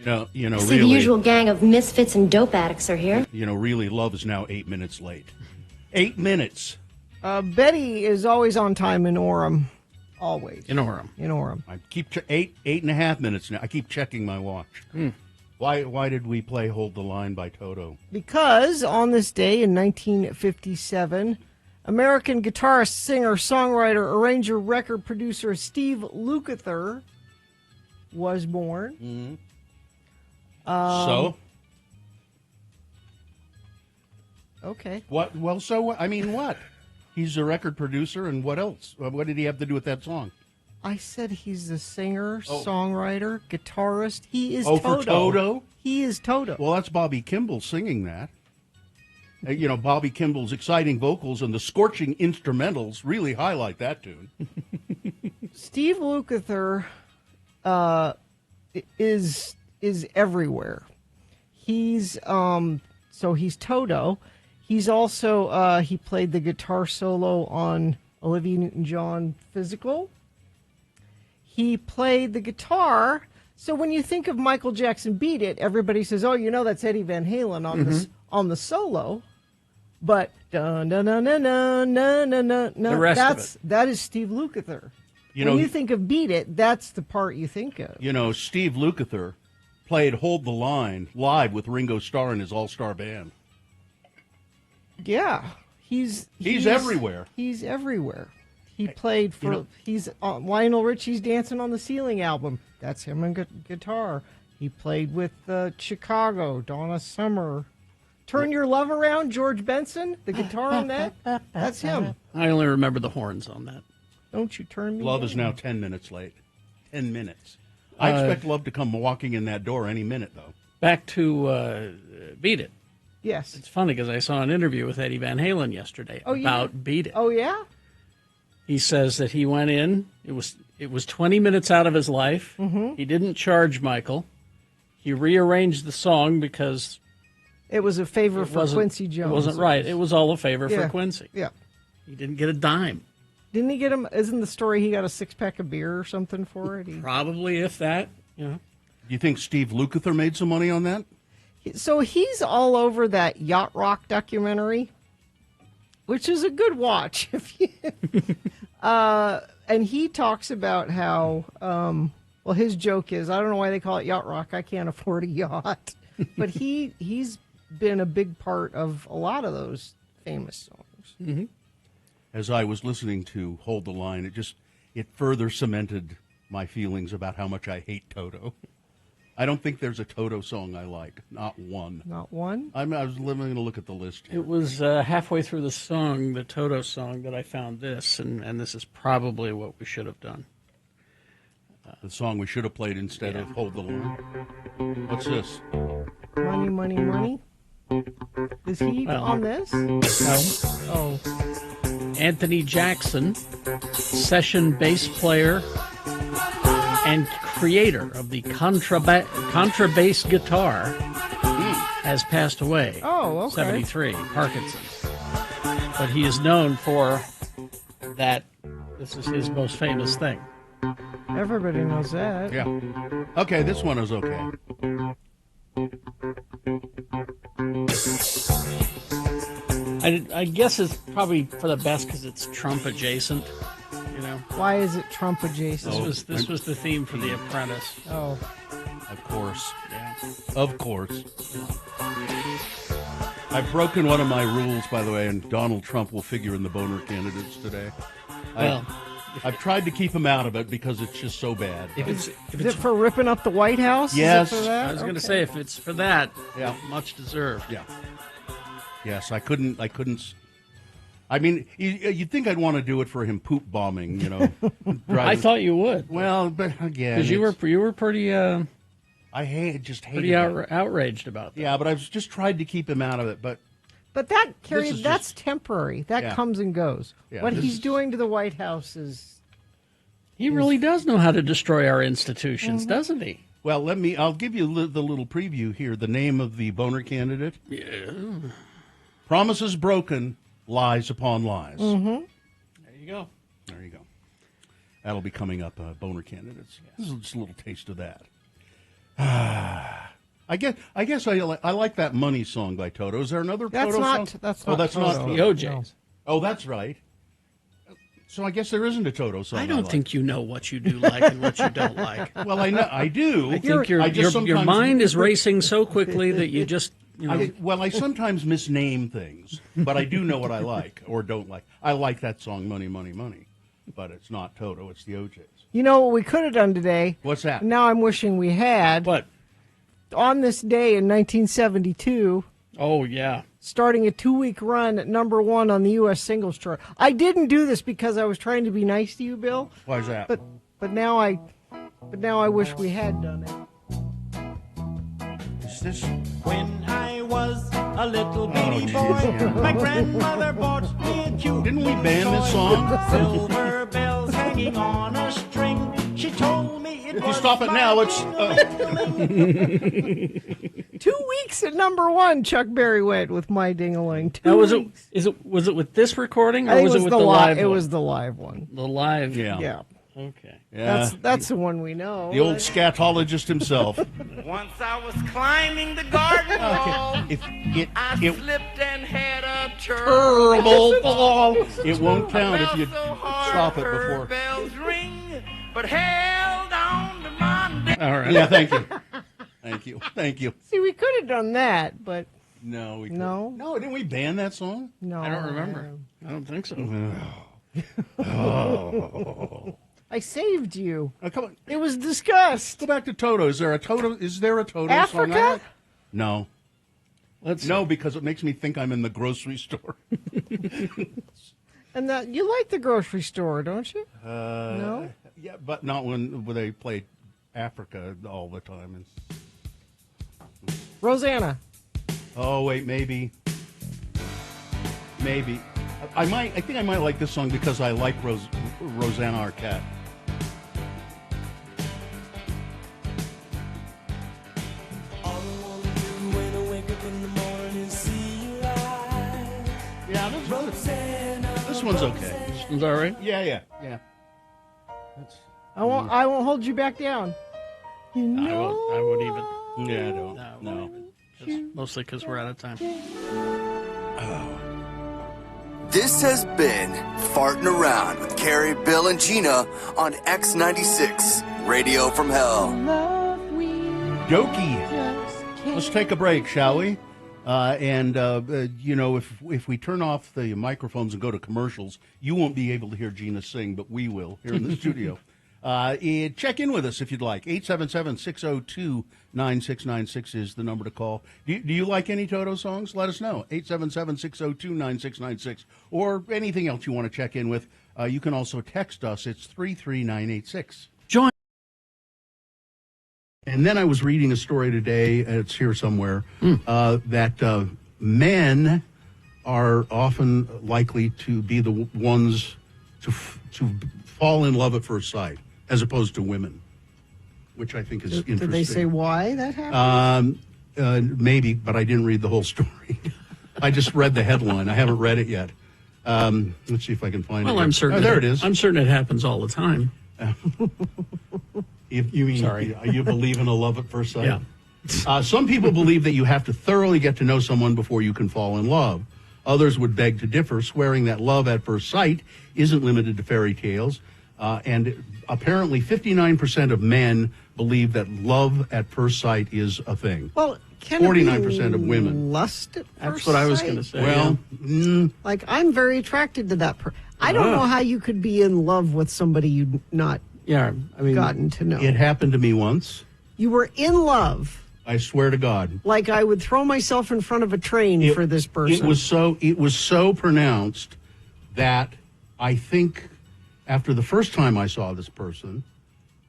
See, the usual gang of misfits and dope addicts are here. Really, love is now 8 minutes late. 8 minutes. Betty is always on time in Orem. Always. In Orem. I keep 8.5 minutes now. I keep checking my watch. Why did we play Hold the Line by Toto? Because on this day in 1957, American guitarist, singer, songwriter, arranger, record producer Steve Lukather was born. Mm-hmm. Okay. What? Well, so what? I mean, what? He's a record producer, and what else? What did he have to do with that song? I said he's a singer, songwriter, guitarist. He is Toto. For Toto? He is Toto. Well, that's Bobby Kimball singing that. Bobby Kimball's exciting vocals and the scorching instrumentals really highlight that tune. Steve Lukather is everywhere. He's he's Toto. He's also he played the guitar solo on Olivia Newton-John Physical. He played the guitar. So when you think of Michael Jackson Beat It, everybody says, "Oh, that's Eddie Van Halen on the solo." But that is Steve Lukather. When you think of Beat It, that's the part you think of. Steve Lukather played Hold the Line live with Ringo Starr and his all-star band. Yeah, he's everywhere. He's everywhere. He played for he's Lionel Richie's Dancing on the Ceiling album. That's him on guitar. He played with Chicago, Donna Summer. Turn Your Love Around, George Benson, the guitar on that. That's him. I only remember the horns on that. Don't you turn me Love down. is now 10 minutes late. 10 minutes. I expect Love to come walking in that door any minute, though. Back to Beat It. Yes. It's funny because I saw an interview with Eddie Van Halen yesterday about Beat It. Oh, yeah? He says that he went in. It was 20 minutes out of his life. Mm-hmm. He didn't charge Michael. He rearranged the song because it was a favor for Quincy Jones. It wasn't right. It was all a favor for Quincy. Yeah. He didn't get a dime. Didn't he get him? Isn't the story he got a 6-pack of beer or something for it? Probably, if that. Do you think Steve Lukather made some money on that? So he's all over that Yacht Rock documentary, which is a good watch. And he talks about how, his joke is, I don't know why they call it Yacht Rock. I can't afford a yacht. But he's been a big part of a lot of those famous songs. Mm-hmm. As I was listening to Hold the Line, it further cemented my feelings about how much I hate Toto. I don't think there's a Toto song I like. Not one. Not one? I was going to look at the list here. It was halfway through the song, the Toto song, that I found this, and this is probably what we should have done. The song we should have played instead of Hold the Line. What's this? Money, Money, Money? Is he on this? No. Oh. Anthony Jackson, session bass player and creator of the contrabass guitar, has passed away. Oh, okay. 73, Parkinson's. But he is known for that. This is his most famous thing. Everybody knows that. Yeah. Okay, this one is okay. I guess it's probably for the best because it's Trump adjacent. Why is it Trump adjacent? This was the theme for The Apprentice. Oh. Of course. Yeah. Of course. I've broken one of my rules, by the way, and Donald Trump will figure in the boner candidates today. I've tried to keep him out of it because it's just so bad. Is it for ripping up the White House? Yes. Is it for that? I was going to say, if it's for that, much deserved. Yeah. Yes, I couldn't. I mean, you'd think I'd want to do it for him poop bombing, I thought you would. Well, but again, because you were pretty. I hated pretty outraged about that. Yeah, but I've just tried to keep him out of it. But that, Kerry, that's temporary. That comes and goes. Yeah, what he's doing to the White House is... He really does know how to destroy our institutions, doesn't he? Well, I'll give you the little preview here. The name of the boner candidate. Yeah. Promises broken, lies upon lies. Mm-hmm. There you go. There you go. That'll be coming up, boner candidates. This is just a little taste of that. I guess I like that Money song by Toto. Is there another That's Toto not. song? That's Oh, not. that's not Toto. The OJs. Oh, that's right. So I guess there isn't a Toto song. I don't like. think you know what you do like and what you don't like. Well, I know I do. I think I just your sometimes- mind is racing so quickly that you just, I sometimes misname things, but I do know what I like or don't like. I like that song, Money, Money, Money, but it's not Toto. It's the OJs. You know what we could have done today? What's that? Now I'm wishing we had. But, On this day in 1972, oh, yeah. starting a 2-week run at number 1 on the U.S. singles chart. I didn't do this because I was trying to be nice to you, Bill. Why is that? But now I wish we had done it. Is this? When I was a little bitty geez, boy, yeah. my grandmother bought me a cute Didn't we ban this toy. song? Silver bells hanging on a string. She told me it If was you stop it my now, it's. 2 weeks at number 1, Chuck Berry went with My Ding-a-Ling. 2 Now, weeks. was it with this recording or I think was it with the li- live It one? was the live one. The live. Yeah. Yeah. Okay. Yeah. That's the one we know. The old scatologist himself. Once I was climbing the garden wall. If I it slipped and had a terrible fall, it won't count if you so hard stop it her before. bells ring, but held on to my All right. Yeah, thank you. Thank you. See, we could have done that, but No, we No? couldn't. No, didn't we ban that song? no. I don't remember. I don't think so. I saved you. Come on, It was discussed. go back to Toto. Is there a Toto song? Africa? I like? No, Let's no, because it makes me think I'm in the grocery store. And that you like the grocery store, don't you? No. Yeah, but not when they play Africa all the time. Rosanna. Oh wait, maybe. I think I might like this song because I like Rosanna Arquette. Yeah, this one's okay. Is that right? Yeah. I won't hold you back down. You know. I won't even. Yeah, I don't. No. Just mostly because we're out of time. This has been Farting Around with Carrie, Bill, and Gina on X96, Radio from Hell. Dokie. Let's take a break, shall we? If we turn off the microphones and go to commercials, you won't be able to hear Gina sing, but we will here in the studio. Check in with us if you'd like. 877-602-9696 is the number to call. Do you like any Toto songs? Let us know. 877-602-9696. Or anything else you want to check in with. You can also text us. It's 33986. Join. And then I was reading a story today, it's here somewhere, that men are often likely to be the ones to fall in love at first sight, as opposed to women, which I think is interesting. Did they say why that happened? Maybe, but I didn't read the whole story. I just read the headline. I haven't read it yet. Let's see if I can find it. Well, here. I'm certain. Oh, there it is. I'm certain it happens all the time. You mean Sorry. you believe in a love at first sight? Yeah. Some people believe that you have to thoroughly get to know someone before you can fall in love. Others would beg to differ, swearing that love at first sight isn't limited to fairy tales. And apparently 59% of men believe that love at first sight is a thing. Well, can 49% of women. Lust at That's first what I was sight? going to say. Well, Like, I'm very attracted to that I don't know how you could be in love with somebody you'd not yeah. I mean, gotten to know. it happened to me once. You were in love. I swear to God. Like I would throw myself in front of a train for this person. It was so pronounced that I think after the first time I saw this person,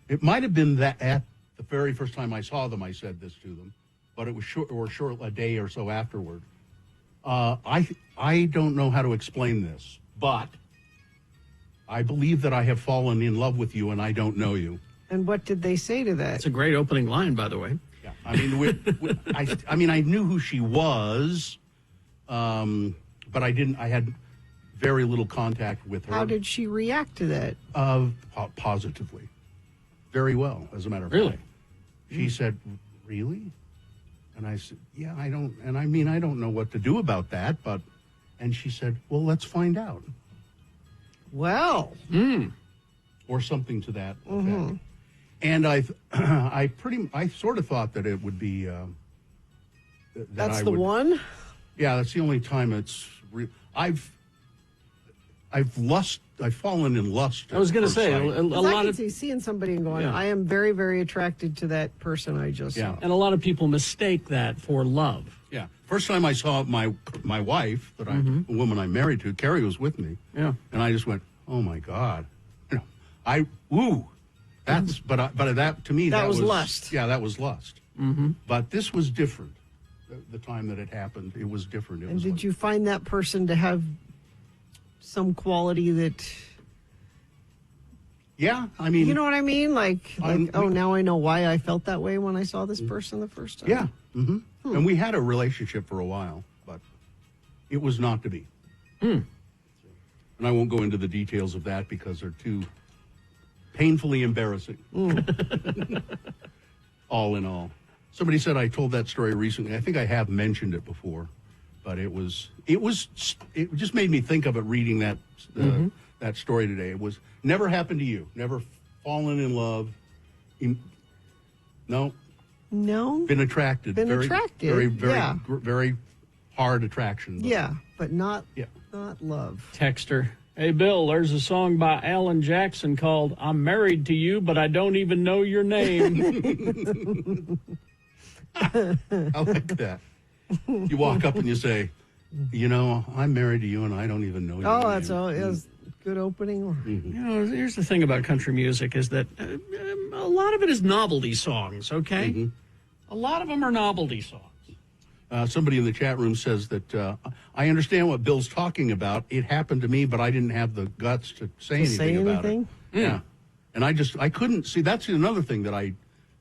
it might have been that at the very first time I saw them, I said this to them, but it was short a day or so afterward. I don't know how to explain this, but I believe that I have fallen in love with you and I don't know you. And what did they say to that? It's a great opening line, by the way. Yeah, I mean, I knew who she was, but I didn't. I had very little contact with her. How did she react to that? Positively, very well, as a matter of Really? fact. She said, really? And I said, yeah, I don't, and I mean, I don't know what to do about that, but, and she said, well, let's find out. Well, Or something to that effect. And I sort of thought that it would be, that that's I the would, one? Yeah, that's the only time it's I've fallen in lust. I was going to say, a 'Cause I lot can of see seeing somebody and going, Yeah. I am very, very attracted to that person I just Yeah. saw. and a lot of people mistake that for love. Yeah. First time I saw my wife, the woman I'm married to, Carrie was with me. Yeah. And I just went, oh my God. You know, that's, but that, to me, That that was lust. Yeah, that was lust. Mm-hmm. But this was different. The time that it happened, it was different. It And was did like- you find that person to have some quality that, Yeah, I mean. you know what I mean? Like we- now I know why I felt that way when I saw this person the first time. Yeah. Mm-hmm. And we had a relationship for a while, but it was not to be. And I won't go into the details of that because they're too painfully embarrassing. All in all. Somebody said I told that story recently. I think I have mentioned it before, but it just made me think of it reading that that story today. It was never happened to you. Never fallen in love. No. No? Been attracted. Been attracted, Very, very, yeah. very hard attraction. Yeah, but not Yeah. not love. Texter. Hey, Bill, there's a song by Alan Jackson called I'm Married to You, but I Don't Even Know Your Name. I like that. You walk up and you say, you know, I'm married to you and I don't even know you. Oh, that's all. That's good opening. You know, here's the thing about country music is that a lot of it is novelty songs, okay? A lot of them are novelty songs. Somebody in the chat room says that I understand what Bill's talking about. It happened to me, but I didn't have the guts to say anything about it. Yeah. And I couldn't see. That's another thing that I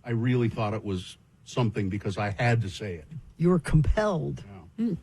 really thought it was something because I had to say it. You were compelled. Yeah.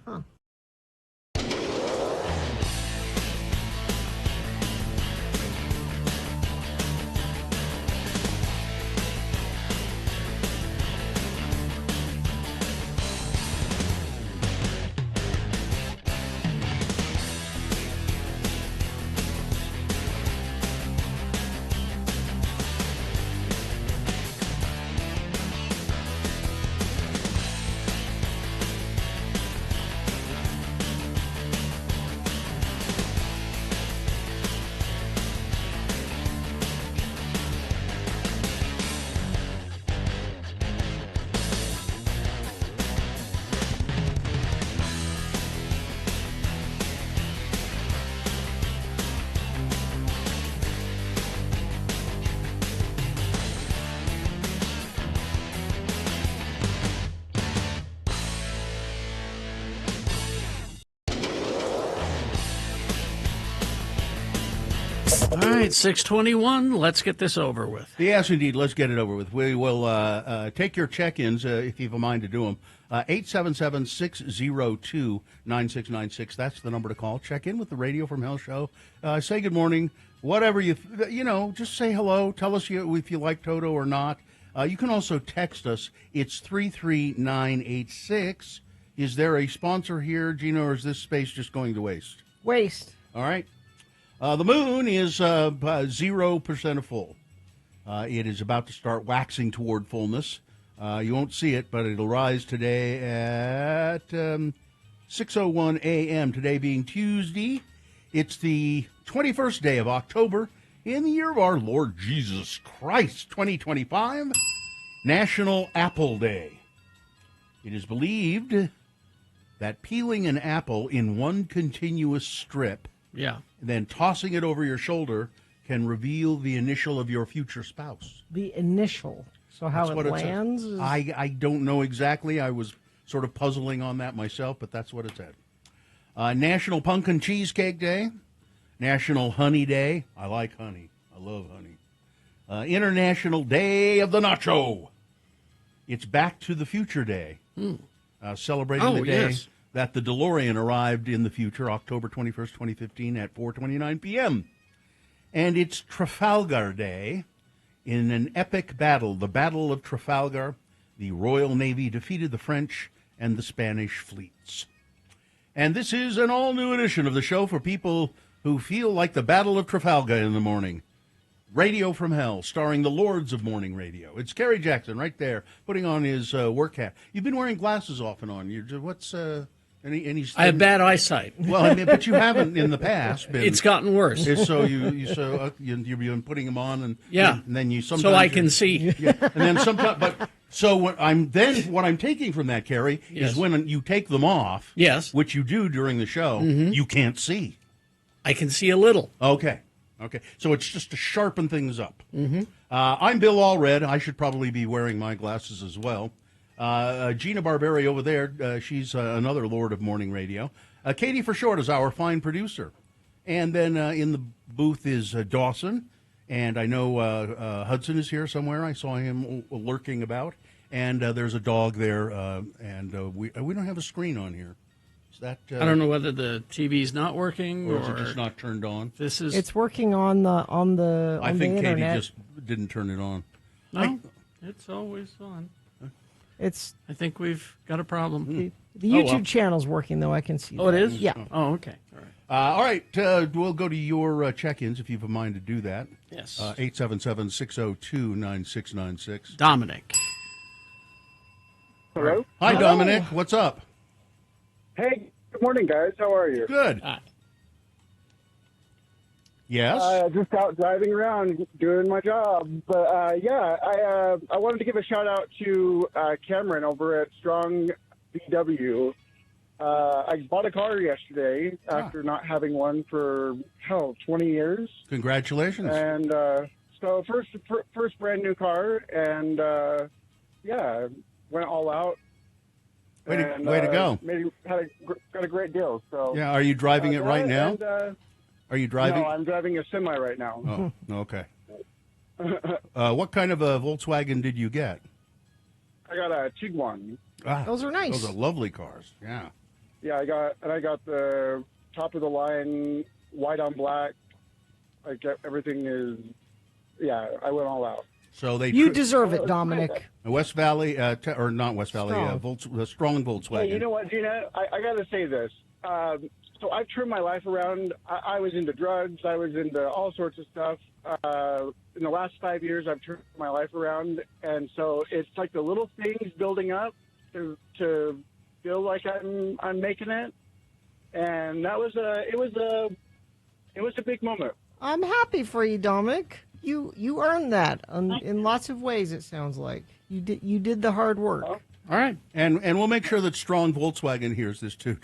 All right, 6:21. Let's get this over with. Yes, indeed. Let's get it over with. We will take your check-ins if you have a mind to do them. 877-602-9696. That's the number to call. Check in with the Radio from Hell show. Say good morning. Whatever just say hello. Tell us if you like Toto or not. You can also text us. It's 33986. Is there a sponsor here, Gina, or is this space just going to waste? Waste. All right. The moon is 0% of full. It is about to start waxing toward fullness. You won't see it, but it'll rise today at 6:01 a.m., today being Tuesday. It's the 21st day of October in the year of our Lord Jesus Christ, 2025, National Apple Day. It is believed that peeling an apple in one continuous strip Yeah. and then tossing it over your shoulder can reveal the initial of your future spouse. The initial. So how That's it what said. lands? Is... I don't know exactly. I was sort of puzzling on that myself, but that's what it said. National Pumpkin Cheesecake Day. National Honey Day. I like honey. I love honey. International Day of the Nacho. It's Back to the Future Day. Celebrating the day yes. that the DeLorean arrived in the future, October 21st, 2015 at 4:29 p.m. And it's Trafalgar Day. In an epic battle, the Battle of Trafalgar, the Royal Navy defeated the French and the Spanish fleets. And this is an all-new edition of the show for people who feel like the Battle of Trafalgar in the morning. Radio from Hell, starring the Lords of Morning Radio. It's Kerry Jackson right there, putting on his work hat. You've been wearing glasses off and on. What's any? I have bad eyesight. Well, I mean, but you haven't in the past. It's gotten worse. So you've been putting them on, and yeah, and then you sometimes so I can see. Yeah, and then sometimes, but so what I'm taking from that, Kerry, Yes. is when you take them off. Yes, which you do during the show. Mm-hmm. You can't see. I can see a little. Okay. So it's just to sharpen things up. Mm-hmm. I'm Bill Allred. I should probably be wearing my glasses as well. Gina Barberi over there, she's another Lord of Morning Radio. Katie For Short is our fine producer. And then in the booth is Dawson. And I know Hudson is here somewhere. I saw him lurking about. And there's a dog there. And we don't have a screen on here. Is that, I don't know whether the TV's not working or is it just not turned on? It's working on the I think Katie internet. just didn't turn it on. No, it's always on. It's I think we've got a problem. the YouTube channel's working though. I can see. Oh, that. it is? Yeah. Oh, okay. All right. All right, we'll go to your check-ins if you have a mind to do that. Yes. 877-602-9696. Dominic. Hello? Hi, Dominic. What's up? Hey, good morning, guys. How are you? Good. Hi. Yes? Just out driving around doing my job. But, I wanted to give a shout-out to Cameron over at Strong VW. I bought a car yesterday after not having one for, 20 years. Congratulations. And so first brand new car, and, went all out. Way to go. Got a great deal. So Yeah, are you driving it right now? And, Are you driving? No, I'm driving a semi right now. Oh, okay. What kind of a Volkswagen did you get? I got a Tiguan. Those are nice. Those are lovely cars. Yeah. Yeah, I got the top of the line, white on black. Like everything is. Yeah, I went all out. So You deserve it, Dominic. West Valley, or not West Valley, Strong Volkswagen. Hey, you know what, Gina? I got to say this. So I've turned my life around. I was into drugs. I was into all sorts of stuff. In the last 5 years, I've turned my life around, and so it's like the little things building up to feel like I'm making it. And that was it was a big moment. I'm happy for you, Dominic. You earned that in lots of ways. It sounds like you did the hard work. All right, and we'll make sure that Strong Volkswagen hears this too,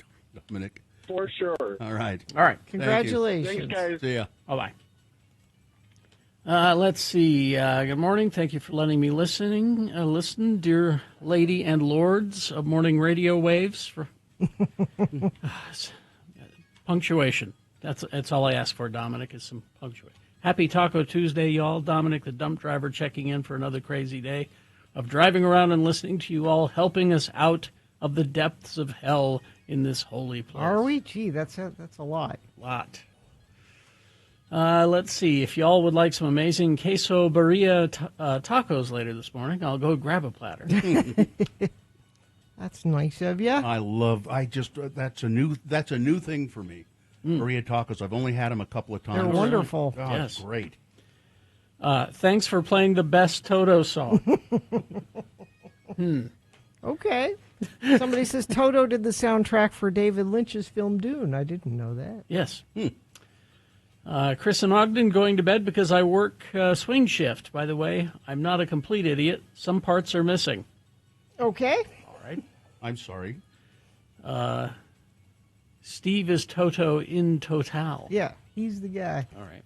Dominic. For sure. All right. Congratulations. Thanks, guys. See ya. Bye-bye. Let's see. Good morning. Thank you for letting me listen, dear lady and lords of morning radio waves. For punctuation. That's all I ask for, Dominic, is some punctuation. Happy Taco Tuesday, y'all. Dominic, the dump driver, checking in for another crazy day of driving around and listening to you all, helping us out of the depths of hell in this holy place. Are we? Gee, that's a lot. Let's see. If y'all would like some amazing queso birria tacos later this morning, I'll go grab a platter. That's nice of you. That's a new thing for me. Birria tacos. I've only had them a couple of times. They're wonderful. Oh, Yes. Great. Thanks for playing the best Toto song. Okay. Somebody says Toto did the soundtrack for David Lynch's film Dune. I didn't know that. Yes. Chris in Ogden, going to bed because I work swing shift. By the way, I'm not a complete idiot. Some parts are missing. Okay. All right. I'm sorry. Steve is Toto in Total. Yeah, he's the guy. All right.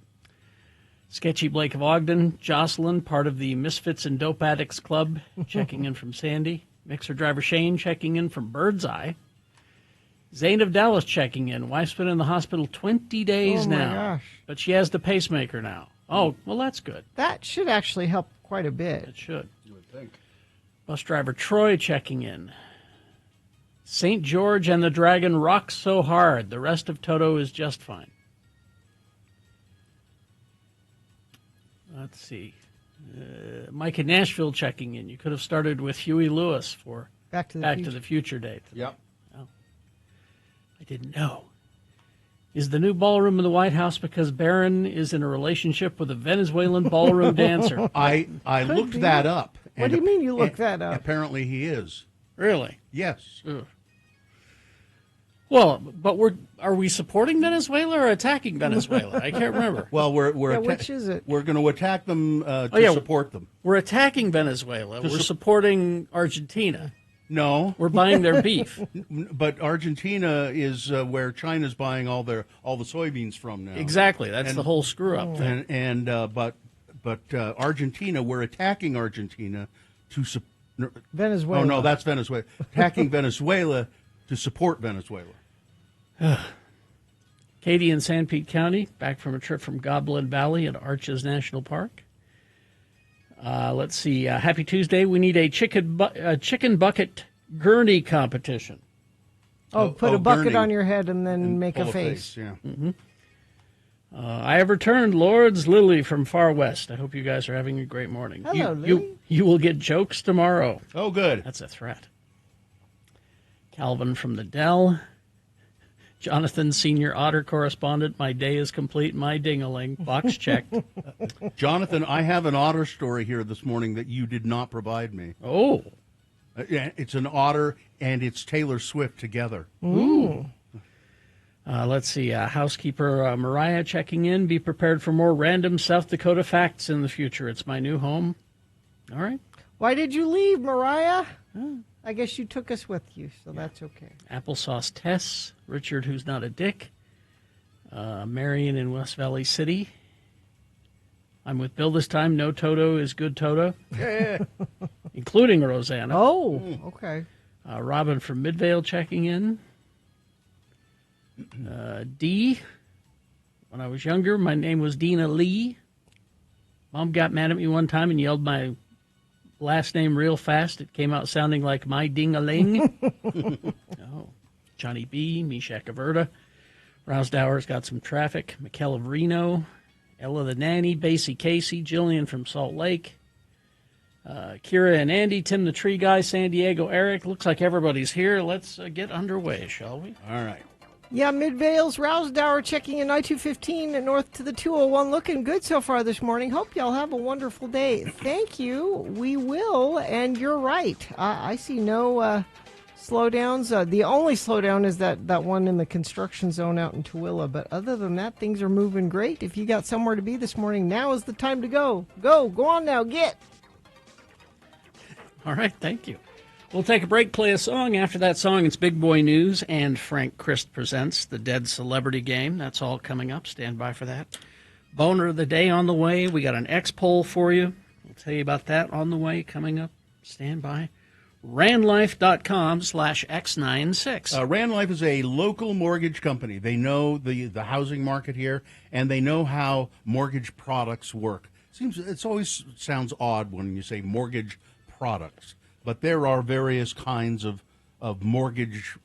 Sketchy Blake of Ogden. Jocelyn, part of the Misfits and Dope Addicts Club, checking in from Sandy. Mixer driver Shane checking in from Birdseye. Zane of Dallas checking in. Wife's been in the hospital 20 days my now. gosh. But she has the pacemaker now. Oh, well, that's good. That should actually help quite a It bit. should. You would think. Bus driver Troy checking in. St. George and the Dragon rock so hard. The rest of Toto is just fine. Let's see. Mike in Nashville checking in. You could have started with Huey Lewis for Back to the Future date. Yep. I didn't know. Is the new ballroom in the White House because Barron is in a relationship with a Venezuelan ballroom dancer? I looked be. that up. What do you mean you looked that up? Apparently he is. Really? Yes. Ugh. Well, but are we supporting Venezuela or attacking Venezuela? I can't remember. Well, we're which is it? We're going to attack them to support them. We're attacking Venezuela. We're supporting Argentina. No, We're buying their beef. but Argentina is where China's buying all the soybeans from now. Exactly. That's the whole screw up. But Argentina, we're attacking Argentina to Venezuela. Oh no, that's Venezuela. Attacking Venezuela to support Venezuela. Katie in San Pete County, back from a trip from Goblin Valley at Arches National Park. Let's see. Happy Tuesday. We need a chicken bucket gurney competition. Put a bucket gurney. on your head and then make a Full of face. Yeah. Mm-hmm. I have returned, Lords. Lily from Far West. I hope you guys are having a great morning. Hello, Lily. You will get jokes tomorrow. Oh, good. That's a threat. Calvin from the Dell. Jonathan, senior otter correspondent. My day is complete. My ding-a-ling. Box checked. Jonathan, I have an otter story here this morning that you did not provide me. Oh. Yeah, it's an otter and it's Taylor Swift together. Ooh. Let's see. Housekeeper Mariah checking in. Be prepared for more random South Dakota facts in the future. It's my new home. All right. Why did you leave, Mariah? I guess you took us with you, so that's okay. Applesauce Tess. Richard, who's not a dick. Marion in West Valley City. I'm with Bill this time. No Toto is good Toto. Including Rosanna. Oh, okay. Robin from Midvale checking in. D. When I was younger, my name was Dina Lee. Mom got mad at me one time and yelled my last name real fast. It came out sounding like my ding-a-ling. Oh. Johnny B. Meshach Averta. Rousdower's got some traffic. Mikel of Reno. Ella the Nanny. Basie Casey. Jillian from Salt Lake. Kira and Andy. Tim the Tree Guy. San Diego Eric. Looks like everybody's here. Let's get underway, shall we? All right. Yeah, Midvale's Rousdower checking in I-215 and north to the 201. Looking good so far this morning. Hope y'all have a wonderful day. Thank you. We will, and you're right. I see no slowdowns. The only slowdown is that one in the construction zone out in Tooele. But other than that, things are moving great. If you got somewhere to be this morning, now is the time to go. Go on now, get. All right, thank you. We'll take a break, play a song. After that song, it's Big Boy News and Frank Christ presents the Dead Celebrity Game. That's all coming up. Stand by for that. Boner of the Day on the way. We got an X poll for you. We'll tell you about that on the way coming up. Stand by. RandLife.com/X96. RandLife is a local mortgage company. They know the housing market here, and they know how mortgage products work. It always sounds odd when you say mortgage products. But there are various kinds of mortgage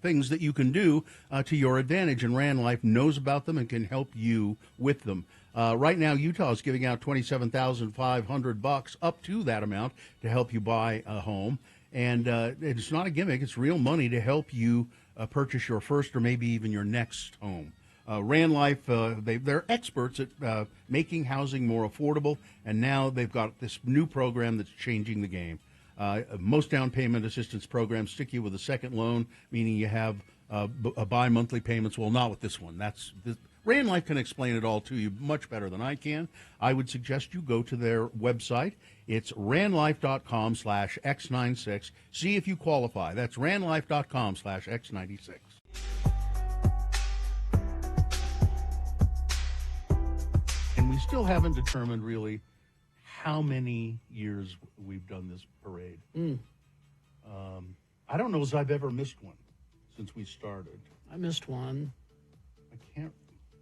things that you can do to your advantage, and Rand Life knows about them and can help you with them. Right now, Utah is giving out $27,500 up to that amount to help you buy a home, and it's not a gimmick; it's real money to help you purchase your first or maybe even your next home. Rand Life, they're experts at making housing more affordable, and now they've got this new program that's changing the game. Most down payment assistance programs stick you with a second loan, meaning you have bi-monthly payments. Well, not with this one. Rand Life can explain it all to you much better than I can. I would suggest you go to their website. It's randlife.com/X96. See if you qualify. That's randlife.com/X96. And we still haven't determined really how many years we've done this parade. I don't know as I've ever missed one since we started. I missed one. I can't.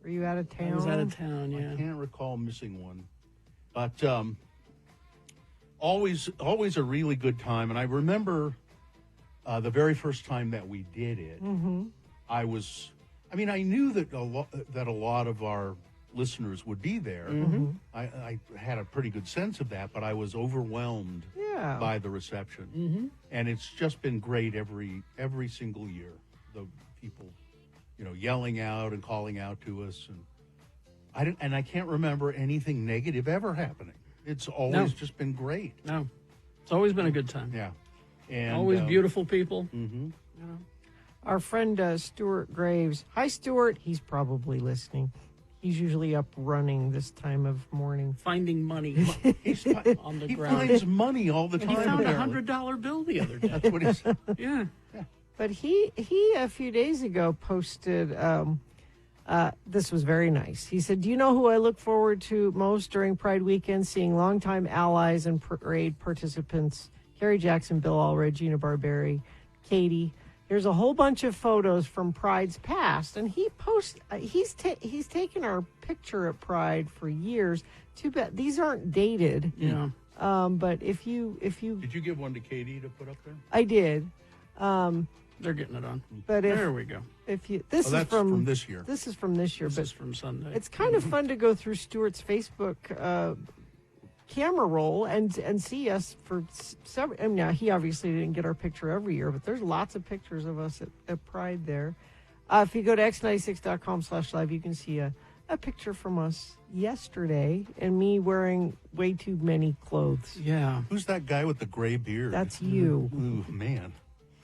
Were you out of town? I was out of town, yeah. I can't recall missing one. But always a really good time. And I remember the very first time that we did it. Mm-hmm. I knew that a lot of our listeners would be there. I had a pretty good sense of that, but I was overwhelmed Yeah. by the reception. And it's just been great every single year. The people, yelling out and calling out to us, and I can't remember anything negative ever happening. It's always just been great. No, it's always been a good time. Yeah, and Always beautiful people. Our friend Stuart Graves. Hi, Stuart. He's probably listening. He's usually up running this time of morning. Finding money. He's on the he ground. finds money all the time. He found apparently. $100 bill the other day. That's what he said. Yeah. But he a few days ago posted, this was very nice. He said, do you know who I look forward to most during Pride weekend? Seeing longtime allies and parade participants, Kerry Jackson, Bill Allred, Gina Barberi, Katie. There's a whole bunch of photos from Pride's past, and he posts. He's taken our picture at Pride for years. Too bad these aren't dated. Yeah. But if you, Did you give one to Katie to put up there? I did. They're getting it on. But if There we go. if you, this is that's from this year. This is from this year, This but is from Sunday. it's kind of fun to go through Stuart's Facebook camera roll and see us for several. I mean, now he obviously didn't get our picture every year, but there's lots of pictures of us at Pride there. If you go to x96.com/live, you can see a picture from us yesterday and me wearing way too many clothes. Yeah. Who's that guy with the gray beard? That's you. Ooh, man.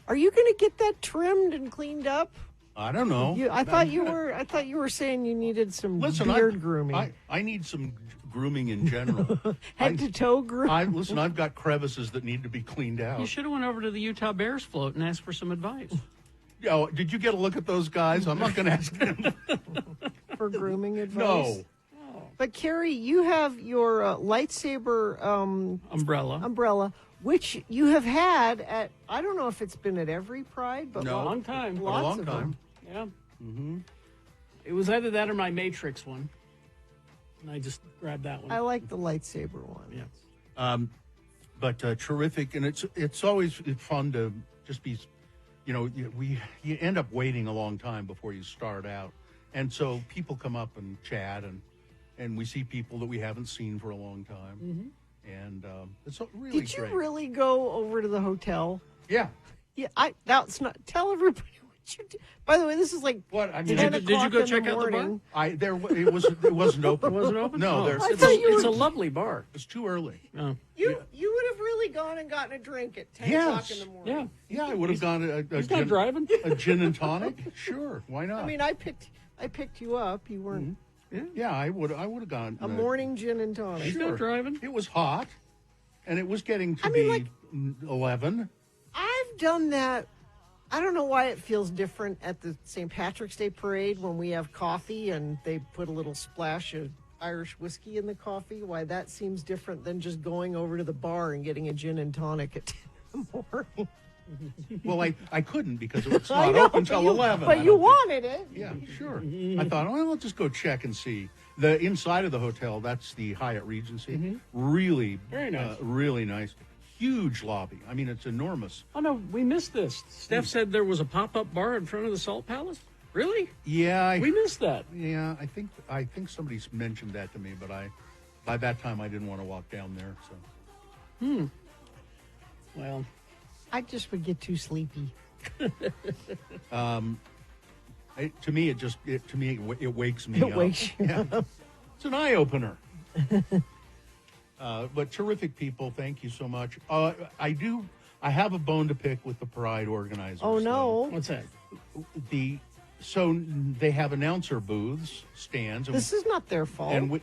Are you going to get that trimmed and cleaned up? I don't know. I thought you were saying you needed some Listen, beard grooming, I need some grooming in general. head to toe grooming. Listen, I've got crevices that need to be cleaned out. You should have went over to the Utah Bears float and asked for some advice. Oh, did you get a look at those guys? I'm not going to ask them. For grooming advice. No. But Carrie, you have your lightsaber umbrella, which you have had at, I don't know if it's been at every Pride, but No. A long time. lots a long of time. them. Yeah. Mm-hmm. It was either that or my Matrix one. And I just grabbed that one. I like the lightsaber one. Yeah. But terrific, and it's always fun to just be, you end up waiting a long time before you start out, and so people come up and chat, and we see people that we haven't seen for a long time, and it's really Did you great. really go over to the hotel? Yeah. Yeah, that's not. Tell everybody what you did. By the way, this is like What I mean, Did you go check out the bar? it wasn't open. Wasn't open? No, Oh. there's I It's, thought a, you it's were- a lovely bar. it's too early. Oh. You would have really gone and gotten a drink at 10 Yes. o'clock in the morning. Yeah. Yeah, I would have gone to a He's not driving. a gin and tonic. Sure, why not? I mean, I picked you up. You weren't yeah, I would have gone a morning gin and tonic. He's not driving. It was hot, and it was getting to I mean, be like- 11. I've done that. I don't know why it feels different at the St. Patrick's Day parade when we have coffee and they put a little splash of Irish whiskey in the coffee. Why that seems different than just going over to the bar and getting a gin and tonic at 10 in the morning. Well, I couldn't because it's I not know, open till but you- 11. But I you don't think. wanted it. Yeah, sure. I thought, well, let's just go check and see. The inside of the hotel, that's the Hyatt Regency. Really, Very nice. really nice. Huge lobby. I mean, it's enormous. Oh, no, we missed this. Steph said there was a pop-up bar in front of the Salt Palace. Really? Yeah, We missed that. yeah. I think somebody's mentioned that to me, but by that time I didn't want to walk down there. So Well, I just would get too sleepy. to me, it wakes me It up. wakes you Yeah. It's an eye opener. But terrific people. Thank you so much. I have a bone to pick with the Pride organizers. Oh, no. what's that? So they have announcer booths, stands. This is not their fault. and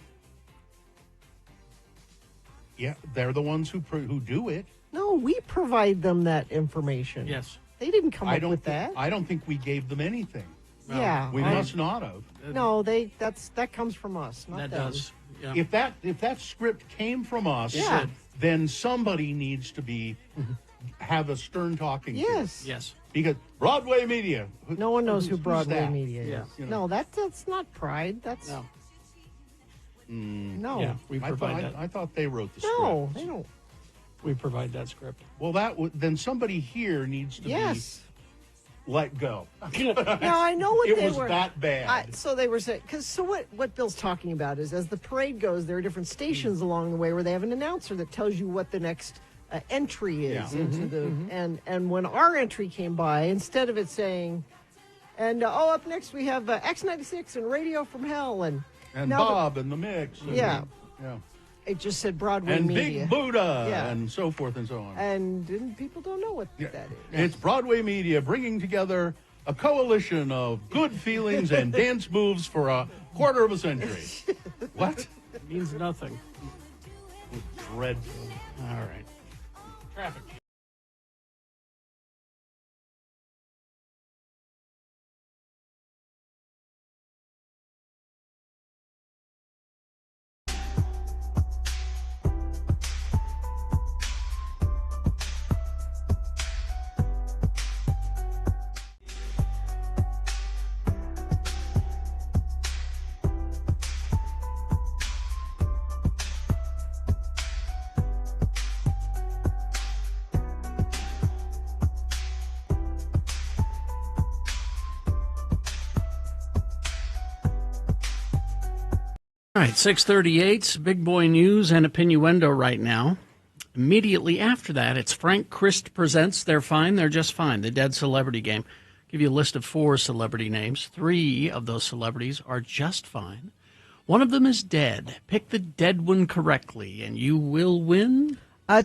yeah, they're the ones who do it. No, we provide them that information. Yes. They didn't come up with that. I don't think we gave them anything. Yeah. We must not have. No, that comes from us, not That them. does. Yeah. If that script came from us, Yeah. then somebody needs to have a stern talking. to. Yes. Yes. Because Broadway Media. No one knows who who's Broadway that? Media is. Yeah. You know. No, that's not Pride. That's No. no. Yeah, we provide that. I thought they wrote the No, script. they don't. We provide that script. Well, then somebody here needs to Yes. let go. Now I know what It they was were. that bad. So they were saying, what Bill's talking about is as the parade goes, there are different stations along the way where they have an announcer that tells you what the next entry is into the and when our entry came by, instead of it saying, and up next we have X96 and Radio from Hell and now Bob and the Mix. And, Yeah. yeah. it just said Broadway And Media. Big Buddha Yeah. and so forth and so on. And people don't know what that is. It's Broadway Media bringing together a coalition of good feelings and dance moves for a quarter of a century. What? It means nothing. Dreadful. All right. Traffic. All right, 638, Big Boy News and Opinioendo right now. Immediately after that, it's Frank Christ Presents They're Fine, They're Just Fine, the Dead Celebrity Game. Give you a list of 4 celebrity names. 3 of those celebrities are just fine. One of them is dead. Pick the dead one correctly, and you will win.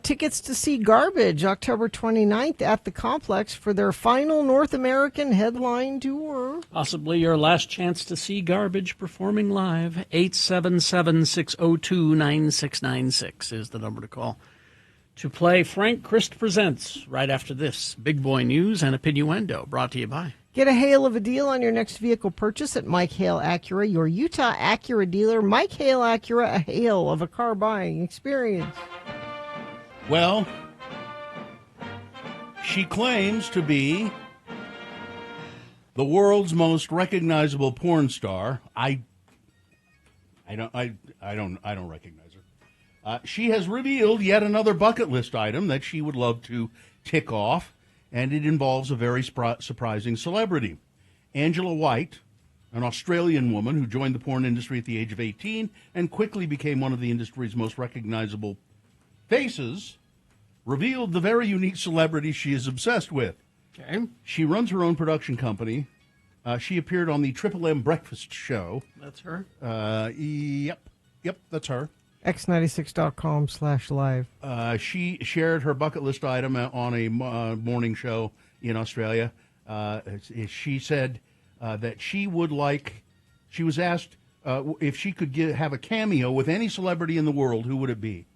Tickets to see Garbage October 29th at the Complex for their final North American headline tour. Possibly your last chance to see Garbage performing live. 877-602-9696 is the number to call to play Frank Christ Presents right after this. Big Boy News and Opinioendo brought to you by. Get a hail of a deal on your next vehicle purchase at Mike Hale Acura, your Utah Acura dealer. Mike Hale Acura, a hail of a car buying experience. Well, she claims to be the world's most recognizable porn star. I don't recognize her. She has revealed yet another bucket list item that she would love to tick off, and it involves a very surprising celebrity. Angela White, an Australian woman who joined the porn industry at the age of 18 and quickly became one of the industry's most recognizable faces, revealed the very unique celebrity she is obsessed with. Okay. She runs her own production company. She appeared on the Triple M Breakfast Show. That's her. Yep, that's her. X96.com/live. She shared her bucket list item on a morning show in Australia. She said that she would like, she was asked if she could have a cameo with any celebrity in the world, who would it be?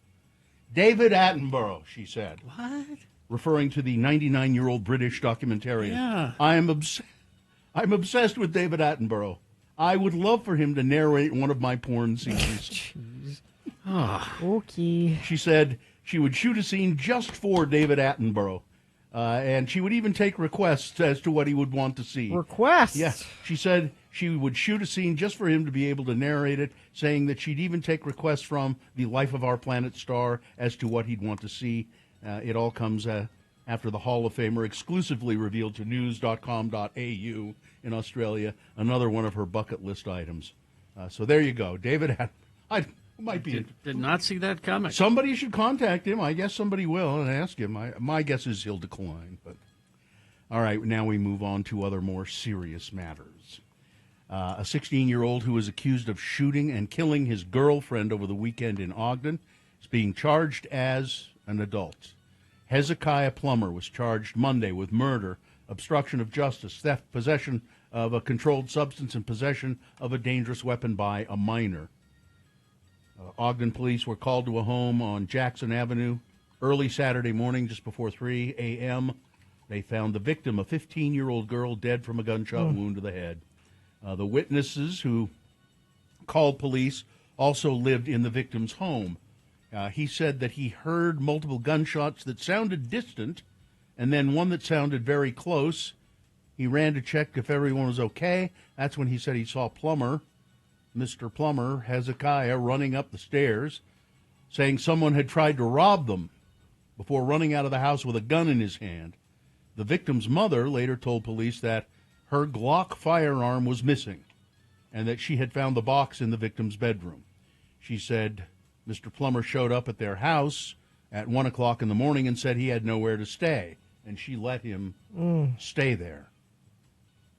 David Attenborough, she said. What? Referring to the 99-year-old British documentarian. Yeah. I'm obsessed with David Attenborough. I would love for him to narrate one of my porn scenes. Okay. She said she would shoot a scene just for David Attenborough. And she would even take requests as to what he would want to see. Requests? Yes. She said she would shoot a scene just for him to be able to narrate it, saying that she'd even take requests from the Life of Our Planet star as to what he'd want to see. It all comes after the Hall of Famer exclusively revealed to news.com.au in Australia another one of her bucket list items. So there you go. David might be... Did not see that coming. Somebody should contact him. I guess somebody will and ask him. My guess is he'll decline. But all right, now we move on to other more serious matters. A 16-year-old who was accused of shooting and killing his girlfriend over the weekend in Ogden is being charged as an adult. Hezekiah Plummer was charged Monday with murder, obstruction of justice, theft, possession of a controlled substance, and possession of a dangerous weapon by a minor. Ogden police were called to a home on Jackson Avenue early Saturday morning, just before 3 a.m. They found the victim, a 15-year-old girl, dead from a gunshot wound to the head. The witnesses who called police also lived in the victim's home. He said that he heard multiple gunshots that sounded distant and then one that sounded very close. He ran to check if everyone was okay. That's when he said he saw Plummer, Mr. Plummer, Hezekiah, running up the stairs, saying someone had tried to rob them before running out of the house with a gun in his hand. The victim's mother later told police that her Glock firearm was missing and that she had found the box in the victim's bedroom. She said Mr. Plummer showed up at their house at 1 o'clock in the morning and said he had nowhere to stay, and she let him stay there.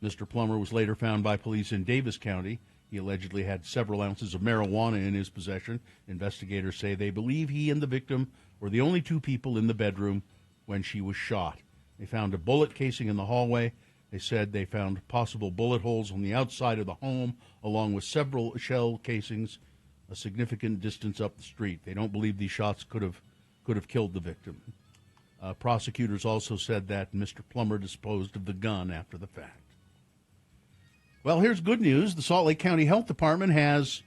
Mr. Plummer was later found by police in Davis County. He allegedly had several ounces of marijuana in his possession. Investigators say they believe he and the victim were the only two people in the bedroom when she was shot. They found a bullet casing in the hallway. They said they found possible bullet holes on the outside of the home, along with several shell casings a significant distance up the street. They don't believe these shots could have killed the victim. Prosecutors also said that Mr. Plummer disposed of the gun after the fact. Well, here's good news. The Salt Lake County Health Department has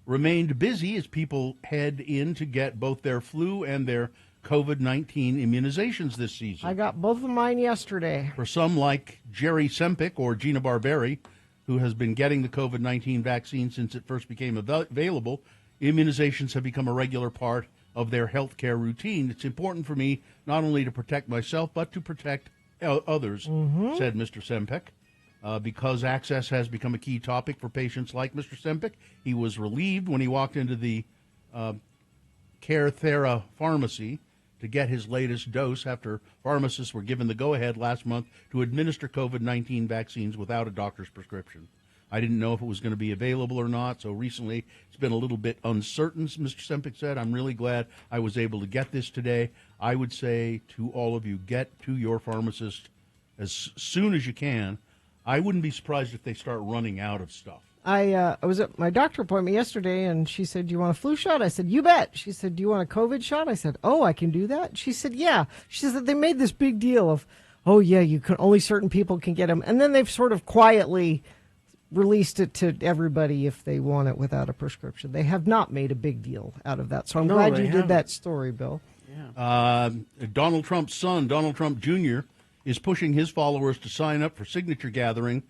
remained busy as people head in to get both their flu and their COVID-19 immunizations this season. I got both of mine yesterday. For some, like Jerry Sempic or Gina Barberi, who has been getting the COVID-19 vaccine since it first became available, immunizations have become a regular part of their health care routine. It's important for me not only to protect myself, but to protect others, said Mr. Sempic. Because access has become a key topic for patients like Mr. Sempic, he was relieved when he walked into the CareThera pharmacy to get his latest dose after pharmacists were given the go-ahead last month to administer COVID-19 vaccines without a doctor's prescription. I didn't know if it was going to be available or not, so recently it's been a little bit uncertain, Mr. Sempic said. I'm really glad I was able to get this today. I would say to all of you, get to your pharmacist as soon as you can. I wouldn't be surprised if they start running out of stuff. I was at my doctor appointment yesterday, and she said, "Do you want a flu shot?" I said, "You bet." She said, "Do you want a COVID shot?" I said, "Oh, I can do that." She said, "Yeah." She said they made this big deal of, "Oh, yeah, you can only certain people can get them," and then they've sort of quietly released it to everybody if they want it without a prescription. They have not made a big deal out of that. So I'm glad you did that story, Bill. Yeah. Donald Trump's son, Donald Trump Jr., is pushing his followers to sign up for signature gathering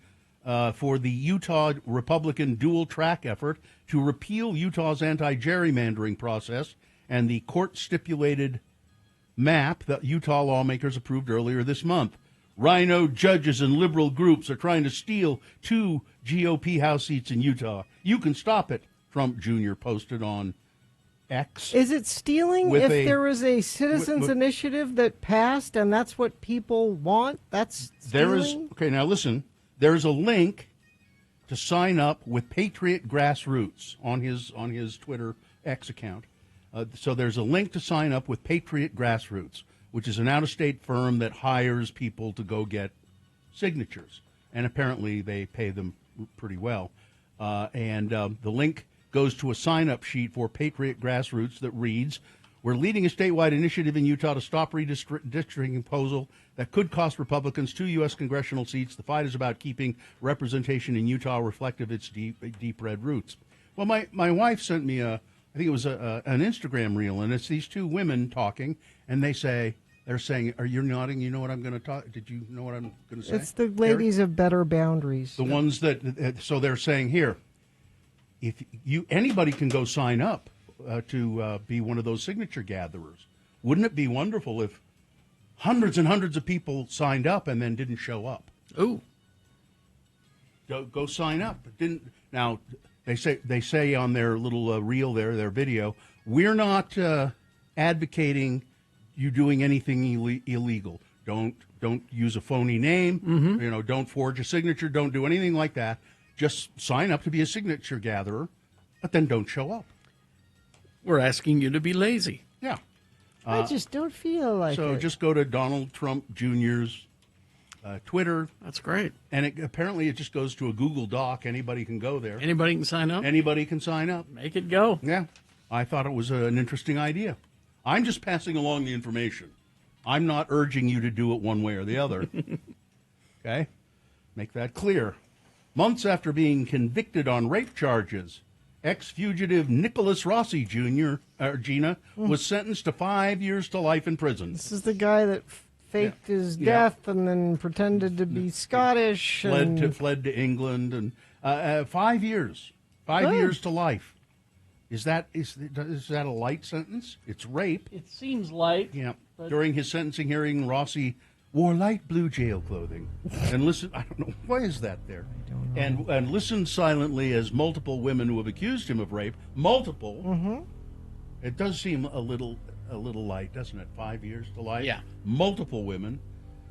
for the Utah Republican dual track effort to repeal Utah's anti-gerrymandering process and the court-stipulated map that Utah lawmakers approved earlier this month. Rhino judges and liberal groups are trying to steal 2 GOP House seats in Utah. You can stop it, Trump Jr. posted on X. Is it stealing if there was a citizens initiative that passed and that's what people want? That's stealing? Okay, now listen. There's a link to sign up with Patriot Grassroots on his Twitter X account. So there's a link to sign up with Patriot Grassroots, which is an out-of-state firm that hires people to go get signatures. And apparently they pay them pretty well. The link goes to a sign-up sheet for Patriot Grassroots that reads, "We're leading a statewide initiative in Utah to stop redistricting proposal that could cost Republicans 2 U.S. congressional seats. The fight is about keeping representation in Utah reflective of its deep red roots." Well, my wife sent me I think it was an Instagram reel, and it's these 2 women talking, and they're saying, "Are you nodding? You know what I'm going to talk? Did you know what I'm going to say?" It's the ladies of Better Boundaries. The ones that, so they're saying here, if anybody can go sign up to be one of those signature gatherers. Wouldn't it be wonderful if hundreds and hundreds of people signed up and then didn't show up? Ooh. Go sign up. Now they say on their little reel there, their video, we're not advocating you doing anything illegal. Don't use a phony name. Mm-hmm. Don't forge a signature. Don't do anything like that. Just sign up to be a signature gatherer, but then don't show up. We're asking you to be lazy. Yeah. I just don't feel like it. So just go to Donald Trump Jr.'s Twitter. That's great. And apparently it just goes to a Google Doc. Anybody can go there. Anybody can sign up? Anybody can sign up. Make it go. Yeah. I thought it was an interesting idea. I'm just passing along the information. I'm not urging you to do it one way or the other. Okay? Make that clear. Months after being convicted on rape charges, ex-fugitive Nicholas Rossi Jr., Gina, was sentenced to 5 years to life in prison. This is the guy that faked his death and then pretended to be Scottish. Fled to England. And 5 years. 5 years to life. Is that a light sentence? It's rape. It seems light. Yeah. During his sentencing hearing, Rossi wore light blue jail clothing and listen. I don't know, why is that there? I don't know. And listened silently as multiple women who have accused him of rape, multiple. It does seem a little light, doesn't it? 5 years to life. Yeah. Multiple women.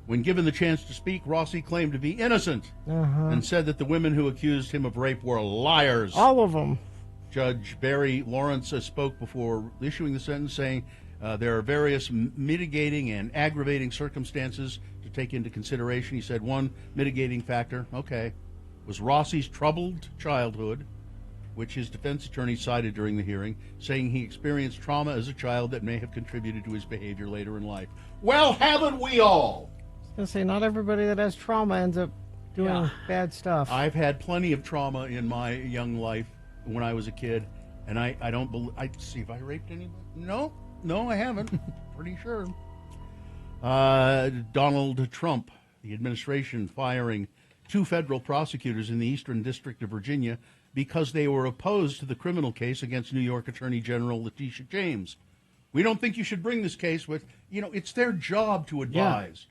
When given the chance to speak, Rossi claimed to be innocent and said that the women who accused him of rape were liars. All of them. Judge Barry Lawrence spoke before issuing the sentence, saying there are various mitigating and aggravating circumstances to take into consideration. He said one mitigating factor, was Rossi's troubled childhood, which his defense attorney cited during the hearing, saying he experienced trauma as a child that may have contributed to his behavior later in life. Well, haven't we all? I was going to say, not everybody that has trauma ends up doing bad stuff. I've had plenty of trauma in my young life when I was a kid, and I don't believe. I see if I raped anyone. No, I haven't. Pretty sure. Donald Trump, the administration firing 2 federal prosecutors in the Eastern District of Virginia because they were opposed to the criminal case against New York Attorney General Letitia James. We don't think you should bring this case with. It's their job to advise.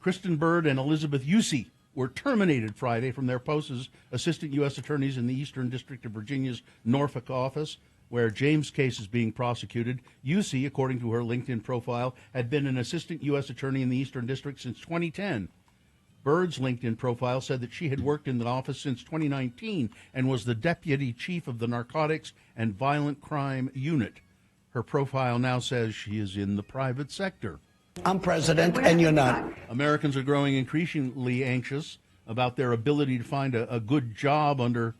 Kristen Bird and Elizabeth Yusi were terminated Friday from their posts as assistant U.S. attorneys in the Eastern District of Virginia's Norfolk office, where James' case is being prosecuted. Yusi, according to her LinkedIn profile, had been an assistant U.S. attorney in the Eastern District since 2010. Bird's LinkedIn profile said that she had worked in the office since 2019 and was the deputy chief of the Narcotics and Violent Crime Unit. Her profile now says she is in the private sector. I'm president and you're not. Americans are growing increasingly anxious about their ability to find a good job under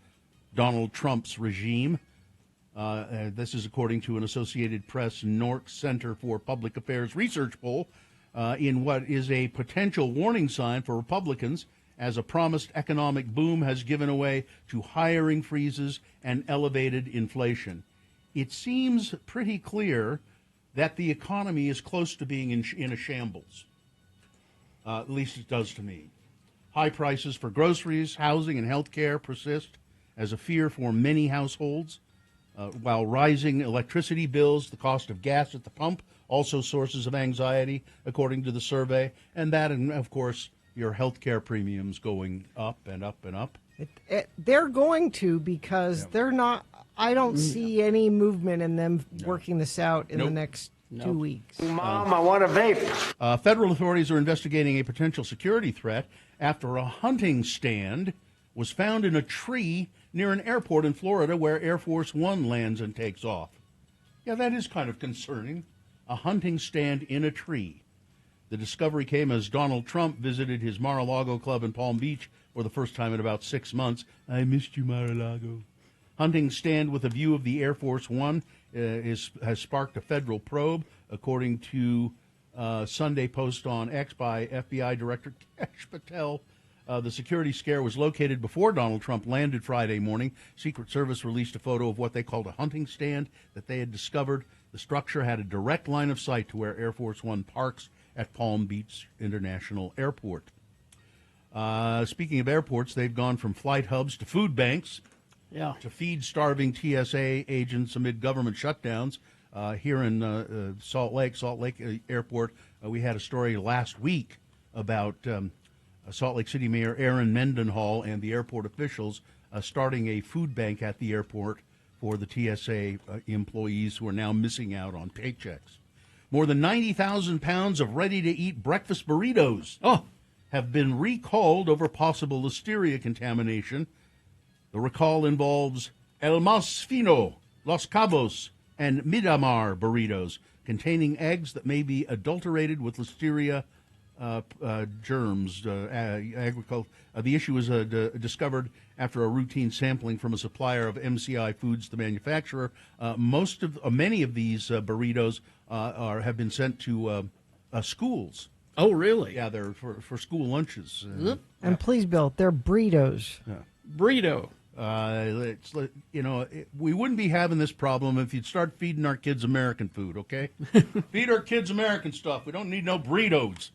Donald Trump's regime. This is according to an Associated Press Nork Center for Public Affairs research poll in what is a potential warning sign for Republicans as a promised economic boom has given way to hiring freezes and elevated inflation. It seems pretty clear that the economy is close to being in a shambles. At least it does to me. High prices for groceries, housing, and health care persist as a fear for many households, while rising electricity bills, the cost of gas at the pump, also sources of anxiety, according to the survey, and that, and of course, your health care premiums going up and up and up. They're going to, because they're not. I don't see any movement in them working this out in the next 2 weeks. Mom, I want a vape. Federal authorities are investigating a potential security threat after a hunting stand was found in a tree near an airport in Florida where Air Force One lands and takes off. Yeah, that is kind of concerning. A hunting stand in a tree. The discovery came as Donald Trump visited his Mar-a-Lago club in Palm Beach for the first time in about 6 months. I missed you, Mar-a-Lago. Hunting stand with a view of the Air Force One has sparked a federal probe, according to Sunday post on X by FBI Director Kash Patel. The security scare was located before Donald Trump landed Friday morning. Secret Service released a photo of what they called a hunting stand that they had discovered. The structure had a direct line of sight to where Air Force One parks at Palm Beach International Airport. Speaking of airports, they've gone from flight hubs to food banks to feed starving TSA agents amid government shutdowns. Here in Salt Lake Airport, we had a story last week about Salt Lake City Mayor Aaron Mendenhall and the airport officials starting a food bank at the airport for the TSA employees who are now missing out on paychecks. More than 90,000 pounds of ready-to-eat breakfast burritos have been recalled over possible listeria contamination. The recall involves El Mas Fino, Los Cabos, and Miramar burritos containing eggs that may be adulterated with listeria germs. The issue was discovered after a routine sampling from a supplier of MCI Foods, the manufacturer. Many of these burritos have been sent to schools. Oh, really? Yeah, they're for school lunches. And please, Bill, they're burritos. Burrito. We wouldn't be having this problem if you'd start feeding our kids American food, okay? Feed our kids American stuff. We don't need no burritos.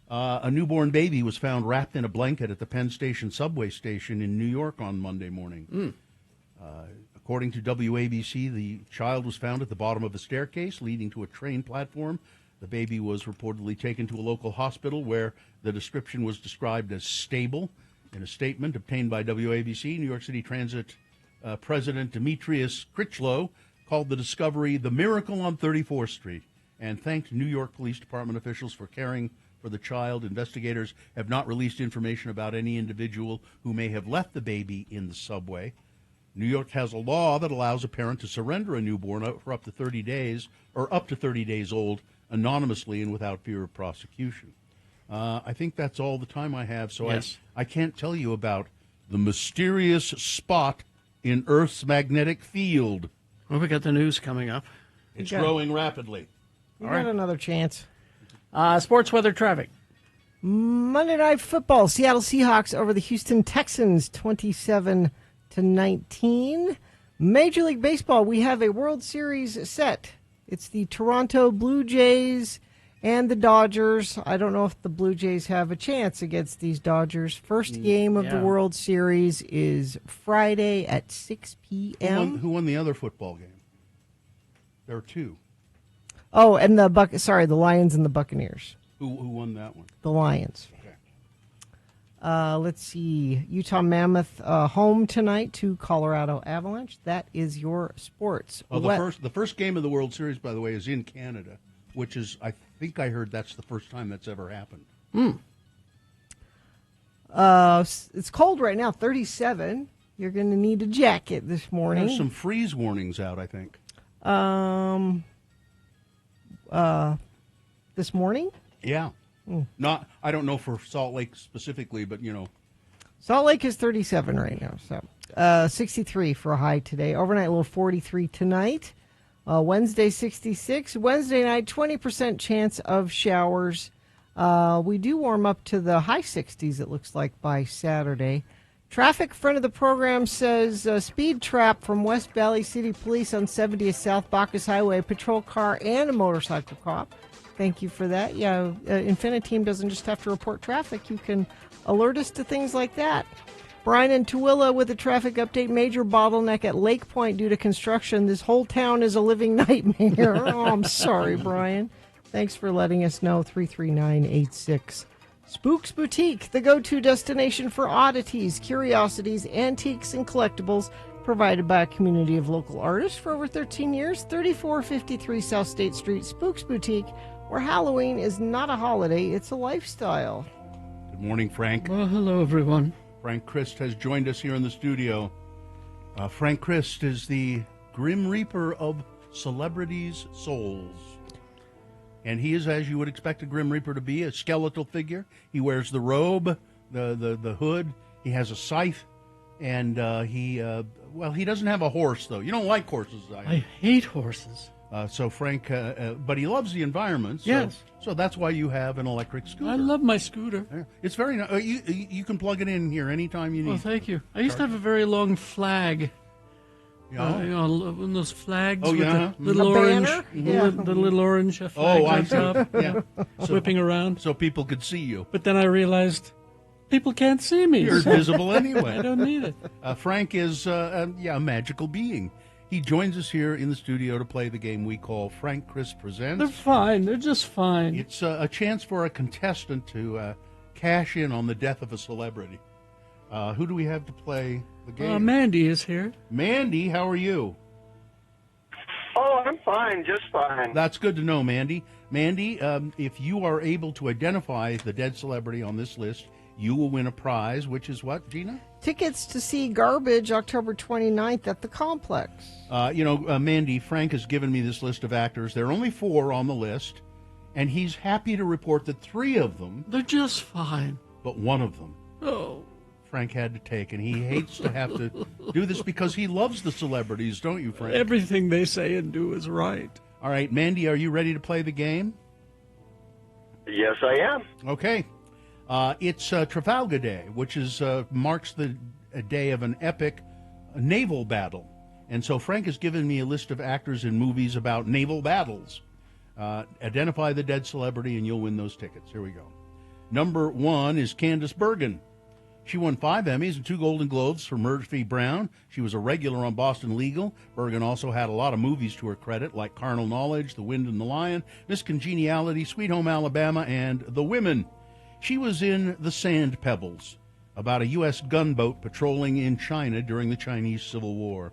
A newborn baby was found wrapped in a blanket at the Penn Station subway station in New York on Monday morning. According to WABC, the child was found at the bottom of a staircase leading to a train platform. The baby was reportedly taken to a local hospital where the description was described as stable. In a statement obtained by WABC, New York City Transit President Demetrius Critchlow called the discovery the miracle on 34th Street and thanked New York Police Department officials for caring for the child. Investigators have not released information about any individual who may have left the baby in the subway. New York has a law that allows a parent to surrender a newborn for up to 30 days or up to 30 days old anonymously and without fear of prosecution. I think that's all the time I have, so Yes. I can't tell you about the mysterious spot in Earth's magnetic field. Well, we got the news coming up. It's got- growing rapidly. You got another chance. Sports weather traffic. Monday Night Football, Seattle Seahawks over the Houston Texans, 27-19. Major League Baseball, we have a World Series set. It's the Toronto Blue Jays and the Dodgers. I don't know if the Blue Jays have a chance against these Dodgers. First game of the yeah. World Series is Friday at 6 p.m. Who won the other football game? There are two. Oh, and the Lions and the Buccaneers. Who won that one? The Lions. Okay. Let's see. Utah Mammoth home tonight to Colorado Avalanche. That is your sports. Well, the first game of the World Series, by the way, is in Canada, which is, I think I heard that's the first time that's ever happened. It's cold right now, 37. You're going to need a jacket this morning. There's some freeze warnings out, I think. This morning? Yeah. I don't know for Salt Lake specifically, but, Salt Lake is 37 right now. So 63 for a high today. Overnight low 43 tonight. Wednesday 66. Wednesday night 20% chance of showers. We do warm up to the high 60s, it looks like, by Saturday. Traffic front of the program says speed trap from West Valley City Police on 70th South Bacchus Highway. Patrol car and a motorcycle cop. Thank you for that. Yeah, Infiniteam doesn't just have to report traffic. You can alert us to things like that. Brian and Tooele with a traffic update. Major bottleneck at Lake Point due to construction. This whole town is a living nightmare. Oh, I'm sorry, Brian. Thanks for letting us know. 33986. Spooks Boutique, the go-to destination for oddities, curiosities, antiques, and collectibles, provided by a community of local artists for over 13 years. 3453 South State Street, Spooks Boutique, where Halloween is not a holiday, it's a lifestyle. Good morning, Frank. Well, hello, everyone. Frank Christ has joined us here in the studio. Frank Christ is the Grim Reaper of celebrities' souls. And he is, as you would expect a Grim Reaper to be, a skeletal figure. He wears the robe, the hood. He has a scythe. And he doesn't have a horse, though. You don't like horses, I hate horses. So Frank, but he loves the environment. So, Yes. So that's why you have an electric scooter. I love my scooter. Yeah. It's very nice. You can plug it in here anytime you need. Well, thank you. I used to have a very long flag. Yeah. One of those flags Oh, with yeah. the little A orange, banner? the little orange flag I on see. top, Yeah. whipping around. So people could see you. But then I realized people can't see me. You're so invisible I anyway. don't need it. Frank is, a magical being. He joins us here in the studio to play the game we call Frank Chris They're Presents. fine. They're just fine. It's a chance for a contestant to cash in on the death of a celebrity. Who do we have to play the game? Mandy is here. Mandy, how are you? Oh, I'm fine, just fine. That's good to know, Mandy. Mandy, if you are able to identify the dead celebrity on this list, you will win a prize, which is what, Gina? Tickets to see Garbage October 29th at the Complex. Mandy, Frank has given me this list of actors. There are only 4 on the list, and he's happy to report that 3 of them, They're just fine. but one of them, Oh, Frank had to take, and he hates to have to do this because he loves the celebrities, don't you, Frank? everything they say and do is right. All right, Mandy, are you ready to play the game? Yes, I am. Okay. It's Trafalgar Day, which is marks the day of an epic naval battle. And so Frank has given me a list of actors in movies about naval battles. Identify the dead celebrity, and you'll win those tickets. Here we go. Number 1 is Candice Bergen. She won 5 Emmys and 2 Golden Globes for Murphy Brown. She was a regular on Boston Legal. Bergen also had a lot of movies to her credit, like Carnal Knowledge, The Wind and the Lion, Miss Congeniality, Sweet Home Alabama, and The Women. She was in The Sand Pebbles, about a U.S. gunboat patrolling in China during the Chinese Civil War.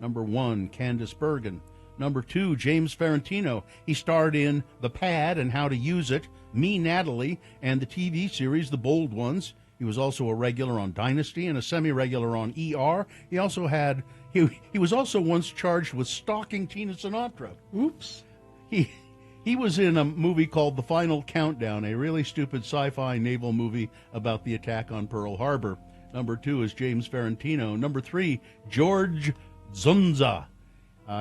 Number 1, Candice Bergen. Number 2, James Ferrantino. He starred in The Pad and How to Use It, Me, Natalie, and the TV series The Bold Ones. He was also a regular on Dynasty and a semi-regular on ER. He was also once charged with stalking Tina Sinatra. Oops. He was in a movie called The Final Countdown, a really stupid sci-fi naval movie about the attack on Pearl Harbor. Number 2 is James Ferrantino. Number 3, George Zunza.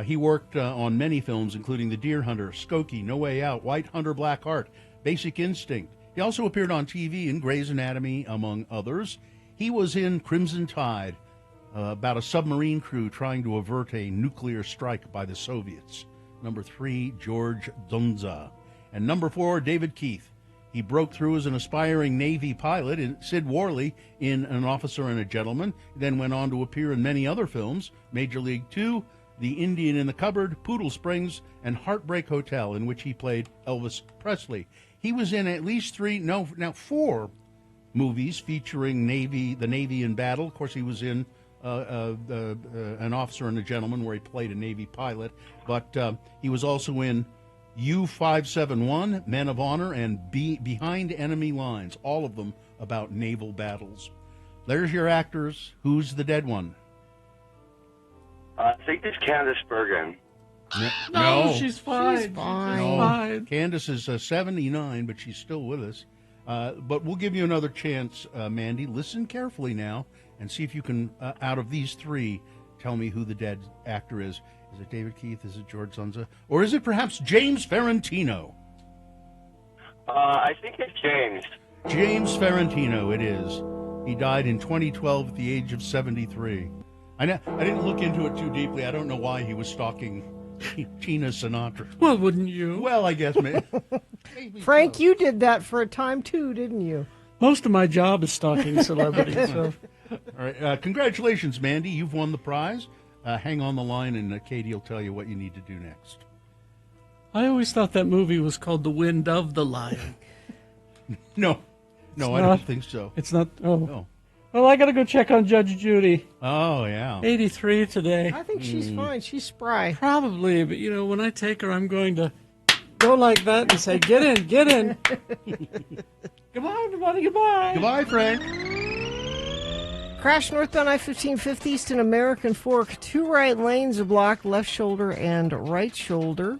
He worked on many films, including The Deer Hunter, Skokie, No Way Out, White Hunter, Black Heart, Basic Instinct. He also appeared on TV in Grey's Anatomy, among others. He was in Crimson Tide, about a submarine crew trying to avert a nuclear strike by the Soviets. Number 3, George Dunza. And number 4, David Keith. He broke through as an aspiring Navy pilot in Sid Worley in An Officer and a Gentleman, then went on to appear in many other films, Major League 2, The Indian in the Cupboard, Poodle Springs, and Heartbreak Hotel, in which he played Elvis Presley. He was in at least 4 movies featuring the Navy in battle. Of course, he was in An Officer and a Gentleman, where he played a Navy pilot. But he was also in U-571, Men of Honor, and Behind Enemy Lines, all of them about naval battles. There's your actors. Who's the dead one? I think it's Candice Bergen. No, she's fine. She's fine. No, Fine. Candace is 79, but she's still with us. But we'll give you another chance, Mandy. Listen carefully now and see if you can, out of these 3, tell me who the dead actor is. Is it David Keith? Is it George Zunza? Or is it perhaps James Ferrantino? I think it's James. James Ferrantino, it is. He died in 2012 at the age of 73. I didn't look into it too deeply. I don't know why he was stalking Tina Sinatra. Well, wouldn't you? Well, I guess maybe Frank, so. you did that for a time too, didn't you? Most of my job is stalking celebrities. So. All right. Congratulations, Mandy. You've won the prize. Hang on the line, and Katie will tell you what you need to do next. I always thought that movie was called The Wind of the Lion. No, I don't think so. It's not. Oh. No. Well, I got to go check on Judge Judy. Oh, yeah. 83 today. I think she's fine. She's spry. Probably, but when I take her, I'm going to go like that and say, "Get in, get in." Goodbye, everybody. Goodbye. Goodbye, Frank. Crash northbound I-15 5th East in American Fork. 2 right lanes are blocked, left shoulder and right shoulder.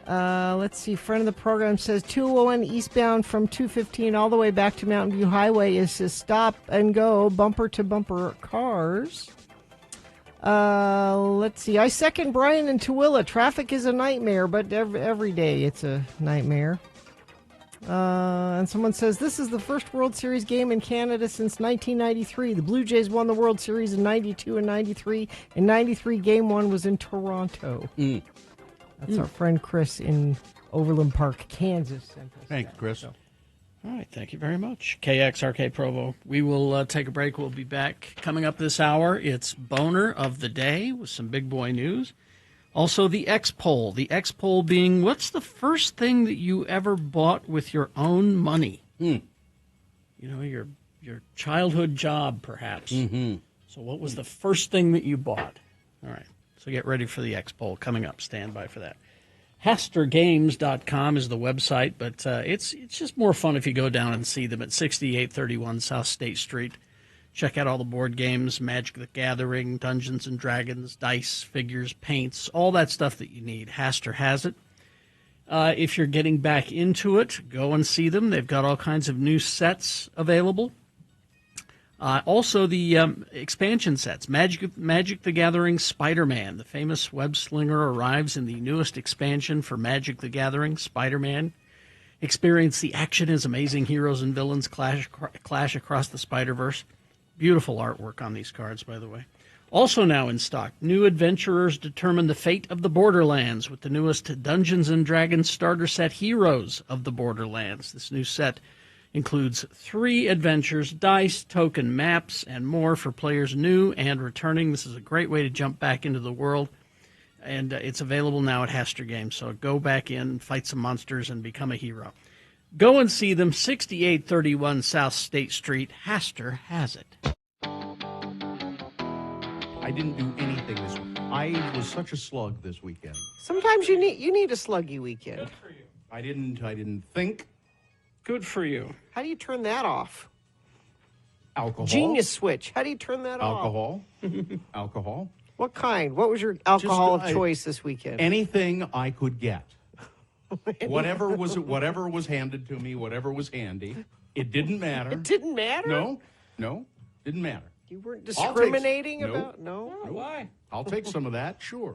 Let's see. Friend of the program says 201 eastbound from 215 all the way back to Mountain View Highway is a stop and go, bumper to bumper cars. Let's see. I second Brian in Tooele. Traffic is a nightmare, but every day it's a nightmare. And someone says this is the first World Series game in Canada since 1993. The Blue Jays won the World Series in 92 and 93. In 93, Game 1 was in Toronto. That's our friend Chris in Overland Park, Kansas. Thanks, Chris. All right, thank you very much. KXRK Provo. We will take a break. We'll be back coming up this hour. It's Boner of the Day with some big boy news. Also, the X-Poll. The X-Poll being, what's the first thing that you ever bought with your own money? Your childhood job, perhaps. Mm-hmm. So what was the first thing that you bought? All right. So get ready for the X-Poll coming up. Stand by for that. HasterGames.com is the website, but it's just more fun if you go down and see them at 6831 South State Street. Check out all the board games, Magic the Gathering, Dungeons and Dragons, dice, figures, paints, all that stuff that you need. Haster has it. If you're getting back into it, go and see them. They've got all kinds of new sets available. Also, the expansion sets. Magic the Gathering Spider-Man. The famous web slinger arrives in the newest expansion for Magic the Gathering Spider-Man. Experience the action as amazing heroes and villains clash across the Spider-Verse. Beautiful artwork on these cards, by the way. Also now in stock, new adventurers determine the fate of the Borderlands with the newest Dungeons & Dragons starter set, Heroes of the Borderlands. This new set Includes 3 adventures, dice, token maps, and more for players new and returning. This is a great way to jump back into the world. And it's available now at Haster Games. So go back in, fight some monsters, and become a hero. Go and see them, 6831 South State Street. Haster has it. I didn't do anything this week. I was such a slug this weekend. Sometimes you need a sluggy weekend. I didn't think. Good for you. How do you turn that off? Alcohol. Genius switch. How do you turn that off? Alcohol. Alcohol. What kind? What was your alcohol Just, of choice this weekend? Anything I could get. Whatever was handed to me, whatever was handy. It didn't matter. It didn't matter? No, didn't matter. You weren't discriminating Nope. about? No? Why? I'll take some of that, sure.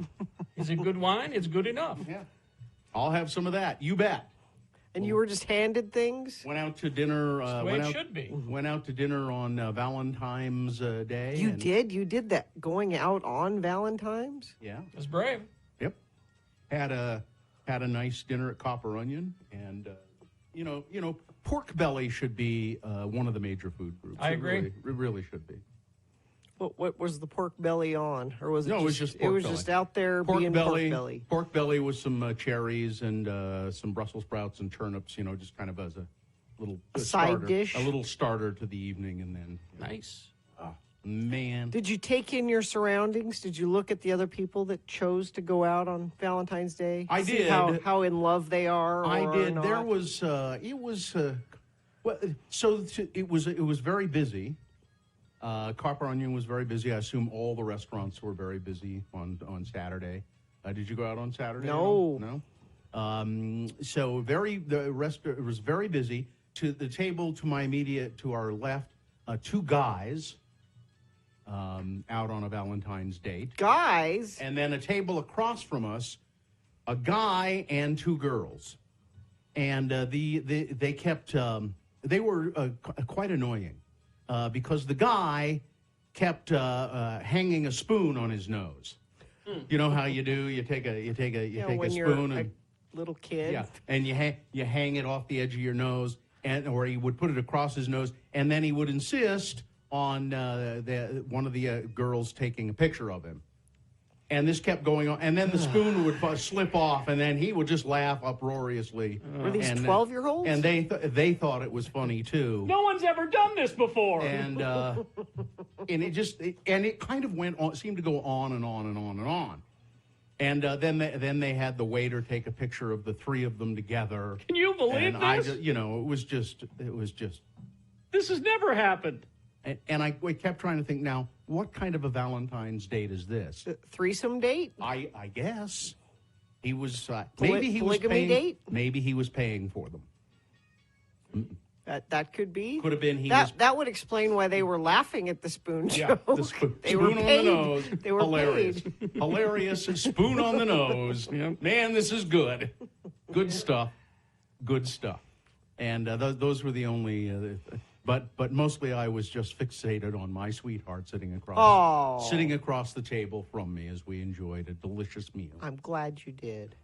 Is it good wine? It's good enough. Yeah. I'll have some of that. You bet. And you were just handed things? Went out to dinner. That's the way it should be. Went out to dinner on Valentine's Day. You did? You did that going out on Valentine's? Yeah. That's brave. Yep. Had a nice dinner at Copper Onion, and you know, pork belly should be one of the major food groups. I agree. It really should be. What was the pork belly on, or was it? No, it was just pork belly. just out there being pork belly. Pork belly with some cherries and some Brussels sprouts and turnips. You know, just kind of as a little side starter, dish, a little starter to the evening, and then Nice. Oh, man. Did you take in your surroundings? Did you look at the other people that chose to go out on Valentine's Day? I See did. How in love they are. I did. Not? There was. It was. Well, so it was very busy. Copper Onion was very busy. I assume all the restaurants were very busy on Saturday. Did you go out on Saturday? No. No. So it was very busy. To the table to our left, 2 guys out on a Valentine's date. Guys? And then a table across from us, a guy and 2 girls. And they kept, they were quite annoying because the guy kept hanging a spoon on his nose. You know how you do? You take a spoon and little kid. Yeah, and you hang it off the edge of your nose, or he would put it across his nose, and then he would insist on one of the girls taking a picture of him. And this kept going on, and then the spoon would slip off, and then he would just laugh uproariously. Were these 12-year-olds? And they thought it was funny too. No one's ever done this before. And it kind of went on, seemed to go on and on and on and on. And then they had the waiter take a picture of the 3 of them together. Can you believe this? It was just. This has never happened. And I kept trying to think, now, what kind of a Valentine's date is this? Threesome date? I guess. He was, polygamy date? Maybe he was paying for them. That could be. Could have been that would explain why they were laughing at the spoon joke. Yeah, the spoon on the nose. They were hilarious. paid. Hilarious. Spoon on the nose. Man, this is good. Good stuff. Good stuff. And those were the only... But mostly I was just fixated on my sweetheart sitting across the table from me as we enjoyed a delicious meal. I'm glad you did.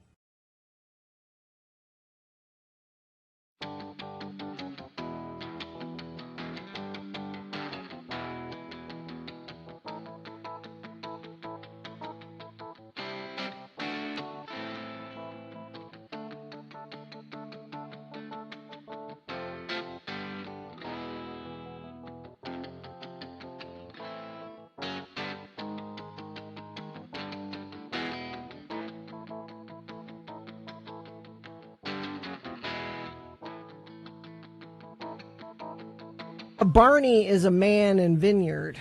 Barney is a man in Vineyard.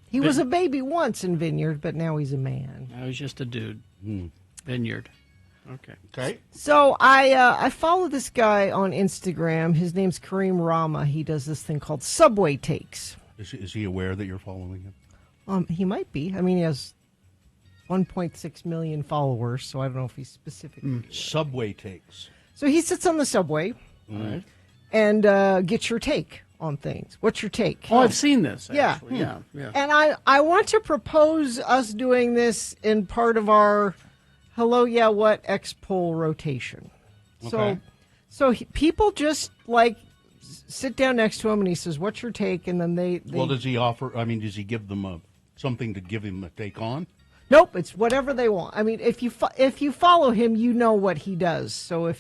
He was a baby once in Vineyard, but now he's a man. Now he's just a dude. Vineyard. Okay. So I follow this guy on Instagram. His name's Kareem Rama. He does this thing called Subway Takes. Is he aware that you're following him? He might be. I mean, he has 1.6 million followers, so I don't know if he's specifically. Subway Takes. So he sits on the subway and gets your take on things. What's your take? Oh, I've seen this, actually. Yeah. And I want to propose us doing this in part of our Hello, Yeah, What X poll rotation. Okay. So people just sit down next to him and he says, "What's your take?" And then they Well, does he offer? I mean, does he give them something to give him a take on? Nope, it's whatever they want. I mean, if you follow him, you know what he does. So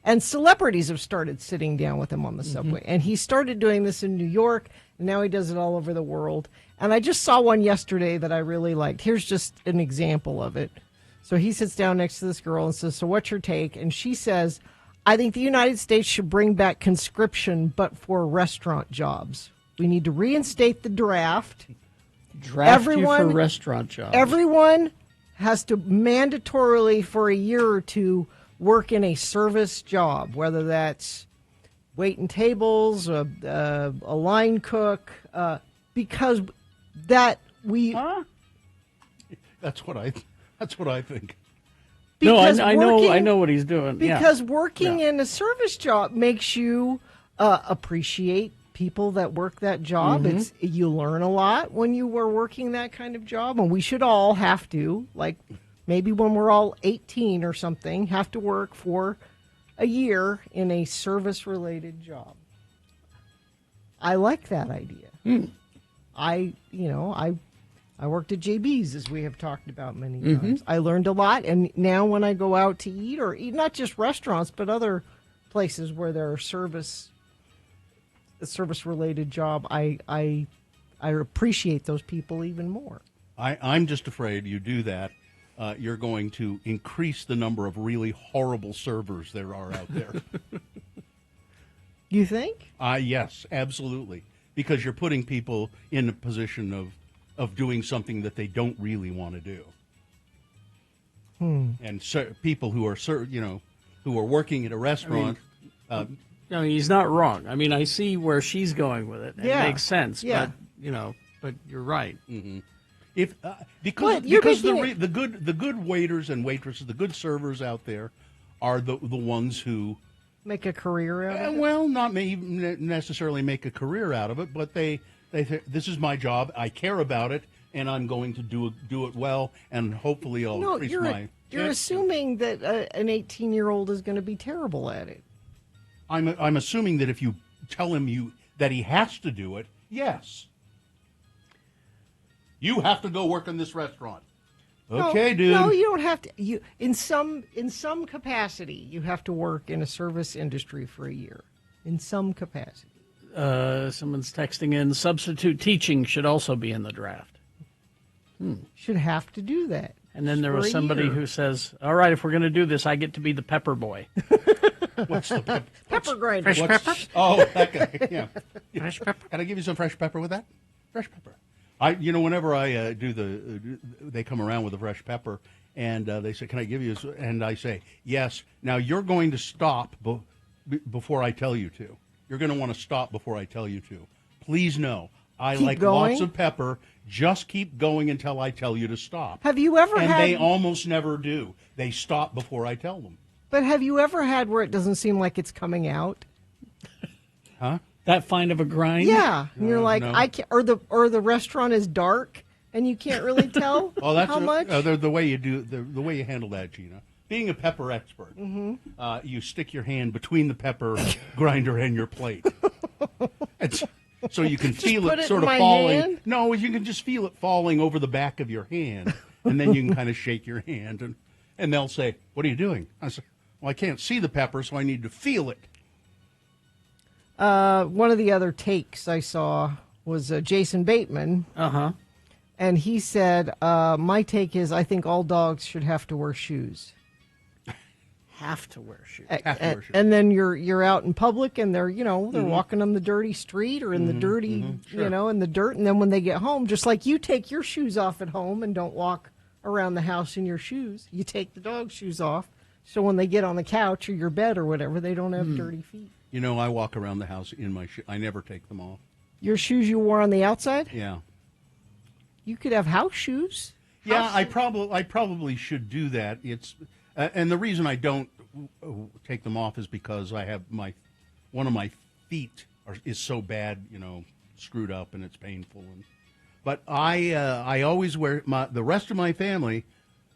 and celebrities have started sitting down with him on the subway, and he started doing this in New York, and now he does it all over the world. And I just saw one yesterday that I really liked. Here's just an example of it. So he sits down next to this girl and says, "So what's your take?" And she says, "I think the United States should bring back conscription, but for restaurant jobs. We need to reinstate the draft." Draft you for restaurant jobs. Everyone has to mandatorily for a year or two work in a service job, whether that's waiting tables, a line cook, because that we. Huh? That's what I think. No, I know what he's doing. Because working in a service job makes you appreciate people that work that job. You learn a lot when you were working that kind of job, and we should all have to, like maybe when we're all 18 or something, have to work for a year in a service-related job. I like that idea. I worked at JB's, as we have talked about many times. I learned a lot, and now when I go out to eat, or eat not just restaurants, but other places where there are service-related job, I appreciate those people even more. I'm just afraid you do that, you're going to increase the number of really horrible servers there are out there. You think? Yes, absolutely. Because you're putting people in a position of doing something that they don't really want to do. And people who are, who are working at a restaurant. No, he's not wrong. I mean, I see where she's going with it. It makes sense. Yeah. But you're right. Because the good waiters and waitresses, the good servers out there, are the ones who make a career out of it. Well, not necessarily make a career out of it, but they this is my job. I care about it, and I'm going to do it well, and hopefully I'll increase my. You're assuming that an 18-year-old is going to be terrible at it. I'm assuming that if you tell him that he has to do it, yes. You have to go work in this restaurant. Okay, dude. No, you don't have to. You in some capacity, you have to work in a service industry for a year. In some capacity. Someone's texting in. Substitute teaching should also be in the draft. Should have to do that. And then there was somebody who says, "All right, if we're going to do this, I get to be the pepper boy." What's the pepper grinder? Fresh pepper? Oh, that guy. Yeah. Fresh pepper. Can I give you some fresh pepper with that? Fresh pepper. Whenever I they come around with a fresh pepper, and they say, "Can I give you?" And I say, "Yes." Now you're going to stop before I tell you to. You're going to want to stop before I tell you to. Please know, I Keep like going? lots of pepper. Just keep going until I tell you to stop. Have you ever And had? they almost never do. They stop before I tell them. But have you ever had where it doesn't seem like it's coming out? Huh? That fine of a grind? Yeah, and you're like, no. I can't, or the restaurant is dark and you can't really tell Well, that's how much. the way you do the way you handle that, Gina. Being a pepper expert, you stick your hand between the pepper grinder and your plate, so you can feel put it it sort in of my falling. hand? No, you can just feel it falling over the back of your hand, and then you can kind of shake your hand, and they'll say, "What are you doing?" I say, "Well, I can't see the pepper, so I need to feel it." One of the other takes I saw was Jason Bateman. And he said, my take is I think all dogs should have to wear shoes. Have to wear shoes. And then you're out in public and they're walking on the dirty street or in the dirty, in the dirt. And then when they get home, just like you take your shoes off at home and don't walk around the house in your shoes, you take the dog's shoes off. So when they get on the couch or your bed or whatever, they don't have dirty feet. I walk around the house in my shoes. I never take them off. Your shoes you wore on the outside? Yeah. You could have house shoes. Yeah, I probably should do that. It's and the reason I don't take them off is because I have one of my feet is so bad, screwed up, and it's painful. But I always wear the rest of my family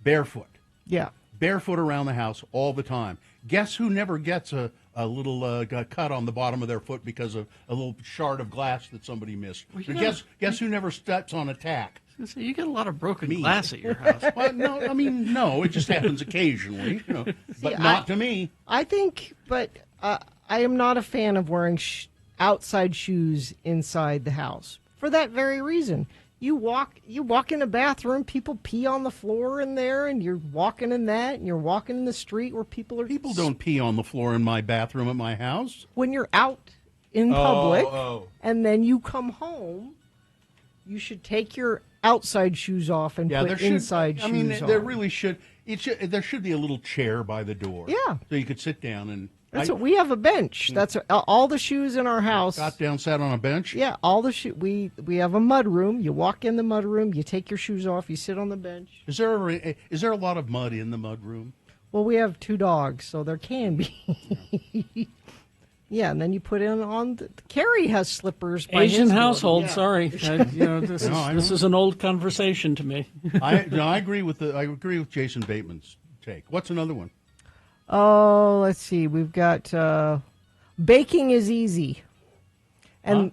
barefoot. Yeah. Barefoot around the house all the time. Guess who never gets a got cut on the bottom of their foot because of a little shard of glass that somebody missed. Well, Guess who never steps on a tack? So you get a lot of broken glass at your house. Well, no, it just happens occasionally, but not to me. I think, but I am not a fan of wearing outside shoes inside the house for that very reason. You walk in a bathroom, people pee on the floor in there, and you're walking in that, and you're walking in the street where people don't pee on the floor in my bathroom at my house. When you're out in public, and then you come home, you should take your outside shoes off and put inside shoes on. I mean, there really should. There should be a little chair by the door. Yeah, so you could sit down and. That's what we have, a bench. That's all the shoes in our house. Got down, sat on a bench. Yeah, all the shoes. We have a mud room. You walk in the mud room. You take your shoes off. You sit on the bench. Is there a lot of mud in the mud room? Well, we have 2 dogs, so there can be. Yeah, and then you put in on. Carrie has slippers. Asian household. Yeah. Sorry, this is an old conversation to me. I agree with Jason Bateman's take. What's another one? Oh, let's see. We've got baking is easy, and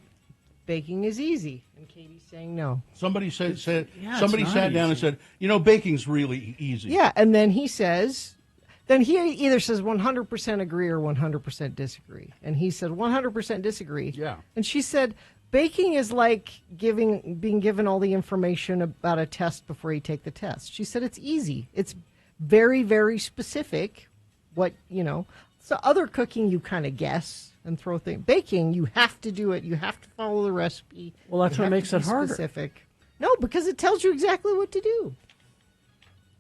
baking is easy. And Katie's saying no. Somebody sat down and said, baking's really easy. Yeah, and then he says. Then he either says 100% agree or 100% disagree. And he said 100% disagree. Yeah. And she said baking is like being given all the information about a test before you take the test. She said it's easy. It's very, very specific. So other cooking you kind of guess and throw things. Baking, you have to do it. You have to follow the recipe. Well, that's what makes it harder. Specific. No, because it tells you exactly what to do.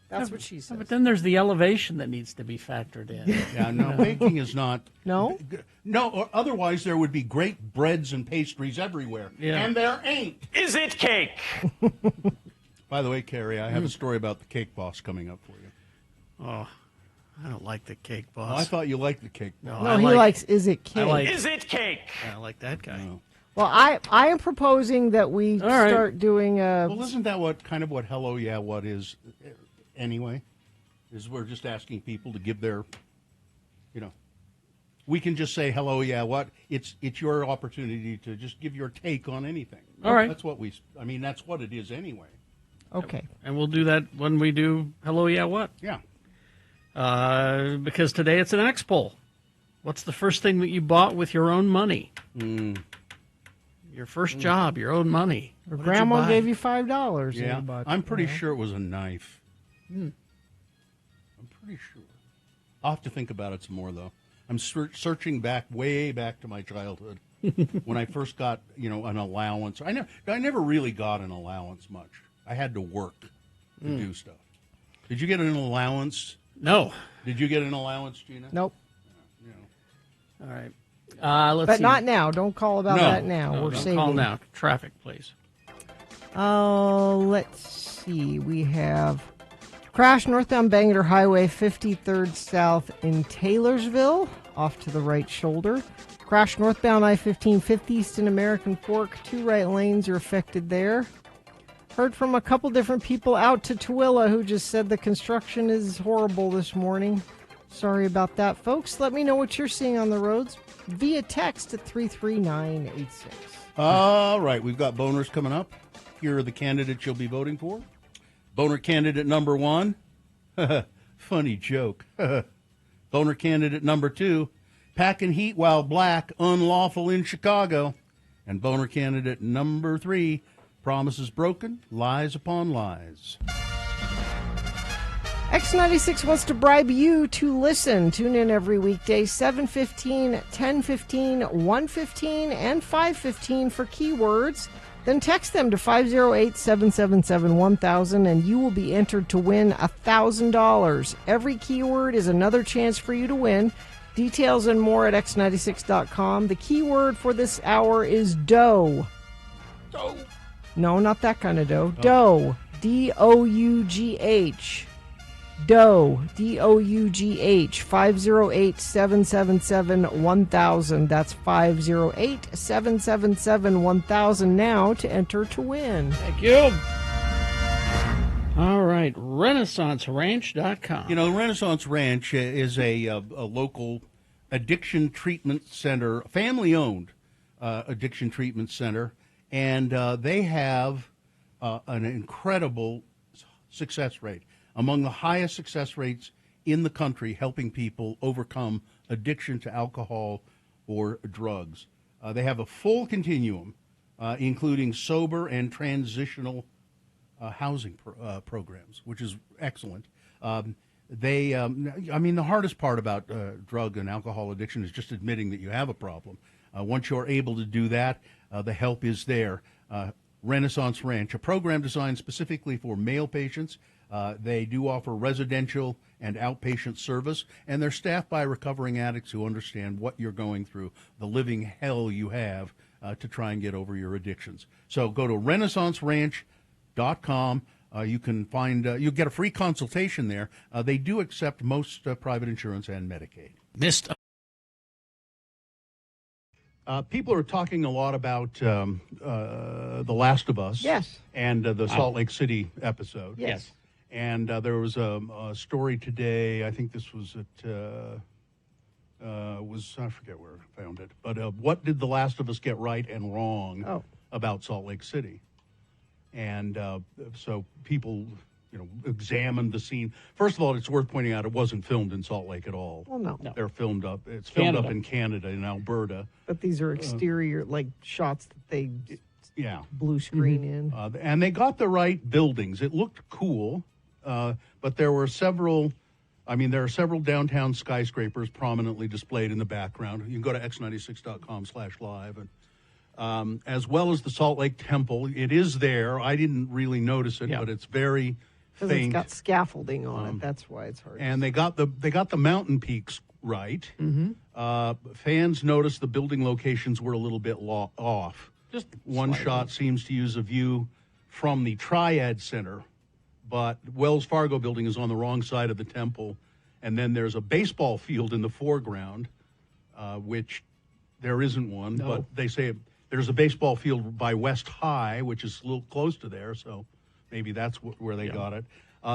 That's what she says. But then there's the elevation that needs to be factored in. Yeah, no, baking is not. No? No, or otherwise there would be great breads and pastries everywhere. Yeah. And there ain't. Is it cake? By the way, Carrie, I have a story about the Cake Boss coming up for you. Oh, I don't like the Cake Boss. Oh, I thought you liked the Cake Boss. No, he likes Is It Cake? Is it cake? I like that guy. No. Well, I am proposing that we start doing Well, isn't that what Hello, Yeah, What is anyway? Is we're just asking people to give their, we can just say hello, yeah, what? It's your opportunity to just give your take on anything. All right. That's what that's what it is anyway. Okay. And we'll do that when we do hello, yeah, what? Yeah. Because today it's an X poll. What's the first thing that you bought with your own money? Your first job, your own money. Or Grandma gave you $5. Yeah, I'm pretty sure it was a knife. I'm pretty sure. I'll have to think about it some more, though. I'm searching way back to my childhood when I first got, an allowance. I never really got an allowance much. I had to work to do stuff. Did you get an allowance? No. Did you get an allowance, Gina? Nope. All right. Let's but see. Not now. Don't call about that now. No, We're don't saving. Call now. Traffic, please. Let's see. We have crash northbound Bangor Highway 53rd South in Taylorsville, off to the right shoulder. Crash northbound I-15 5th East in American Fork. 2 right lanes are affected there. Heard from a couple different people out to Tooele who just said the construction is horrible this morning. Sorry about that, folks. Let me know what you're seeing on the roads via text at 33986. All right, we've got boners coming up. Here are the candidates you'll be voting for. Boner candidate number 1. Funny joke. Boner candidate number 2. Packing heat while black, unlawful in Chicago. And boner candidate number 3. Promises broken, lies upon lies. X96 wants to bribe you to listen. Tune in every weekday, 7:15, 10:15, 1:15, and 5:15 for keywords. Then text them to 508-777-1000, and you will be entered to win $1,000. Every keyword is another chance for you to win. Details and more at x96.com. The keyword for this hour is dough. Dough. No, not that kind of dough. Dough. D-O-U-G-H. Dough. D-O-U-G-H. 508-777-1000. That's 508-777-1000 now to enter to win. Thank you. All right. RenaissanceRanch.com. Renaissance Ranch is a local addiction treatment center, family-owned addiction treatment center, and they have an incredible success rate, among the highest success rates in the country, helping people overcome addiction to alcohol or drugs. They have a full continuum, including sober and transitional housing programs, which is excellent. The hardest part about drug and alcohol addiction is just admitting that you have a problem. Once you're able to do that, the help is there. Renaissance Ranch, a program designed specifically for male patients. They do offer residential and outpatient service, and they're staffed by recovering addicts who understand what you're going through, the living hell you have to try and get over your addictions. So go to renaissanceranch.com. You can find, you'll get a free consultation there. They do accept most private insurance and Medicaid. People are talking a lot about The Last of Us. Yes. And the Salt Lake City episode. Yes. And there was a story today, I think this was I forget where I found it, but what did The Last of Us get right and wrong about Salt Lake City? And so people, examined the scene. First of all, it's worth pointing out it wasn't filmed in Salt Lake at all. Well, no. They're filmed up. It's filmed up in Canada, in Alberta. But these are exterior, shots that they blue Mm-hmm. screen in. And they got the right buildings. It looked cool, but there were several. There are several downtown skyscrapers prominently displayed in the background. You can go to x96.com/live, and as well as the Salt Lake Temple. It is there. I didn't really notice it, but it's very Because faint. it's got scaffolding on it. That's why it's hard. And they got the mountain peaks right. Mm-hmm. Fans noticed the building locations were a little bit off. Just one shot seems to use a view from the Triad Center, but Wells Fargo building is on the wrong side of the temple. And then there's a baseball field in the foreground, which there isn't one, but they say there's a baseball field by West High, which is a little close to there, so maybe that's where they got it.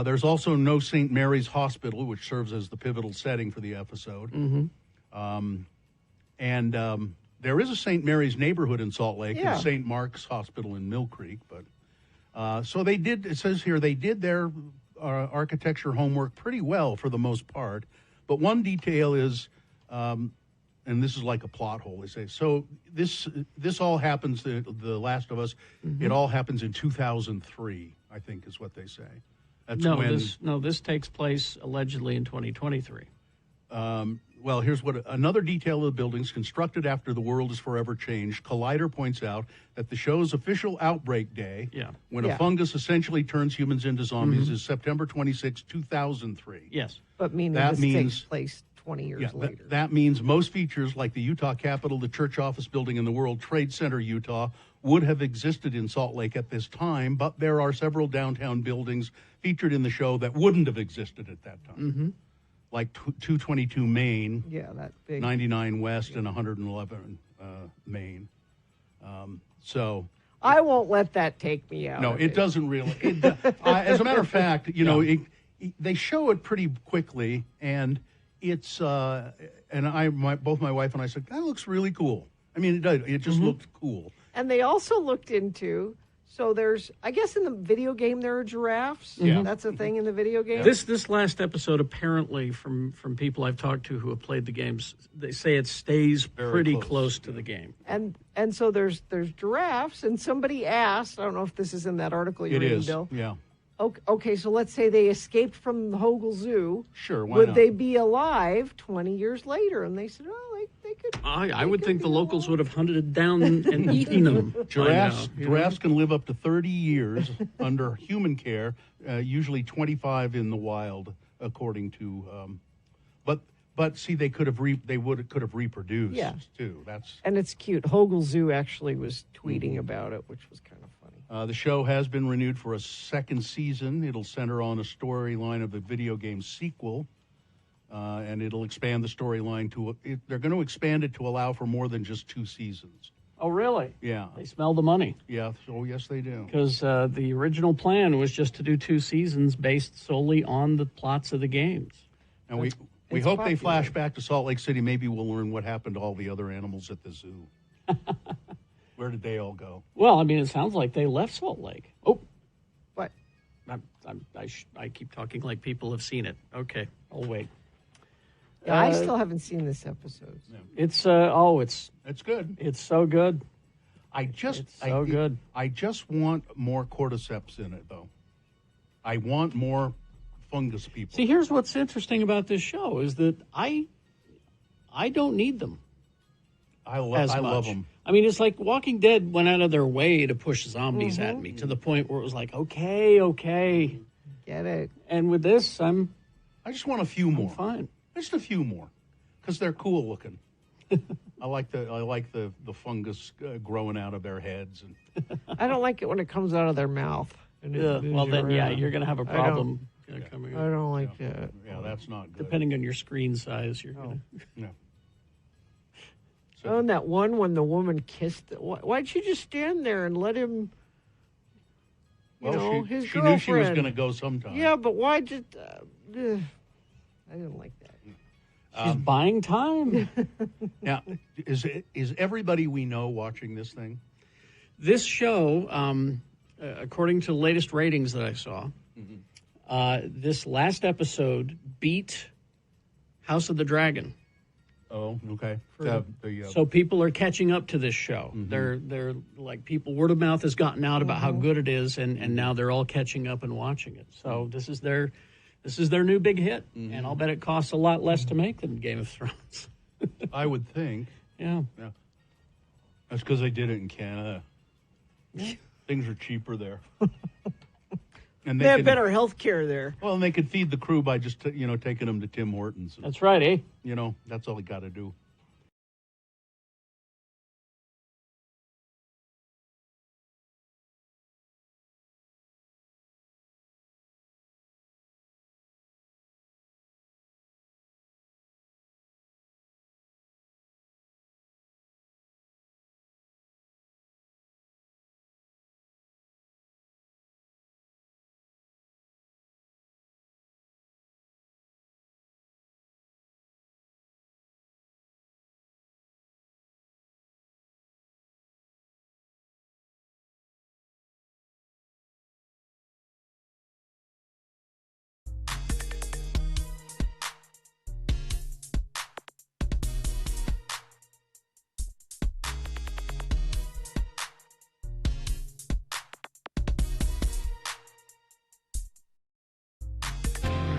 There's also no St. Mary's Hospital, which serves as the pivotal setting for the episode. Mm-hmm. There is a St. Mary's neighborhood in Salt Lake, and St. Mark's Hospital in Mill Creek. But so they did, it says here, they did their architecture homework pretty well for the most part. But one detail is, and this is like a plot hole, they say. So this all happens, The Last of Us, it all happens in 2003, I think is what they say. That's this takes place allegedly in 2023. Well, here's another detail of the buildings constructed after the world is forever changed. Collider points out that the show's official outbreak day, when a fungus essentially turns humans into zombies, is September 26, 2003. Yes. But this takes place 20 years later. That means most features like the Utah Capitol, the church office building, and the World Trade Center, Utah, would have existed in Salt Lake at this time, but there are several downtown buildings featured in the show that wouldn't have existed at that time. Mm-hmm. Like 222 Main, that big 99 West, and 111 Main. So I won't let that take me out. No, it doesn't really. As a matter of fact, they show it pretty quickly, and it's both my wife and I said that looks really cool. I mean, it does. It just looked cool. And they also looked into. So there's, I guess in the video game there are giraffes. Yeah. That's a thing in the video game. This last episode, apparently, from people I've talked to who have played the games, they say it stays pretty close to the game. And so there's giraffes, and somebody asked, I don't know if this is in that article you're reading, Bill. Yeah. Okay, so let's say they escaped from the Hogle Zoo. Sure, why would not? they be alive 20 years later? And they said, they could. I would think the locals would have hunted down and eaten them. Giraffes can live up to 30 years under human care, usually 25 in the wild, according to. But see, they could have reproduced too. And it's cute. Hogle Zoo actually was tweeting about it, which was kind of funny. The show has been renewed for a second season. It'll center on a storyline of the video game sequel. And it'll expand the storyline they're going to expand it to allow for more than just 2 seasons. Oh, really? Yeah. They smell the money. Yeah, so yes, they do. Because the original plan was just to do 2 seasons based solely on the plots of the games. And We It's hope they popular. flash back to Salt Lake City. Maybe we'll learn what happened to all the other animals at the zoo. Where did they all go? Well, I mean, it sounds like they left Salt Lake. Oh, What? I keep talking like people have seen it. Okay, I'll wait. Yeah, I still haven't seen this episode. It's It's good. it's so good. It's so good. I just want more cordyceps in it, though. I want more fungus people. See, here's what's interesting about this show is that I don't need them. I as much. love them. I mean, it's like Walking Dead went out of their way to push zombies at me to the point where it was like, okay. Get it? And with this, I just want a few more. fine. Just a few more, because they're cool looking. I like the fungus growing out of their heads, and I don't like it when it comes out of their mouth. And it moves Well, then, yeah, around. you're going to have a problem coming I up. don't like that. yeah, that's not good. Depending on your screen size, you're going to. Yeah. Oh, and that one when the woman kissed. Why'd she just stand there and let him? Well, his she knew she was girlfriend. going to go sometime. Yeah, but why just? I didn't like that. She's buying time. Now, is everybody we know watching this thing? This show, according to the latest ratings that I saw, this last episode beat House of the Dragon. Oh, okay. So people are catching up to this show. They're like word of mouth has gotten out about how good it is, and now they're all catching up and watching it. So this is their new big hit, and I'll bet it costs a lot less to make than Game of Thrones. I would think. Yeah. That's because they did it in Canada. Things are cheaper there. And They have better health care there. Well, and they could feed the crew by just taking them to Tim Hortons. That's right, eh? That's all they got to do.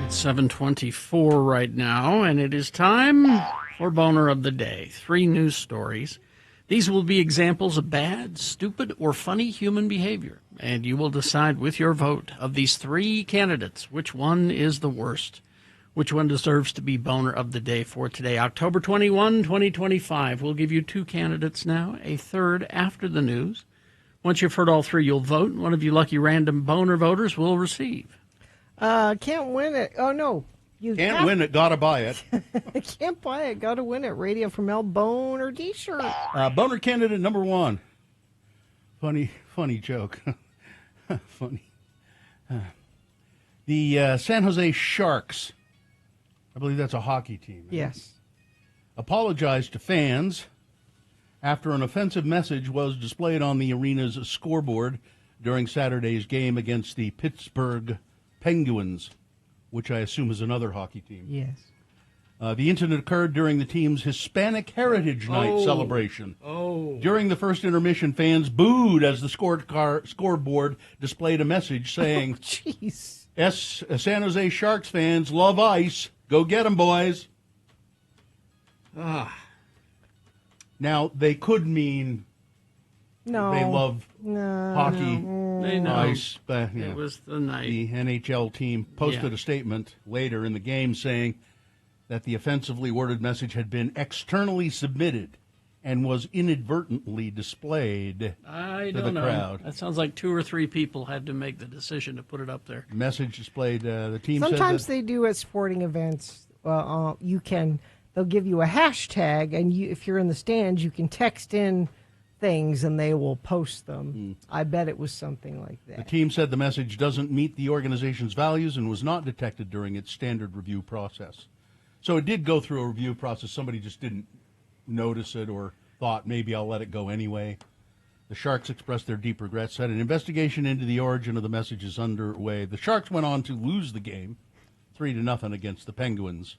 It's 7:24 right now, and it is time for Boner of the Day. 3 news stories. These will be examples of bad, stupid, or funny human behavior, and you will decide with your vote of these 3 candidates which one is the worst, which one deserves to be Boner of the Day for today, October 21, 2025. We'll give you 2 candidates now, a third after the news. Once you've heard all 3, you'll vote, and one of you lucky random Boner voters will receive. Can't win it. Oh, no. You Can't win it, gotta buy it. Can't buy it. Gotta win it. Radio from El Boner T-shirt. Boner candidate number 1. Funny joke. Funny. The San Jose Sharks, I believe that's a hockey team. Yes. Apologized to fans after an offensive message was displayed on the arena's scoreboard during Saturday's game against the Pittsburgh Penguins, which I assume is another hockey team. Yes. The incident occurred during the team's Hispanic Heritage Night celebration. During the first intermission, fans booed as the scoreboard displayed a message saying, Jeez. San Jose Sharks fans love ice. Go get 'em, boys. Now, they could mean No. they love No. hockey, They know. ice. But, It was the night. The NHL team posted a statement later in the game saying that the offensively worded message had been externally submitted and was inadvertently displayed I to don't the know. crowd. That sounds like 2 or 3 people had to make the decision to put it up there. Message displayed. The team Sometimes said that, they do at sporting events. They'll give you a hashtag, and if you're in the stands, you can text in things, and they will post them. I bet it was something like the that. team said the message doesn't meet the organization's values and was not detected during its standard review process. So it did go through a review process. Somebody just didn't notice it or thought maybe I'll let it go anyway. The Sharks expressed their deep regret, said an investigation into the origin of the message is underway. The Sharks went on to lose the game 3-0 against the Penguins.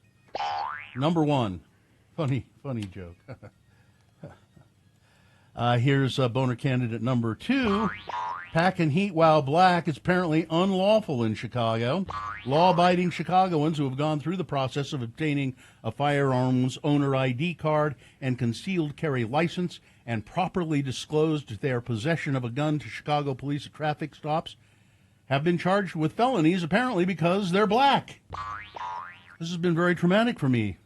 Number one. Funny joke. Here's boner candidate number 2. Packing heat while black is apparently unlawful in Chicago. Law-abiding Chicagoans who have gone through the process of obtaining a firearms owner ID card and concealed carry license and properly disclosed their possession of a gun to Chicago police at traffic stops have been charged with felonies, apparently because they're black. This has been very traumatic for me.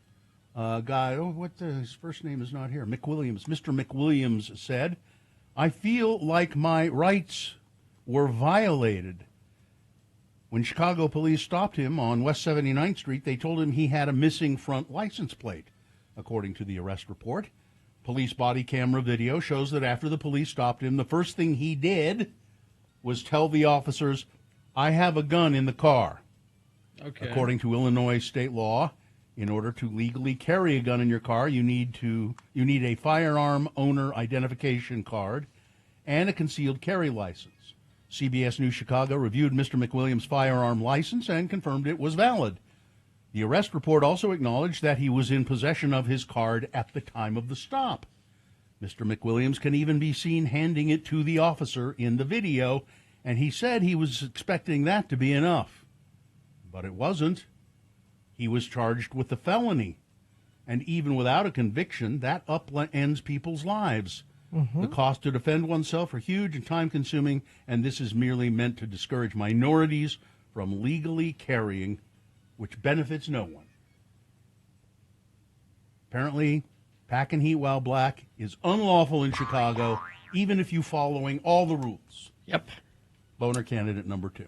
Guy, his first name is not here, McWilliams. Mr. McWilliams said, I feel like my rights were violated. When Chicago police stopped him on West 79th Street, they told him he had a missing front license plate. According to the arrest report, police body camera video shows that after the police stopped him, the first thing he did was tell the officers, I have a gun in the car. Okay. According to Illinois state law, in order to legally carry a gun in your car, you need a firearm owner identification card and a concealed carry license. CBS News Chicago reviewed Mr. McWilliams' firearm license and confirmed it was valid. The arrest report also acknowledged that he was in possession of his card at the time of the stop. Mr. McWilliams can even be seen handing it to the officer in the video, and he said he was expecting that to be enough. But it wasn't. He was charged with a felony. And even without a conviction, that upends people's lives. The cost to defend oneself are huge and time-consuming, and this is merely meant to discourage minorities from legally carrying, which benefits no one. Apparently, packing heat while black is unlawful in Chicago, even if you're following all the rules. Yep. Boner candidate number 2.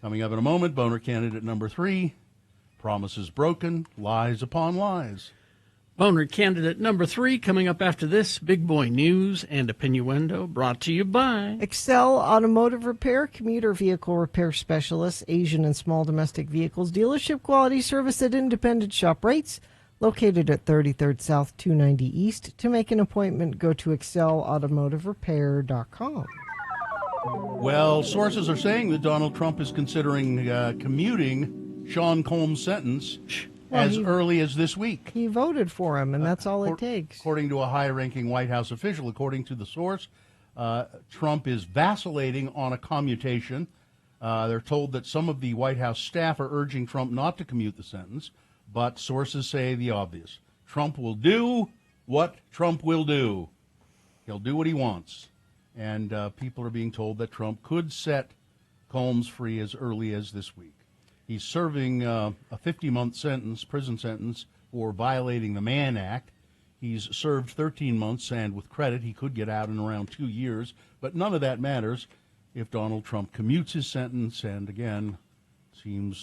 Coming up in a moment, boner candidate number 3. Promises broken, lies upon lies. Boner candidate number 3 coming up after this. Big Boy News and Opinioendo brought to you by Excel Automotive Repair, commuter vehicle repair specialists, Asian and small domestic vehicles, dealership quality service at independent shop rates, located at 33rd South 290 East. To make an appointment, go to excelautomotiverepair.com. Well, sources are saying that Donald Trump is considering commuting Sean Combs' sentence early as this week. He voted for him, and that's all it takes. According to a high-ranking White House official, according to the source, Trump is vacillating on a commutation. They're told that some of the White House staff are urging Trump not to commute the sentence, but sources say the obvious. Trump will do what Trump will do. He'll do what he wants. And people are being told that Trump could set Combs free as early as this week. He's serving a 50-month prison sentence for violating the Mann Act. He's served 13 months, and with credit, he could get out in around 2 years. But none of that matters if Donald Trump commutes his sentence, and again, he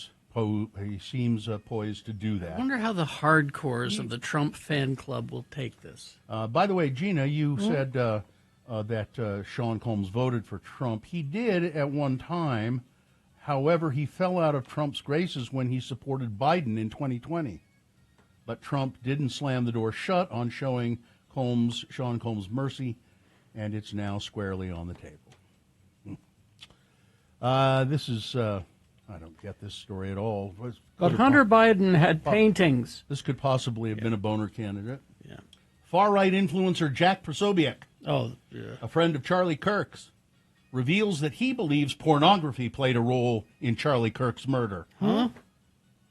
seems poised to do that. I wonder how the hardcores of the Trump fan club will take this. By the way, Gina, you said that Sean Combs voted for Trump. He did at one time. However, he fell out of Trump's graces when he supported Biden in 2020. But Trump didn't slam the door shut on showing Sean Combs mercy, and it's now squarely on the table. This is, I don't get this story at all. But Hunter Biden had paintings. This could possibly have been a boner candidate. Yeah. Far-right influencer Jack Posobiec, Oh, yeah. a friend of Charlie Kirk's, reveals that he believes pornography played a role in Charlie Kirk's murder. Huh?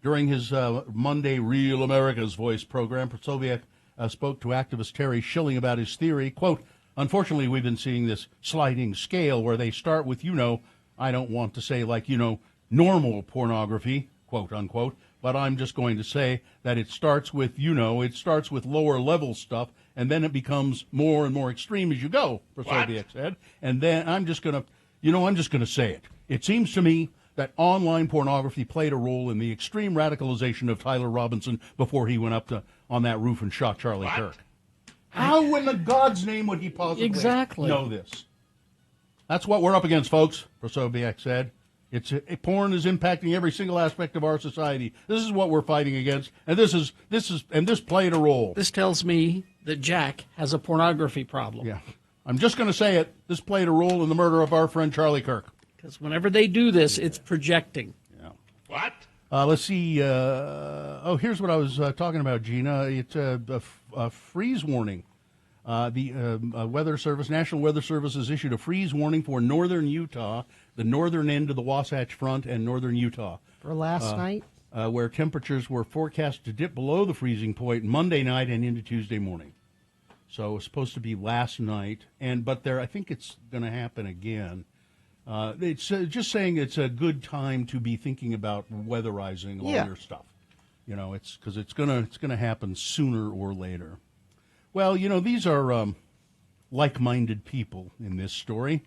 During his Monday Real America's Voice program, Posobiec spoke to activist Terry Schilling about his theory. Quote, unfortunately, we've been seeing this sliding scale where they start with, I don't want to say like, normal pornography, quote unquote, but I'm just going to say that it starts with, it starts with lower level stuff, and then it becomes more and more extreme as you go, Posobiec said. And then I'm just going to say it. It seems to me that online pornography played a role in the extreme radicalization of Tyler Robinson before he went up on that roof and shot Charlie Kirk. How in the God's name would he possibly know this? That's what we're up against, folks, Posobiec said. Porn is impacting every single aspect of our society. This is what we're fighting against, and this played a role. This tells me that Jack has a pornography problem. Yeah, I'm just going to say it. This played a role in the murder of our friend Charlie Kirk. Because whenever they do this, it's projecting. Yeah. What? Let's see. Here's what I was talking about, Gina. It's a freeze warning. The Weather Service, National Weather Service, has issued a freeze warning for northern Utah, the northern end of the Wasatch Front, and northern Utah. For last night? Where temperatures were forecast to dip below the freezing point Monday night and into Tuesday morning. So it's supposed to be last night, but I think it's going to happen again. It's just saying it's a good time to be thinking about weatherizing all your stuff. You know, it's because it's gonna happen sooner or later. Well, you know, these are like-minded people in this story.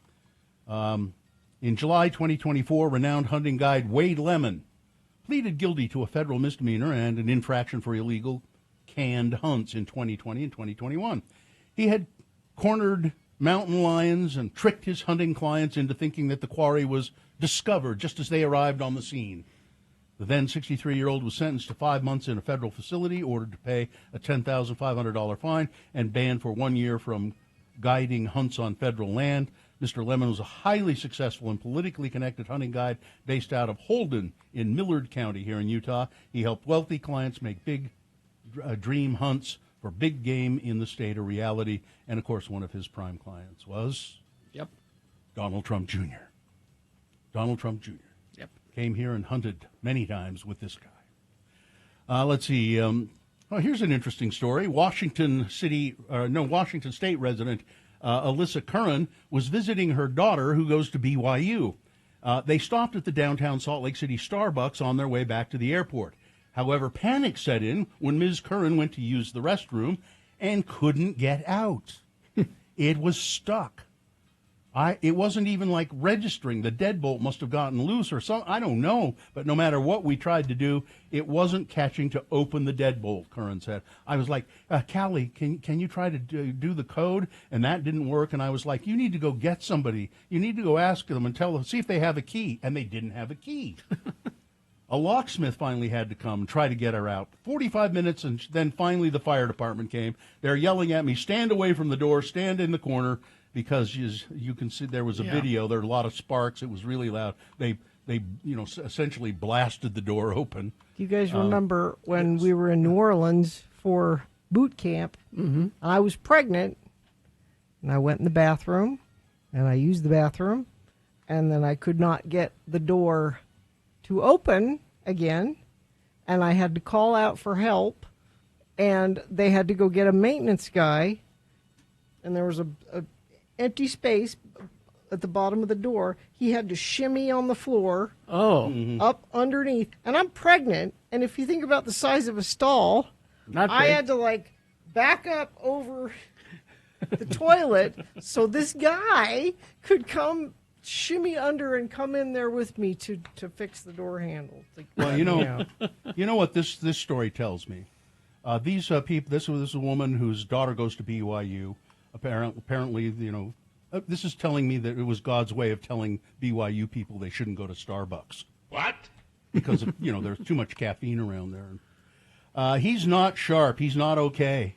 In July 2024, renowned hunting guide Wade Lemon pleaded guilty to a federal misdemeanor and an infraction for illegal canned hunts in 2020 and 2021. He had cornered mountain lions and tricked his hunting clients into thinking that the quarry was discovered just as they arrived on the scene. The then 63-year-old was sentenced to 5 months in a federal facility, ordered to pay a $10,500 fine, and banned for 1 year from guiding hunts on federal land. Mr. Lemon was a highly successful and politically connected hunting guide based out of Holden in Millard County here in Utah. He helped wealthy clients make big dream hunts for big game in the state a reality. And, of course, one of his prime clients was Donald Trump Jr. Donald Trump Jr. Came here and hunted many times with this guy. Let's see. Here's an interesting story. Washington State resident Alyssa Curran was visiting her daughter, who goes to BYU. They stopped at the downtown Salt Lake City Starbucks on their way back to the airport. However, panic set in when Ms. Curran went to use the restroom and couldn't get out. It was stuck. It wasn't even like registering. The deadbolt must have gotten loose or something. I don't know. But no matter what we tried to do, it wasn't catching to open the deadbolt, Curran said. I was like, Callie, can you try to do the code? And that didn't work. And I was like, you need to go get somebody. You need to go ask them and tell them, see if they have a key. And they didn't have a key. A locksmith finally had to come and try to get her out. 45 minutes, and then finally the fire department came. They're yelling at me, stand away from the door, stand in the corner. Because you can see there was a video. There were a lot of sparks. It was really loud. They essentially blasted the door open. Do you guys remember when we were in New Orleans for boot camp? Mm-hmm. I was pregnant, and I went in the bathroom, and I used the bathroom, and then I could not get the door to open again, and I had to call out for help, and they had to go get a maintenance guy, and there was a empty space at the bottom of the door. He had to shimmy on the floor up underneath. And I'm pregnant, and if you think about the size of a stall, I had to back up over the toilet so this guy could come shimmy under and come in there with me to fix the door handle. Well, you know what this story tells me. These people. This was a woman whose daughter goes to BYU. Apparently, this is telling me that it was God's way of telling BYU people they shouldn't go to Starbucks. What? Because of, there's too much caffeine around there. He's not sharp. He's not okay.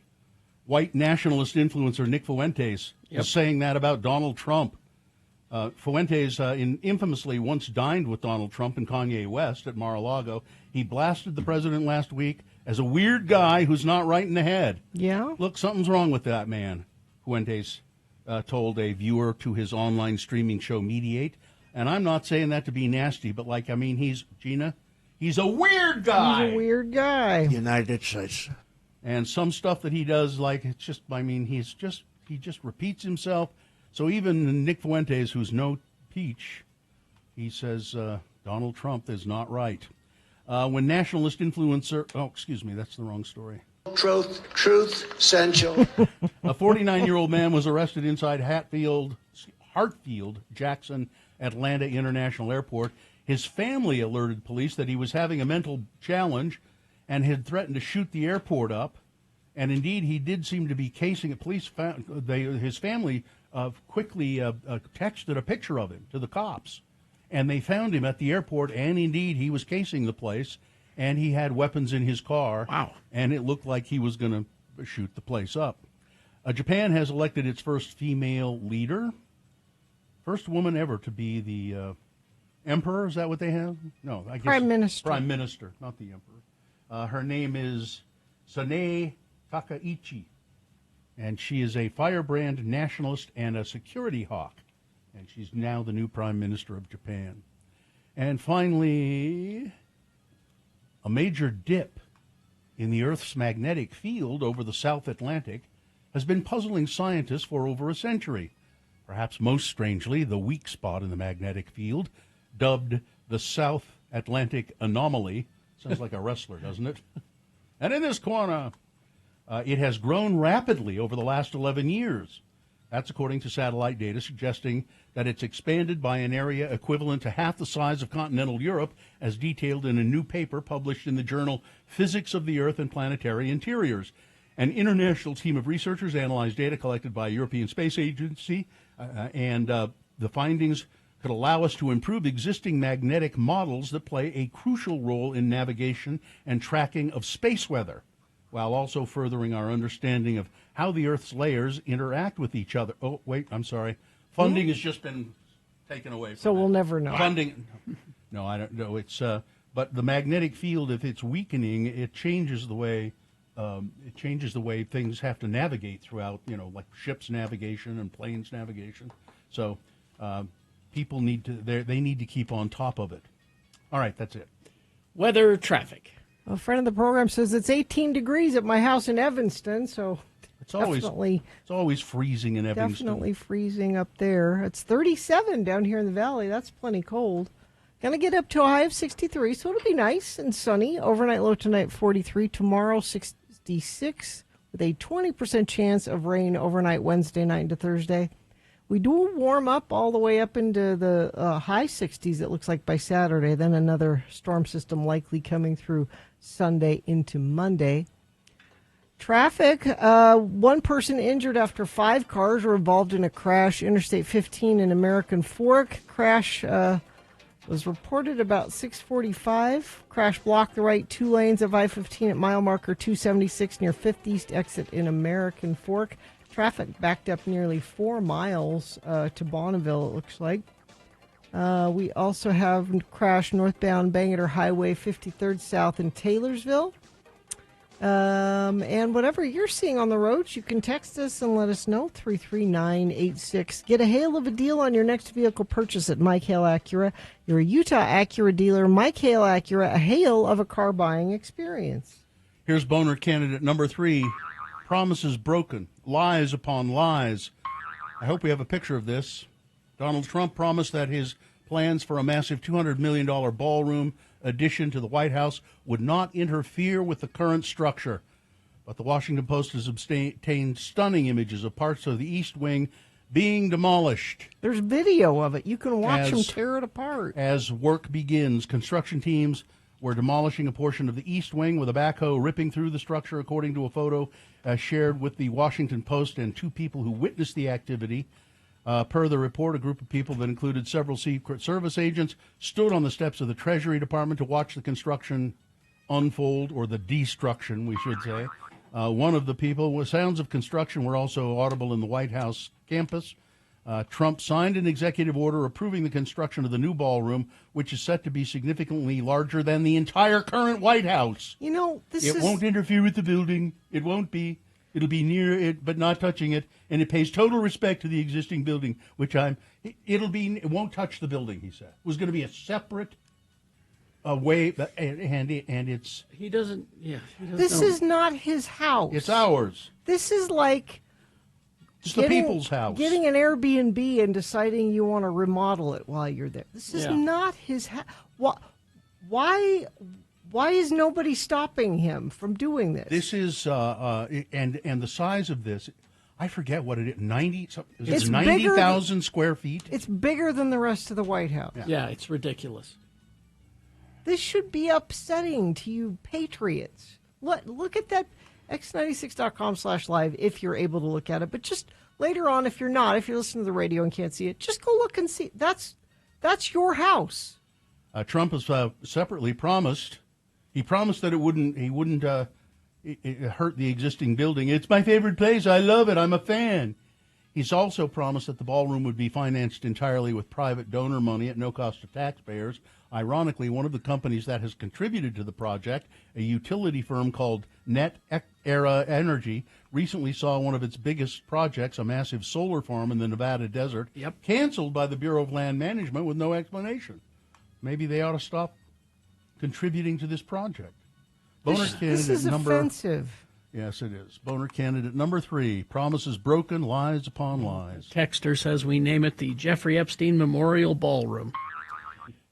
White nationalist influencer Nick Fuentes is saying that about Donald Trump. Fuentes infamously once dined with Donald Trump and Kanye West at Mar-a-Lago. He blasted the president last week as a weird guy who's not right in the head. Yeah? Look, something's wrong with that man, Fuentes told a viewer to his online streaming show Mediate. And I'm not saying that to be nasty, but he's a weird guy. He's a weird guy. United States. And some stuff that he does, he just repeats himself. So even Nick Fuentes, who's no peach, he says Donald Trump is not right. When nationalist influencer, that's the wrong story. Truth, essential. A 49-year-old man was arrested inside Hartfield-Jackson Atlanta International Airport. His family alerted police that he was having a mental challenge and had threatened to shoot the airport up. And indeed, he did seem to be casing it. Police found his family quickly texted a picture of him to the cops. And they found him at the airport, and indeed he was casing the place, and he had weapons in his car. Wow. And it looked like he was going to shoot the place up. Japan has elected its first female leader. First woman ever to be the emperor. Is that what they have? No, I guess. Prime Minister. Prime Minister, not the emperor. Her name is Sanae Takaichi. And she is a firebrand nationalist and a security hawk. And she's now the new Prime Minister of Japan. And finally, a major dip in the Earth's magnetic field over the South Atlantic has been puzzling scientists for over a century. Perhaps most strangely, the weak spot in the magnetic field, dubbed the South Atlantic Anomaly. Sounds like a wrestler, doesn't it? And in this corner, it has grown rapidly over the last 11 years. That's according to satellite data suggesting that it's expanded by an area equivalent to half the size of continental Europe, as detailed in a new paper published in the journal Physics of the Earth and Planetary Interiors. An international team of researchers analyzed data collected by European Space Agency, and the findings could allow us to improve existing magnetic models that play a crucial role in navigation and tracking of space weather, while also furthering our understanding of how the Earth's layers interact with each other. Oh, wait, I'm sorry. Funding has just been taken away from So that. we'll never know. Funding, no, I don't know. It's but the magnetic field, if it's weakening, it changes the way things have to navigate throughout. Like ships navigation and planes navigation. So people need to keep on top of it. All right, that's it. Weather, traffic. A friend of the program says it's 18 degrees at my house in Evanston, so it's always freezing in Evanston. Definitely freezing up there. It's 37 down here in the valley. That's plenty cold. Going to get up to a high of 63, so it'll be nice and sunny. Overnight low tonight 43, tomorrow 66, with a 20% chance of rain overnight Wednesday night into Thursday. We do warm up all the way up into the high 60s, it looks like, by Saturday. Then another storm system likely coming through Sunday into Monday. Traffic, one person injured after 5 cars were involved in a crash. Interstate 15 in American Fork. Crash was reported about 6:45. Crash blocked the right 2 lanes of I-15 at mile marker 276 near 5th East exit in American Fork. Traffic backed up nearly 4 miles to Bonneville, it looks like. We also have crash northbound Bangor Highway 53rd South in Taylorsville. And whatever you're seeing on the roads, you can text us and let us know, 33986. Get a hail of a deal on your next vehicle purchase at Mike Hale Acura. You're a Utah Acura dealer. Mike Hale Acura, a hail of a car buying experience. Here's boner candidate number 3. Promises broken, lies upon lies. I hope we have a picture of this. Donald Trump promised that his plans for a massive $200 million ballroom addition to the White House would not interfere with the current structure. But the Washington Post has obtained stunning images of parts of the East Wing being demolished. There's video of it. You can watch them tear it apart. As work begins, construction teams were demolishing a portion of the East Wing with a backhoe ripping through the structure, according to a photo shared with the Washington Post and 2 people who witnessed the activity. Per the report, a group of people that included several Secret Service agents stood on the steps of the Treasury Department to watch the construction unfold, or the destruction, we should say. One of the people, with sounds of construction were also audible in the White House campus. Trump signed an executive order approving the construction of the new ballroom, which is set to be significantly larger than the entire current White House. It won't interfere with the building. It won't be. It'll be near it, but not touching it, and it pays total respect to the existing building, it won't touch the building, he said. It was going to be a separate way, and it's... He doesn't This know. is not his house. It's ours. This is like... It's the people's house. Getting an Airbnb and deciding you want to remodel it while you're there. This is not his house. Why is nobody stopping him from doing this? This is and the size of this, I forget what it is. 90,000 square feet. It's bigger than the rest of the White House. Yeah, it's ridiculous. This should be upsetting to you patriots. Look at that, x96.com/live if you're able to look at it. But just later on, if you're listening to the radio and can't see it, just go look and see. That's That's your house. Trump has separately promised. He promised that he wouldn't hurt the existing building. It's my favorite place. I love it. I'm a fan. He's also promised that the ballroom would be financed entirely with private donor money at no cost to taxpayers. Ironically, one of the companies that has contributed to the project, a utility firm called Net Era Energy, recently saw one of its biggest projects, a massive solar farm in the Nevada desert, canceled by the Bureau of Land Management with no explanation. Maybe they ought to stop contributing to this project. This is offensive. Yes, it is. Boner candidate number 3, promises broken, lies upon lies. Texter says we name it the Jeffrey Epstein Memorial Ballroom.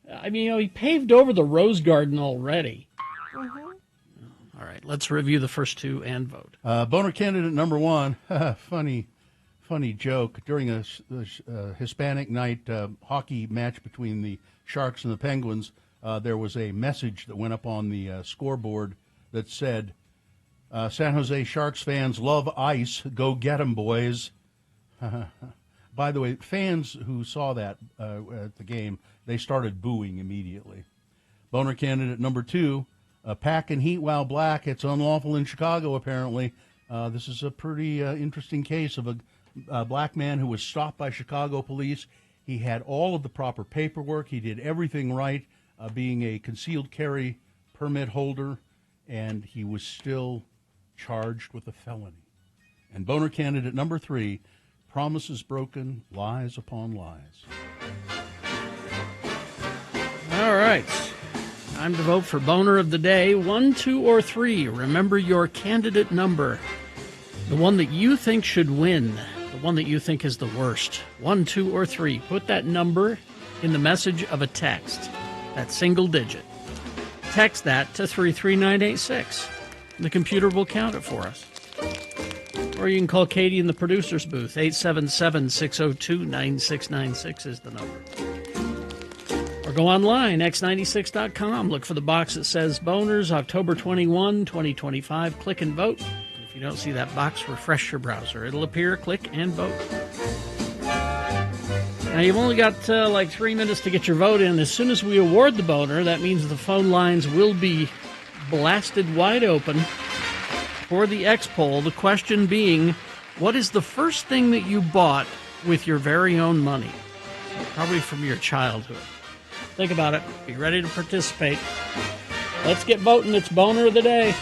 I mean, he paved over the Rose Garden already. All right, let's review the first 2 and vote. Boner candidate number 1, funny joke. During a Hispanic night hockey match between the Sharks and the Penguins, there was a message that went up on the scoreboard that said, San Jose Sharks fans love ice. Go get 'em, boys. By the way, fans who saw that at the game, they started booing immediately. Boner candidate number 2, packing heat while black. It's unlawful in Chicago, apparently. This is a pretty interesting case of a black man who was stopped by Chicago police. He had all of the proper paperwork. He did everything right, being a concealed carry permit holder, and he was still charged with a felony. And Boner candidate number 3, promises broken, lies upon lies. All right. Time to vote for Boner of the Day. 1, 2, or 3. Remember your candidate number. The one that you think should win. The one that you think is the worst. 1, 2, or 3. Put that number in the message of a text. That single digit. Text that to 33986. The computer will count it for us. Or you can call Katie in the producer's booth. 877-602-9696 is the number. Or go online, x96.com. Look for the box that says Boners, October 21, 2025. Click and vote. If you don't see that box, refresh your browser. It'll appear. Click and vote. Now, you've only got like 3 minutes to get your vote in. As soon as we award the Boner, that means the phone lines will be blasted wide open for the X poll. The question being, what is the first thing that you bought with your very own money? Probably from your childhood. Think about it. Be ready to participate. Let's get voting. It's Boner of the Day.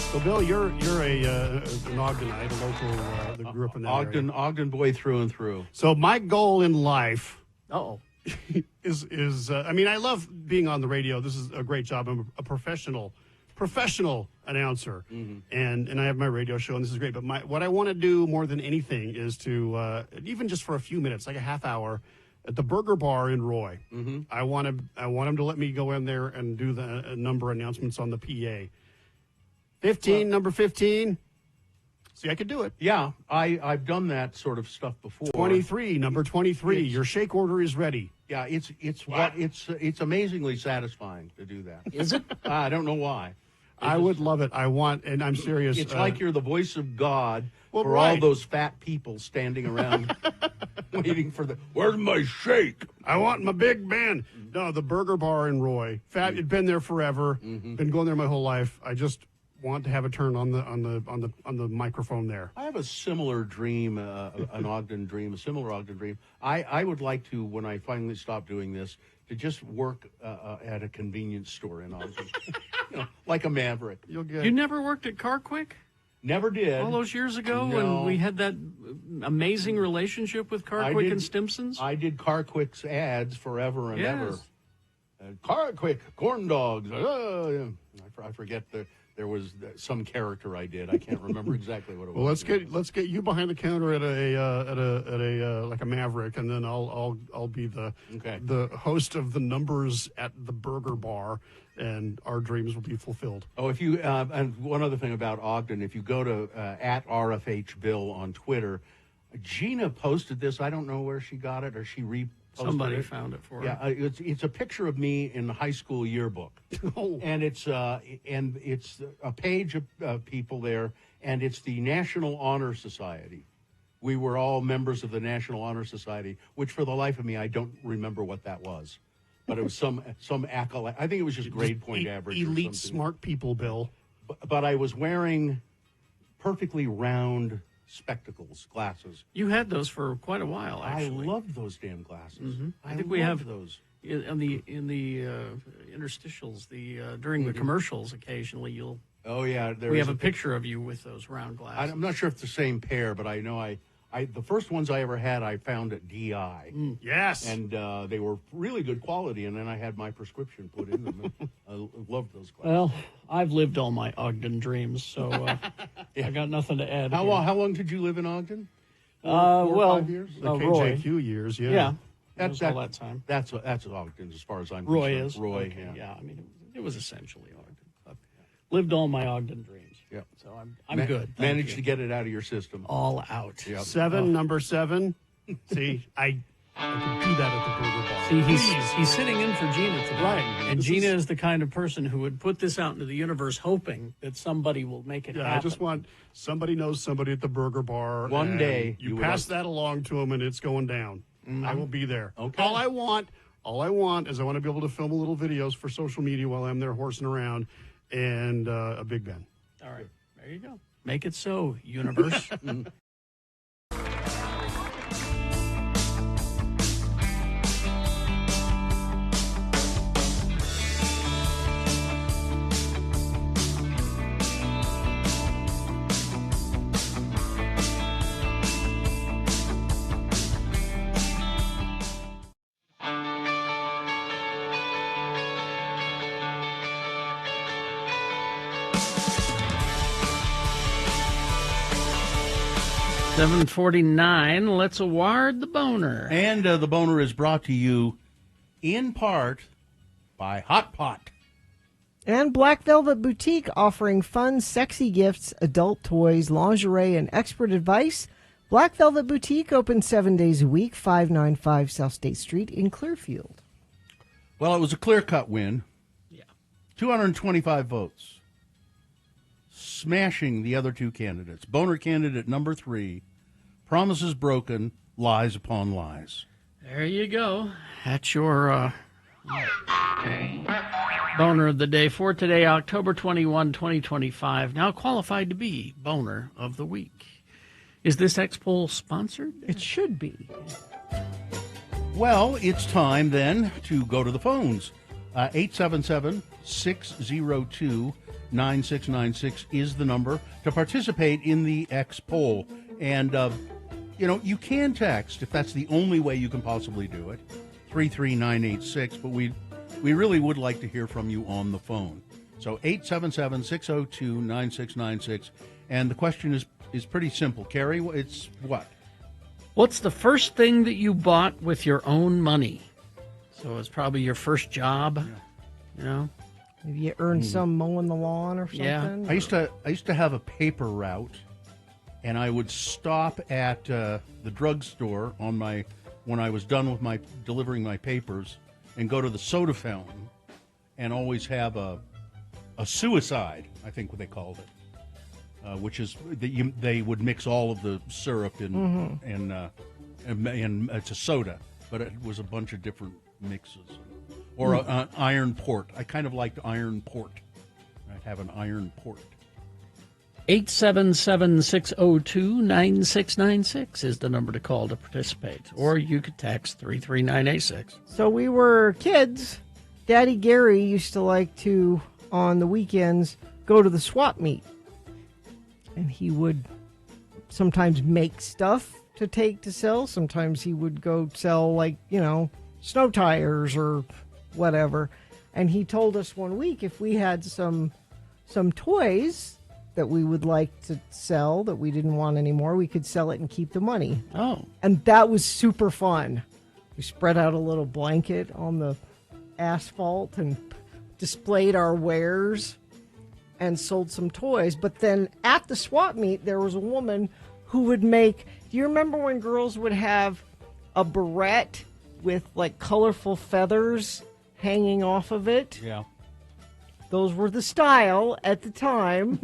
So, Bill, you're an Ogdenite, a local that grew up in that area. Ogden boy through and through. So my goal in life is I mean, I love being on the radio. This is a great job. I'm a professional announcer, and I have my radio show, and this is great. But what I want to do more than anything is to even just for a few minutes, like a half hour, at the Burger Bar in Roy. I want them to let me go in there and do the number announcements on the PA. 15, number 15. See, I could do it. Yeah, I've done that sort of stuff before. 23, number 23. Your shake order is ready. Yeah, it's amazingly satisfying to do that. Is it? I don't know why. I would love it. And I'm serious. It's like you're the voice of God for all those fat people standing around waiting for where's my shake? I want my big band. No, the Burger Bar in Roy. It'd been there forever. Been going there my whole life. I just want to have a turn on the microphone there. I have a similar dream, an Ogden dream, a similar Ogden dream. I would like to, when I finally stop doing this, to just work at a convenience store in Ogden, like a maverick. You never worked at Car Quick? Never did. All those years ago when we had that amazing relationship with Car Quick and Stimson's? I did Car Quick's ads forever and ever. Car Quick, corn dogs. I forget there was some character I did. I can't remember exactly what it was. Well, let's get you behind the counter at a like a Maverick, and then I'll be the host of the numbers at the Burger Bar, and our dreams will be fulfilled. Oh, if you and one other thing about Ogden, if you go to at RFH Bill on Twitter, Gina posted this. I don't know where she got it, or she reposted Somebody it. found it for her. Yeah, it's a picture of me in the high school yearbook, and it's a page of people there, and it's the National Honor Society. We were all members of the National Honor Society, which for the life of me I don't remember what that was, but it was some accolade. I think it was just grade point average. Elite or something. smart people, Bill. But I was wearing perfectly round spectacles, glasses. You had those for quite a while, actually. I loved those damn glasses. Mm-hmm. I think loved we have those. in the interstitials, during the commercials. Occasionally, you'll. Oh yeah, We have a picture of you with those round glasses. I'm not sure if it's the same pair, but I know I the first ones I ever had I found at DI. Yes, and they were really good quality. And then I had my prescription put in them. I loved those glasses. Well, I've lived all my Ogden dreams, so I got nothing to add. How long did you live in Ogden? 4 or 5 years? The Roy. KJQ years, yeah. Yeah, That's all that time. That's Ogden as far as I'm Roy concerned. is Roy, okay, yeah. I mean, it was essentially Ogden. I've lived all my Ogden dreams. Yeah. So I'm good. Thank Managed you. to get it out of your system. All out. Yep. Number 7. See, I could do that at the burger bar. See, he's sitting in for Gina today. Right. And This Gina is- is the kind of person who would put this out into the universe hoping that somebody will make it Yeah, happen. I just want somebody knows somebody at the burger bar. One and day you you would pass have- that along to them, and it's going down. I will be there. Okay. All I want is I want to be able to film a little videos for social media while I'm there horsing around, and a Big Ben. All right. There you go. Make it so, universe. $7:49. Let's award the boner. And the boner is brought to you in part by Hot Pot. And Black Velvet Boutique offering fun, sexy gifts, adult toys, lingerie, and expert advice. Black Velvet Boutique open 7 days a week, 595 South State Street in Clearfield. Well, it was a clear-cut win. Yeah. 225 votes. Smashing the other two candidates. Boner candidate number 3, promises broken, lies upon lies. There you go. That's your boner of the day for today, October 21, 2025. Now qualified to be boner of the week. Is this X-Poll sponsored? It should be. Well, it's time then to go to the phones. 877-602-9696 is the number to participate in the X poll. And, you can text if that's the only way you can possibly do it, 33986, but we really would like to hear from you on the phone. So 877-602-9696. And the question is pretty simple. Carrie, it's what? What's the first thing that you bought with your own money? So it's probably your first job, Maybe you earned some mowing the lawn or something. Yeah. I used to have a paper route, and I would stop at the drugstore when I was done with delivering my papers, and go to the soda fountain, and always have a suicide, I think what they called it, which is they would mix all of the syrup in and it's a soda, but it was a bunch of different mixes. Or an iron port. I kind of liked iron port. I'd have an iron port. 877-602-9696 is the number to call to participate. Or you could text 33986. So we were kids. Daddy Gary used to like to, on the weekends, go to the swap meet. And he would sometimes make stuff to take to sell. Sometimes he would go sell, snow tires or whatever. And he told us one week if we had some toys that we would like to sell that we didn't want anymore, we could sell it and keep the money. Oh. And that was super fun. We spread out a little blanket on the asphalt and displayed our wares and sold some toys. But then at the swap meet, there was a woman who would make. Do you remember when girls would have a barrette with like colorful feathers hanging off of it? Yeah. Those were the style at the time.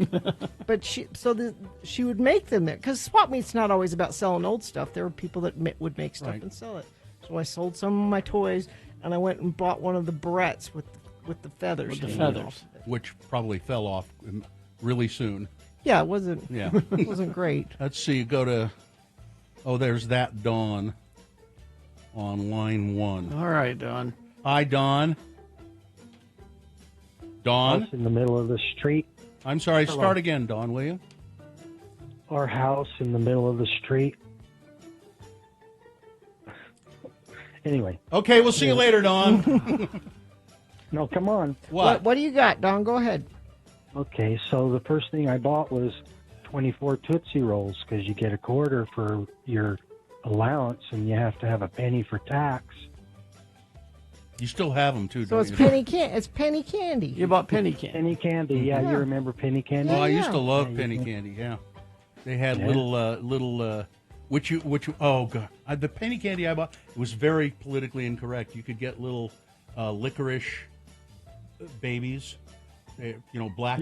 But she would make them there because swap meet's not always about selling old stuff. There were people that would make stuff and sell it. So I sold some of my toys, and I went and bought one of the barrettes with the feathers. With the feathers. Off of it. Which probably fell off really soon. Yeah, it wasn't. Yeah. It wasn't great. Let's see. Go to. Oh, there's that Dawn on line 1. All right, Don. Hi, Dawn. Dawn? House in the middle of the street. I'm sorry, Hello. start again, Dawn, will you? Our house in the middle of the street. Anyway. Okay, we'll see you later, Dawn. No, come on. What do you got, Don? Go ahead. Okay, so the first thing I bought was 24 Tootsie Rolls because you get a quarter for your allowance and you have to have a penny for tax. You still have them, too, So don't it's you? it's penny candy. You bought penny candy. Penny candy, yeah, Yeah. you remember penny candy? Oh, I used to love Yeah, penny you candy, yeah. They had Yeah. little, oh, God. The penny candy I bought, it was very politically incorrect. You could get little licorice babies, little black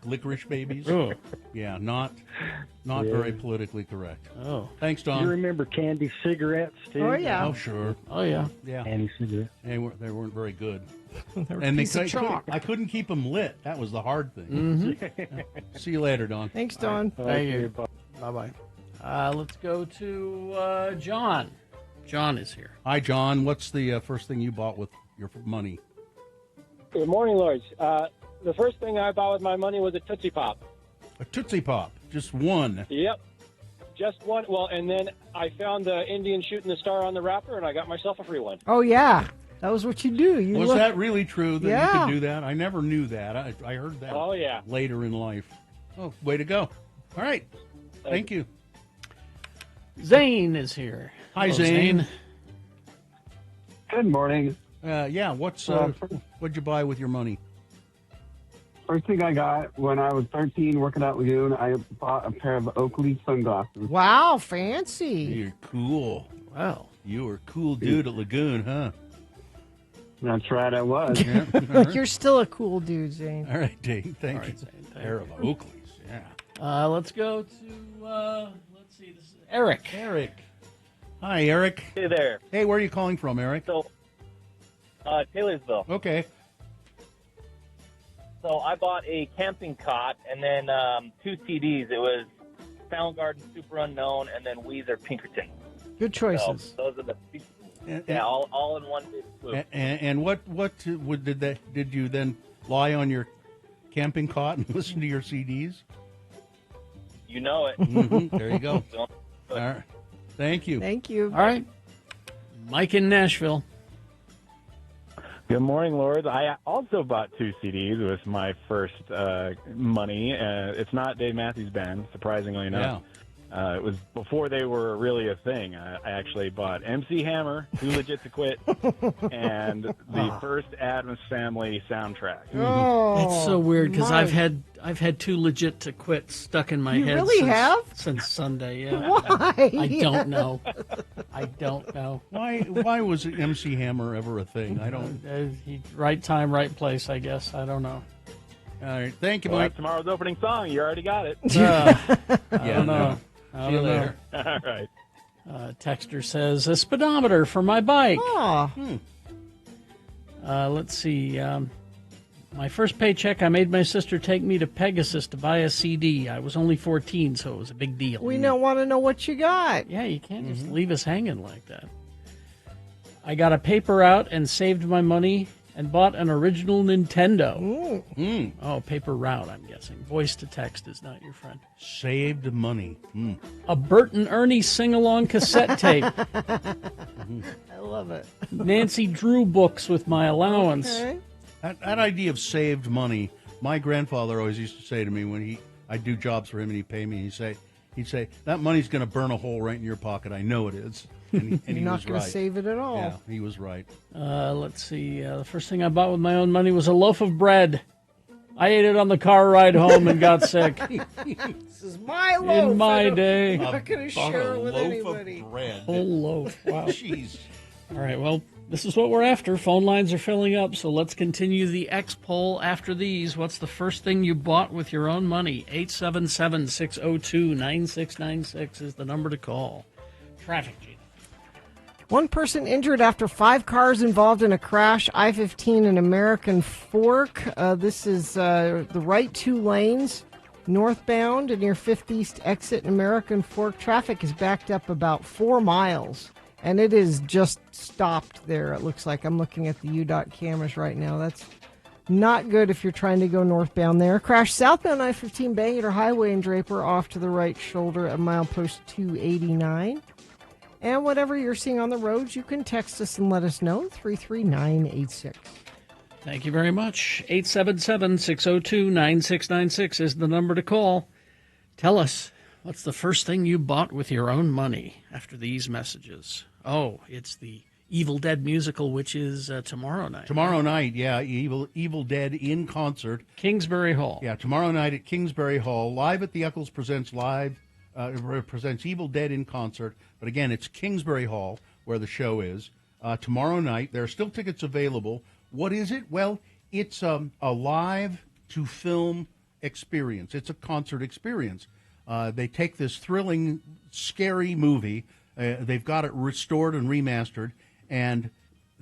licorice babies. Oh. Yeah, not Yeah. very politically correct. Oh. Thanks, Don. You remember candy cigarettes, too? Oh, yeah. Oh, sure. Oh, yeah. Yeah. Candy cigarettes. They weren't very good. They're a And piece of chalk. I couldn't keep them lit. That was the hard thing. Mm-hmm. See you later, Don. Thanks, Don. Thank you. Bye-bye. Let's go to John. John is here. Hi, John. What's the first thing you bought with your money? Good morning, Lords. The first thing I bought with my money was a Tootsie Pop. A Tootsie Pop. Just one. Yep. Just one. Well, and then I found the Indian shooting the star on the wrapper, and I got myself a free one. Oh, yeah. That was what you do. You Was that really true that you Yeah. could do that? I never knew that. I heard that Oh, yeah. later in life. Oh, way to go. All right. Thank you. Zane is here. Hi, Hello, Zane. Good morning. Yeah, what'd you buy with your money? First thing I got when I was 13 working at Lagoon, I bought a pair of Oakley sunglasses. Wow, fancy. You're cool. Wow. You were a cool dude at Lagoon, huh? That's right, I was. Yeah. All right. You're still a cool dude, Zane. All right, Dave. Thank All you. right, Zane, thank Pair of you. Oakleys. Yeah. Let's go to, let's see, this is Eric. Eric. Hi, Eric. Hey there. Hey, where are you calling from, Eric? So, Taylorsville. Okay. So I bought a camping cot and then 2 CDs. It was Soundgarden, Super Unknown, and then Weezer, Pinkerton. Good choices. So those are the all in one big swoop. And what did you then lie on your camping cot and listen to your CDs? You know it. Mhm, there you go. All right. Thank you. Thank you. All right. Mike in Nashville. Good morning, Lords. I also bought 2 CDs with my first money. It's not Dave Matthews Band, surprisingly enough. It was before they were really a thing. I actually bought MC Hammer, Too Legit to Quit, and the first Addams Family soundtrack. That's so weird because I've had Too Legit to Quit stuck in my You head. really have? Since Sunday. Yeah. Why? I don't know. I don't know. Why was MC Hammer ever a thing? I don't. Right time, right place. I guess. I don't know. All right. Thank you, Well, Mike. that's tomorrow's opening song. You already got it. I Yeah, don't no. know. I See you don't know. later. All right. Texter says a speedometer for my bike. Aw. Let's see. My first paycheck, I made my sister take me to Pegasus to buy a CD. I was only 14, so it was a big deal. We don't want to know what you got. Yeah, you can't just leave us hanging like that. I got a paper route and saved my money and bought an original Nintendo. Oh, paper route, I'm guessing. Voice to text is not your friend. Saved money. A Bert and Ernie sing-along cassette tape. I love it. Nancy Drew books with my allowance. Okay. That idea of saved money, my grandfather always used to say to me when I'd do jobs for him and he'd pay me, he'd say, that money's going to burn a hole right in your pocket. I know it is. And You're he not was going right. to save it at all. Yeah, he was right. Let's see. The first thing I bought with my own money was a loaf of bread. I ate it on the car ride home and got sick. This is my loaf. In my I'm day. not going to share it with anybody. Whole loaf. Wow. Jeez. All right, well, this is what we're after. Phone lines are filling up, so let's continue the X poll after these. What's the first thing you bought with your own money? 877-602-9696 is the number to call. Traffic, Gina. One person injured after 5 cars involved in a crash. I-15 and American Fork. This is the right 2 lanes northbound near 5th East exit in American Fork. Traffic is backed up about 4 miles, and it is just stopped there. It looks like I'm looking at the UDOT cameras right now. That's not good if you're trying to go northbound there. Crash southbound I-15 Bangor Highway and Draper off to the right shoulder at milepost 289. And whatever you're seeing on the roads, you can text us and let us know, 33986. Thank you very much. 877-602-9696 is the number to call. Tell us, what's the first thing you bought with your own money after these messages? Oh, it's the Evil Dead musical, which is tomorrow night. Tomorrow night, yeah, Evil Dead in concert. Kingsbury Hall. Yeah, tomorrow night at Kingsbury Hall. Live at the Eccles presents Evil Dead in concert. But again, it's Kingsbury Hall where the show is. Tomorrow night, there are still tickets available. What is it? Well, it's a live-to-film experience. It's a concert experience. They take this thrilling, scary movie. They've got it restored and remastered, and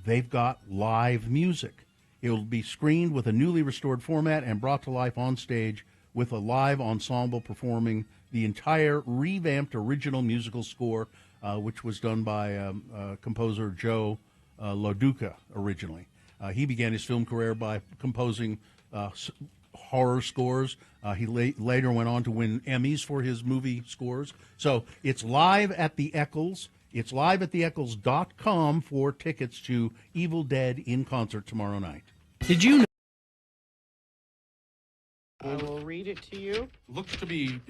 they've got live music. It will be screened with a newly restored format and brought to life on stage with a live ensemble performing the entire revamped original musical score, which was done by composer Joe LaDuca originally. He began his film career by composing horror scores. He later went on to win Emmys for his movie scores. So it's live at the Eccles. It's live at theeccles.com for tickets to Evil Dead in concert tomorrow night. Did you know? I will read it to you. It looks to be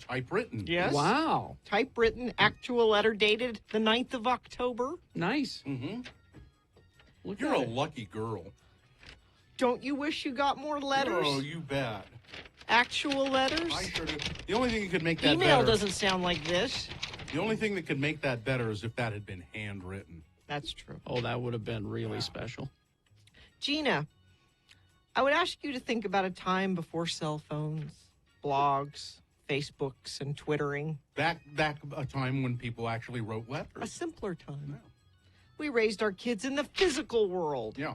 typewritten. Yes. Wow. Typewritten, actual letter dated the 9th of October. Nice. Mm-hmm. You're a lucky girl. Don't you wish you got more letters? Oh, you bet. Actual letters? I sure do. The only thing that could make that Email better. doesn't sound like this. The only thing that could make that better is if that had been handwritten. That's true. Oh, that would have been really special. Gina, I would ask you to think about a time before cell phones, blogs, Facebooks, and Twittering. Back a time when people actually wrote letters. A simpler time. Yeah. We raised our kids in the physical world. Yeah.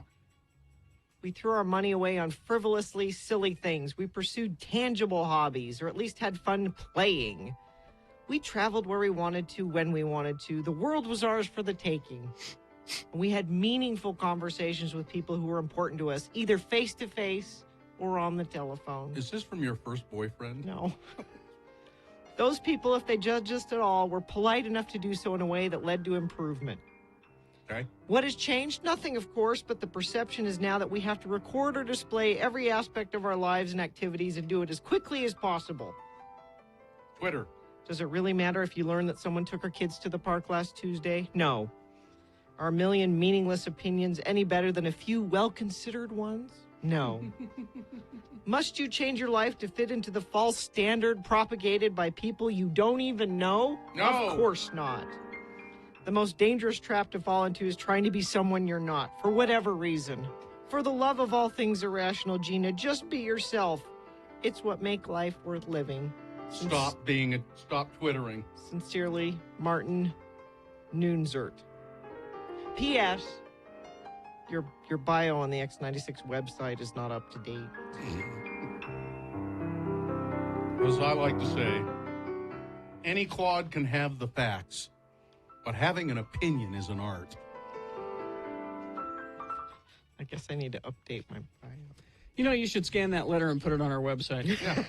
We threw our money away on frivolously silly things. We pursued tangible hobbies, or at least had fun playing. We traveled where we wanted to, when we wanted to. The world was ours for the taking. We had meaningful conversations with people who were important to us, either face-to-face or on the telephone. Is this from your first boyfriend? No. Those people, if they judged us at all, were polite enough to do so in a way that led to improvement. Okay. What has changed? Nothing, of course, but the perception is now that we have to record or display every aspect of our lives and activities and do it as quickly as possible. Twitter. Does it really matter if you learn that someone took our kids to the park last Tuesday? No. Are a million meaningless opinions any better than a few well-considered ones? No. Must you change your life to fit into the false standard propagated by people you don't even know? No. Of course not. The most dangerous trap to fall into is trying to be someone you're not, for whatever reason. For the love of all things irrational, Gina, just be yourself. It's what makes life worth living. Stop twittering. Sincerely, Martin Noonzert. P.S. Your bio on the X96 website is not up to date. As I like to say, any clod can have the facts, but having an opinion is an art. I guess I need to update my bio. You know, you should scan that letter and put it on our website. Yeah.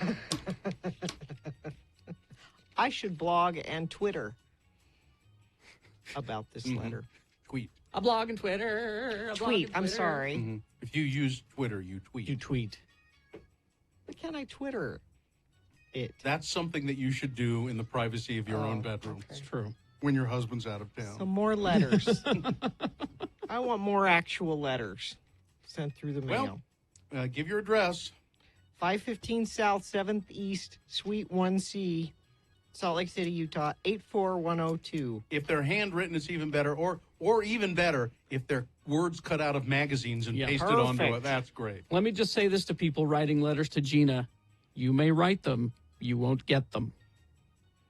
I should blog and Twitter about this letter. Tweet. A blog and Twitter. Tweet. I'm sorry. Mm-hmm. If you use Twitter, you tweet. You tweet. Why can't I Twitter it? That's something that you should do in the privacy of your own bedroom. Okay. It's true. when your husband's out of town. So more letters. I want more actual letters sent through the mail. Well, give your address. 515 South 7th East, Suite 1C, Salt Lake City, Utah, 84102. If they're handwritten, it's even better. Or even better, if they're words cut out of magazines and pasted onto it. That's great. Let me just say this to people writing letters to Gina. You may write them. You won't get them.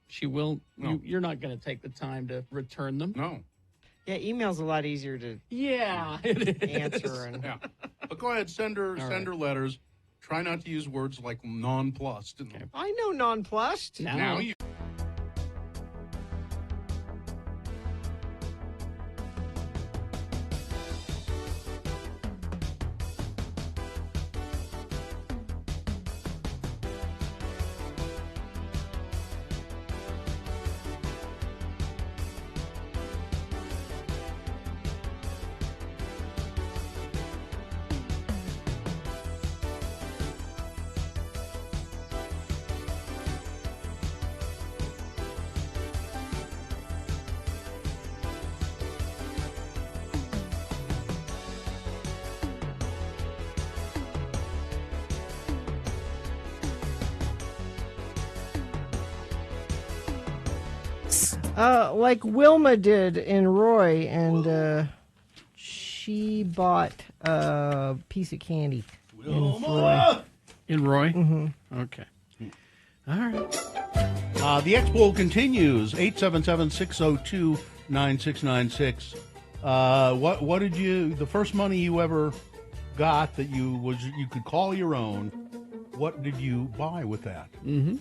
She will. No. You're not going to take the time to return them. No. Yeah, email's a lot easier to answer. And Yeah. But go ahead, send her letters. Try not to use words like nonplussed. I know nonplussed. Now you. like Wilma did in Roy, and she bought a piece of candy in Roy. In Roy? Mm-hmm. Okay. All right. The X poll continues. 877-602-9696. What did you? The first money you ever got that you could call your own. What did you buy with that? Mm-hmm.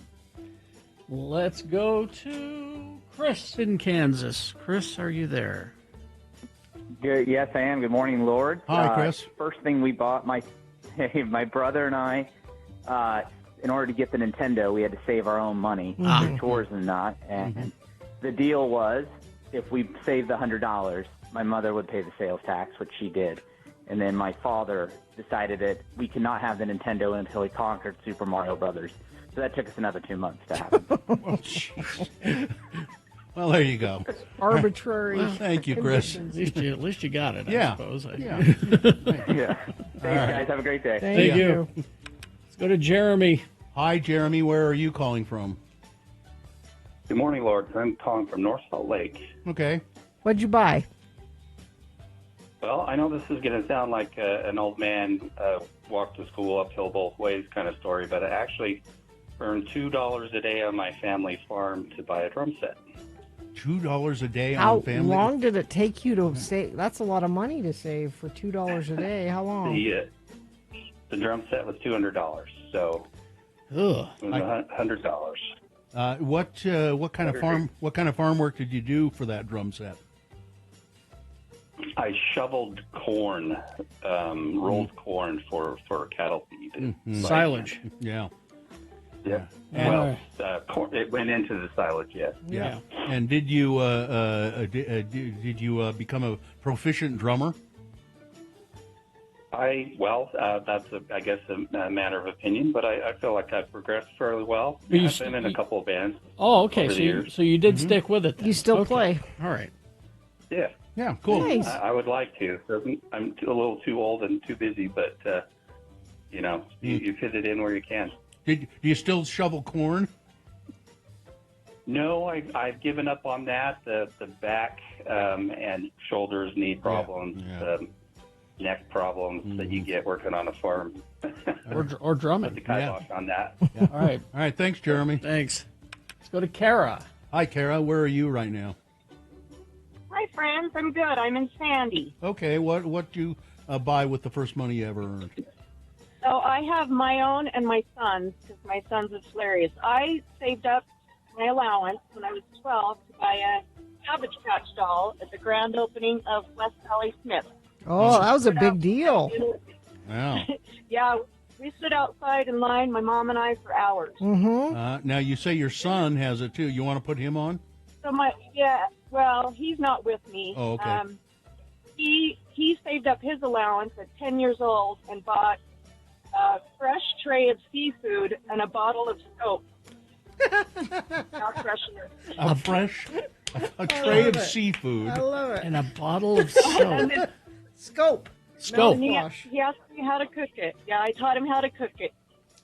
Let's go to Chris in Kansas. Chris, are you there? Good. Yes, I am. Good morning, Lord. Hi, Chris. First thing we bought, my brother and I, in order to get the Nintendo, we had to save our own money, chores and not. And the deal was, if we saved the $100, my mother would pay the sales tax, which she did. And then my father decided that we could not have the Nintendo until he conquered Super Mario Brothers. So that took us another 2 months to happen. Well, there you go. Arbitrary. Thank you, Chris. At least you got it, I suppose. Yeah. Thanks, guys. Have a great day. Thank you. Let's go to Jeremy. Hi, Jeremy. Where are you calling from? Good morning, Lord. I'm calling from North Salt Lake. Okay. What'd you buy? Well, I know this is going to sound like an old man walked to school uphill both ways kind of story, but I actually earned $2 a day on my family farm to buy a drum set. $2 a day How on family? long did it take you to save? That's a lot of money to save for $2 a day. How long? The drum set was $200, so it was $100. What kind of farm work did you do for that drum set? I shoveled corn, rolled corn for cattle feed. Silage. Yeah. Yeah. And, corn, it went into the silage, yes. Yeah. And did you become a proficient drummer? That's I guess a matter of opinion, but I feel like I've progressed fairly well. But I've been in a couple of bands. Oh, okay. over the years. So you did stick with it then. You still Okay. play. All right. Yeah. Yeah, cool. Nice. I would like to. I'm a little too old and too busy, but you fit it in where you can. Do you still shovel corn? No, I've given up on that. The back and shoulders, knee problems, neck problems that you get working on a farm. Or drumming. Put the kibosh on that. Yeah. All right. All right. Thanks, Jeremy. Thanks. Let's go to Kara. Hi, Kara. Where are you right now? Hi, friends. I'm good. I'm in Sandy. Okay. What do you buy with the first money you ever earned? So I have my own and my son's, because my son's is hilarious. I saved up my allowance when I was 12 to buy a Cabbage Patch doll at the grand opening of West Valley Smith. Oh, that was a big deal. Wow. Yeah, we stood outside in line, my mom and I, for hours. Mm-hmm. Now, you say your son has it, too. You want to put him on? So he's not with me. Oh, okay. He saved up his allowance at 10 years old and bought a fresh tray of seafood and a bottle of soap. Mouth freshener. A tray of it. seafood. I love it. And a bottle of soap. Scope. Scope. And he asked me how to cook it. Yeah, I taught him how to cook it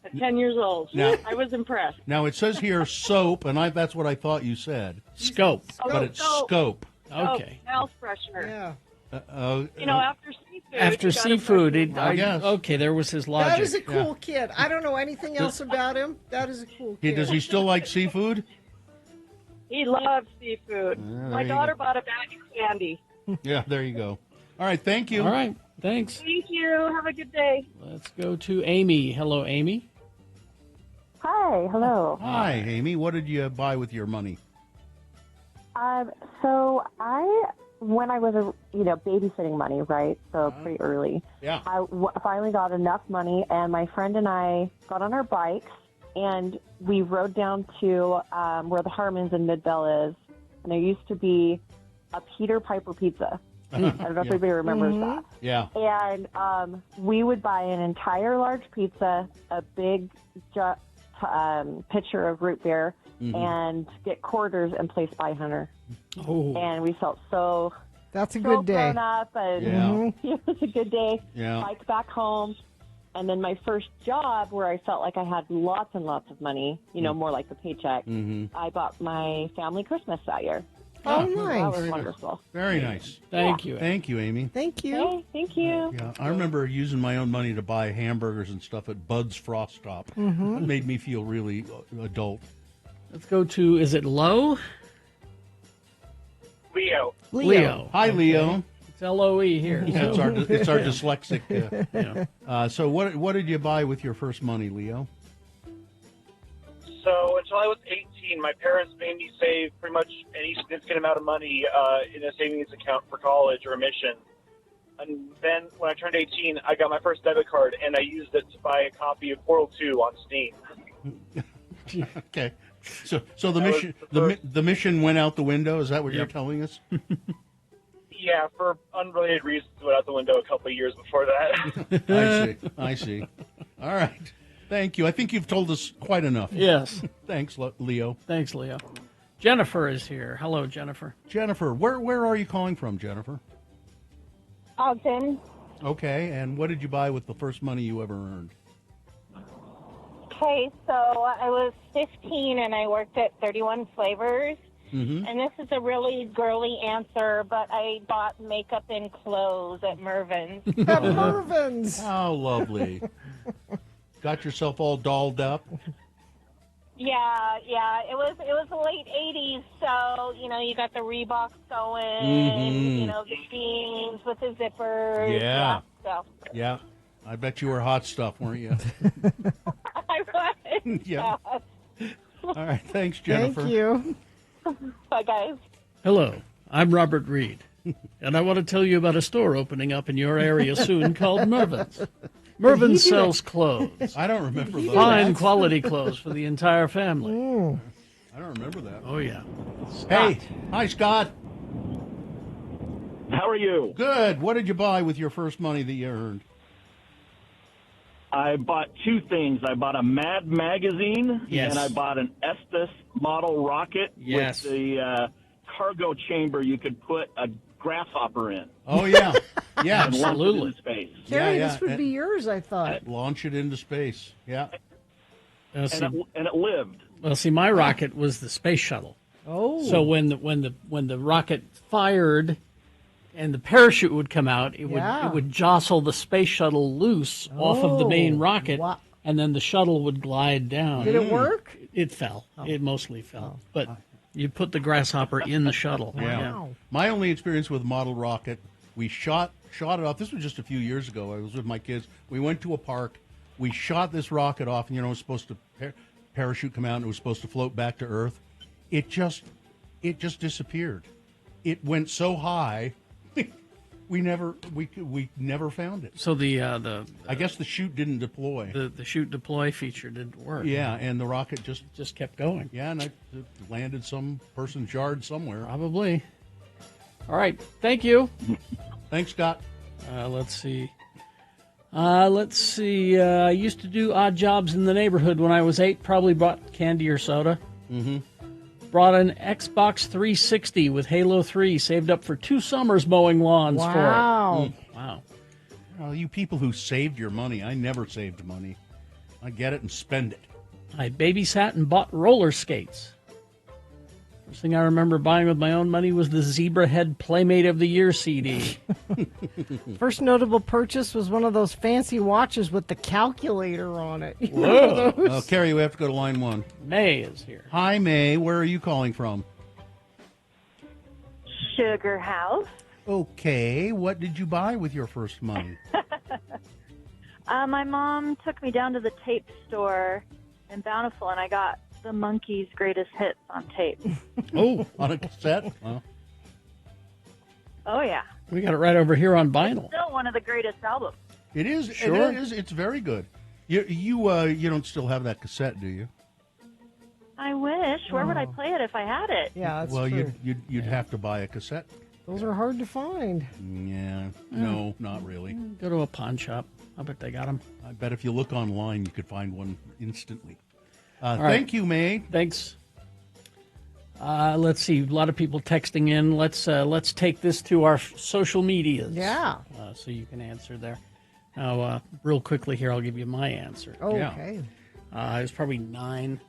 at 10 years old. Now- I was impressed. Now, it says here soap, and that's what I thought you said. Scope. But it's Scope. scope. Okay. Oh, mouth freshener. Yeah. You know, after seafood. After you gotta seafood, freshen I guess. okay, there was his logic. That is a cool kid. I don't know anything else about him. That is a cool kid. Does he still like seafood? He loves seafood. there My you daughter bought a bag of candy. Yeah, there you go. All right, thank you. All right, thanks. Thank you. Have a good day. Let's go to Amy. Hello, Amy. Hi, hello. Hi, Amy. What did you buy with your money? So when I was, babysitting money, right? So pretty early. Yeah. I finally got enough money, and my friend and I got on our bikes, and we rode down to where the Harmons in Mid-Bell is, and there used to be a Peter Piper Pizza. I don't know if anybody remembers that. Yeah. And we would buy an entire large pizza, a big pitcher of root beer, and get quarters and play Spy Hunter. Oh. And we felt so That's a good day. grown up, and it was a good day. Yeah. Bike back home. And then my first job, where I felt like I had lots and lots of money, more like the paycheck, I bought my family Christmas that year. Oh, That nice. was wonderful. Very nice. Thank you. Thank you, Amy. Thank you. Hey, thank you. Yeah, I remember using my own money to buy hamburgers and stuff at Bud's Frost Stop. It made me feel really adult. Let's go to, is it Lowe? Leo. Hi, Leo. It's LOE here. Yeah, it's our dyslexic. So what did you buy with your first money, Leo? So until I was 18, my parents made me save pretty much any significant amount of money in a savings account for college or admission. And then when I turned 18, I got my first debit card, and I used it to buy a copy of Portal 2 on Steam. Okay. So the mission went out the window. Is that what you're telling us? Yeah, for unrelated reasons, it went out the window a couple of years before that. I see. All right. Thank you. I think you've told us quite enough. Yes. Thanks, Leo. Thanks, Leo. Jennifer is here. Hello, Jennifer. Jennifer, where are you calling from, Jennifer? Ogden. Okay, and what did you buy with the first money you ever earned? Okay, so I was 15 and I worked at 31 Flavors. Mm-hmm. And this is a really girly answer, but I bought makeup and clothes at Mervyn's. At Mervyn's. How lovely. Got yourself all dolled up? Yeah. It was the late 80s, so, you got the Reeboks going, Mm-hmm. the jeans with the zippers. Yeah. So. Yeah. I bet you were hot stuff, weren't you? I was. Yeah. All right. Thanks, Jennifer. Thank you. Bye, guys. Hello, I'm Robert Reed, and I want to tell you about a store opening up in your area soon called Mervyn's. Mervyn's sells clothes. I don't remember those. Fine quality clothes for the entire family. I don't remember that. Oh, yeah. Hey, hi, Scott. How are you? Good. What did you buy with your first money that you earned? I bought two things. I bought a Mad magazine, Yes. and I bought an Estes model rocket Yes. with the cargo chamber you could put a grasshopper in. Oh, yeah. Yeah, And launch it absolutely. into space. Carrie, yeah. this would be yours, I thought. Launch it into space. Yeah. And it lived. Well, see, my rocket was the space shuttle. Oh. So when the rocket fired and the parachute would come out, it would jostle the space shuttle loose off of the main rocket, and then the shuttle would glide down. Did it work? It fell. It mostly fell. But you put the grasshopper in the shuttle. Yeah. My only experience with model rocket, we shot it off. This was just a few years ago. I was with my kids. We went to a park. We shot this rocket off, and it was supposed to parachute come out, and it was supposed to float back to Earth. It just disappeared. It went so high, we never found it. So the I guess the chute didn't deploy. The chute deploy feature didn't work. Yeah, and the rocket just kept going. Yeah, and it landed some person's yard somewhere. Probably. All right. Thank you. Thanks, Scott. Let's see. Let's see. I used to do odd jobs in the neighborhood when I was 8. Probably bought candy or soda. Mm-hmm. Brought an Xbox 360 with Halo 3. Saved up for 2 summers mowing lawns for it. Wow. Wow. Well, you people who saved your money, I never saved money. I get it and spend it. I babysat and bought roller skates. First thing I remember buying with my own money was the Zebra Head Playmate of the Year CD. First notable purchase was one of those fancy watches with the calculator on it. You Whoa. remember those? Carrie, we have to go to line 1. May is here. Hi, May. Where are you calling from? Sugar House. Okay. What did you buy with your first money? My mom took me down to the tape store in Bountiful, and I got the Monkees' greatest hits on tape. Oh, on a cassette? Well, Oh, yeah. We got it right over here on vinyl. Still one of the greatest albums. it is. Sure. It is. It's very good. You don't still have that cassette, do you? I wish. Where would I play it if I had it? Yeah, that's Well, true. you'd have to buy a cassette. Those are hard to find. Yeah. No, not really. Go to a pawn shop. I bet they got them. I bet if you look online, you could find one instantly. All Thank right. you, May. Thanks. Let's see. A lot of people texting in. Let's take this to our social medias. Yeah. So you can answer there. Now, real quickly here, I'll give you my answer. Okay. I was probably 9.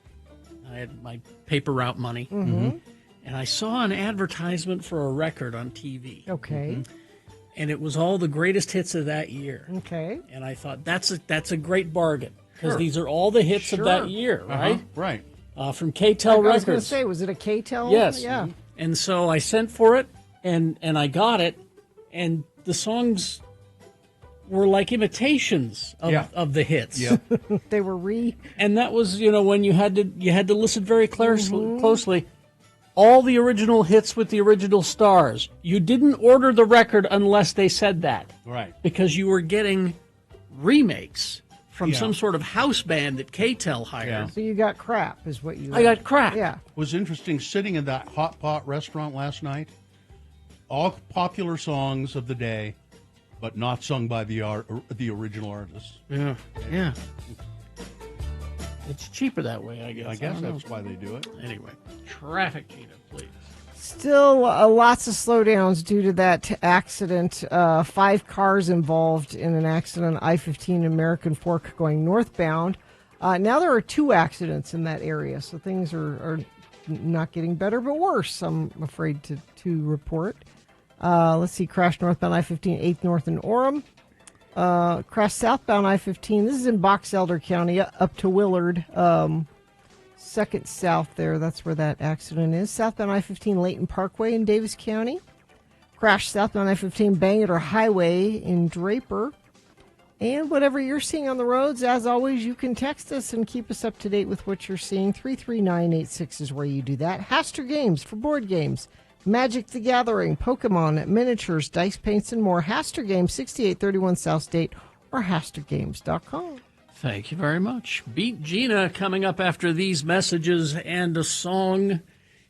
I had my paper route money. Mhm. And I saw an advertisement for a record on TV. Okay. And it was all the greatest hits of that year. Okay. And I thought, that's a great bargain. Because Sure. these are all the hits of that year, right? Right. From K-Tel Records. I was going to say, was it a K-Tel? Yes. Yeah. And so I sent for it, and I got it, and the songs were like imitations of the hits. Yeah. They were And that was, when you had to listen very closely. All the original hits with the original stars. You didn't order the record unless they said that. Right. Because you were getting remakes from Yeah. some sort of house band that K-Tel hired. Yeah. So you got crap, is what you I got crap. Yeah. It was interesting sitting in that hot pot restaurant last night. All popular songs of the day, but not sung by the original artists. Yeah. Yeah. It's cheaper that way, I guess. I guess don't that's know. why they do it. Anyway, traffic, Gina, please. Still lots of slowdowns due to that accident. 5 cars involved in an accident, I-15 American Fork going northbound. Now there are 2 accidents in that area, so things are not getting better, but worse, I'm afraid to report. Let's see, crash northbound I-15, 8th North in Orem. Crash southbound I-15. This is in Box Elder County, up to Willard. 2nd south there. That's where that accident is. Southbound I-15 Layton Parkway in Davis County. Crash southbound I-15 Bangor Highway in Draper. And whatever you're seeing on the roads, as always, you can text us and keep us up to date with what you're seeing. 33986 is where you do that. Haster Games for board games. Magic the Gathering, Pokemon, miniatures, dice paints, and more. Haster Games, 6831 South State, or HasterGames.com. Thank you very much. Beat Gina coming up after these messages and a song.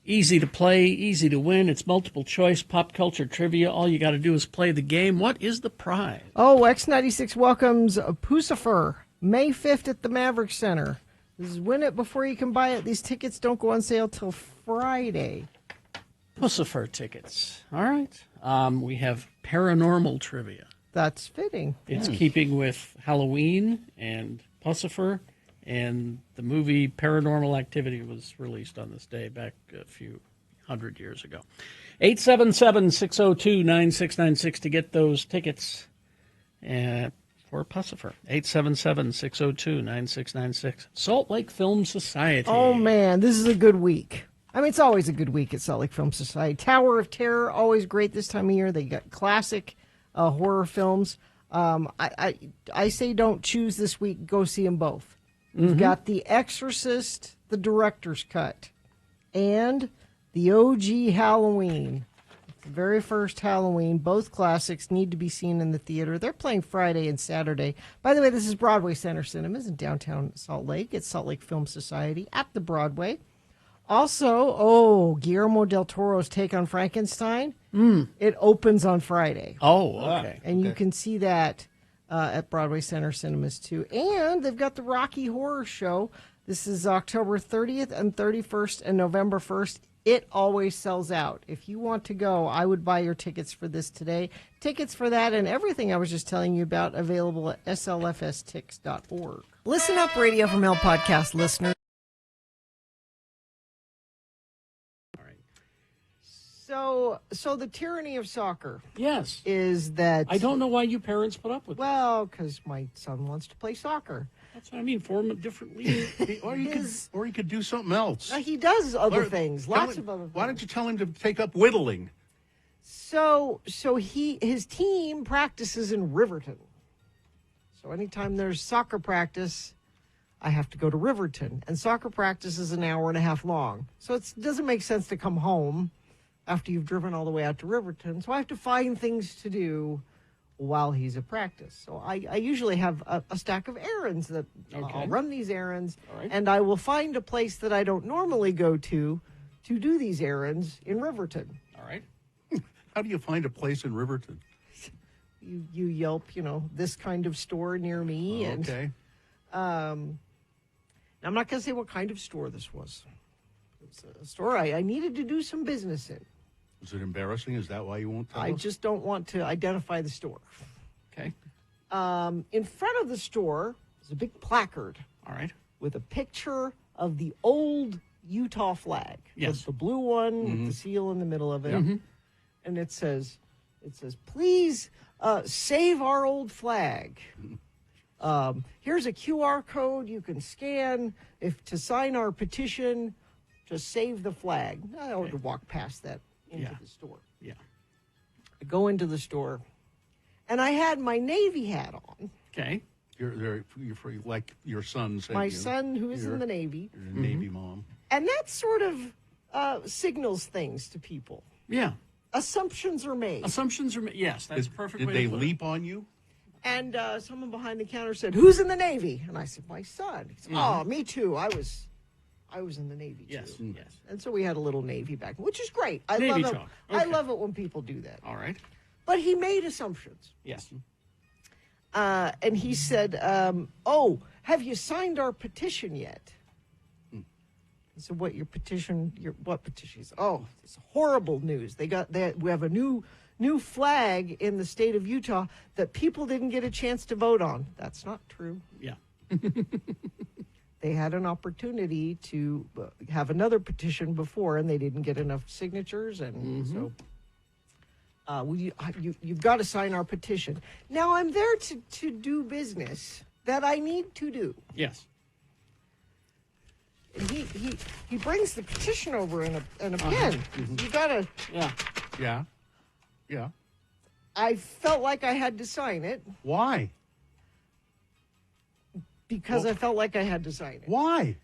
Easy to play, easy to win. It's multiple choice, pop culture trivia. All you got to do is play the game. What is the prize? Oh, X96 welcomes Pucifer, May 5th at the Maverick Center. This is win it before you can buy it. These tickets don't go on sale till Friday. Pucifer tickets. All right. We have paranormal trivia. That's fitting. It's keeping with Halloween and Pucifer, and the movie Paranormal Activity was released on this day back a few hundred years ago. 877-602-9696 to get those tickets for Pucifer. 877-602-9696. Salt Lake Film Society. Oh, man, this is a good week. I mean, it's always a good week at Salt Lake Film Society. Tower of Terror, always great this time of year. They got classic horror films. I say don't choose this week. Go see them both. You've got The Exorcist, the director's cut, and the OG Halloween. The very first Halloween. Both classics need to be seen in the theater. They're playing Friday and Saturday. By the way, this is Broadway Center Cinemas in downtown Salt Lake. It's Salt Lake Film Society at the Broadway. Also, Guillermo del Toro's take on Frankenstein. It opens on Friday. Oh, okay. And you can see that at Broadway Center Cinemas, too. And they've got the Rocky Horror Show. This is October 30th and 31st and November 1st. It always sells out. If you want to go, I would buy your tickets for this today. Tickets for that and everything I was just telling you about available at slfstix.org. Listen Up Radio from Hell podcast listeners. So the tyranny of soccer. Yes. Is that... I don't know why you parents put up with Well, because my son wants to play soccer. That's what I mean. Form a different league. Or you could do something else. He does other things. Lots of other things. Why don't you tell him to take up whittling? So his team practices in Riverton. So anytime there's soccer practice, I have to go to Riverton. And soccer practice is an hour and a half long. So it doesn't make sense to come home after you've driven all the way out to Riverton. So I have to find things to do while he's at practice. So I usually have a stack of errands that I'll run these errands, and I will find a place that I don't normally go to do these errands in Riverton. All right. How do you find a place in Riverton? You Yelp, this kind of store near me. Okay. And I'm not going to say what kind of store this was. It's a store I needed to do some business in. Is it embarrassing? Is that why you won't tell I us? just don't want to identify the store. Okay. In front of the store is a big placard. All right. With a picture of the old Utah flag. Yes. The blue one with the seal in the middle of it. Mhm. And it says, please save our old flag. Here's a QR code you can scan to sign our petition to save the flag. I ought to walk past that into the store. Yeah. I go into the store, and I had my Navy hat on. Okay. You're free, like your son said. My son, who is in the Navy. You're a Navy mom. And that sort of signals things to people. Yeah. Assumptions are made. Yes, that's a perfect Did way they to put leap on you? And someone behind the counter said, "Who's in the Navy?" And I said, "My son." He said, "Oh, me too. I was in the Navy too." Yes, yes. And so we had a little Navy back, which is great. I Navy love it. talk. I Okay. love it when people do that. All right. But he made assumptions. Yes. And he said, "Oh, have you signed our petition yet?" I said, "What, what petition?" He said, "Oh, it's horrible news. We have a new flag in the state of Utah that people didn't get a chance to vote on." That's not true. Yeah. They had an opportunity to have another petition before, and they didn't get enough signatures, and so you've got to sign our petition. Now, I'm there to do business that I need to do. Yes. And he brings the petition over in a pen. You gotta. Yeah. I felt like I had to sign it Why? because I felt like I had to sign it. Why?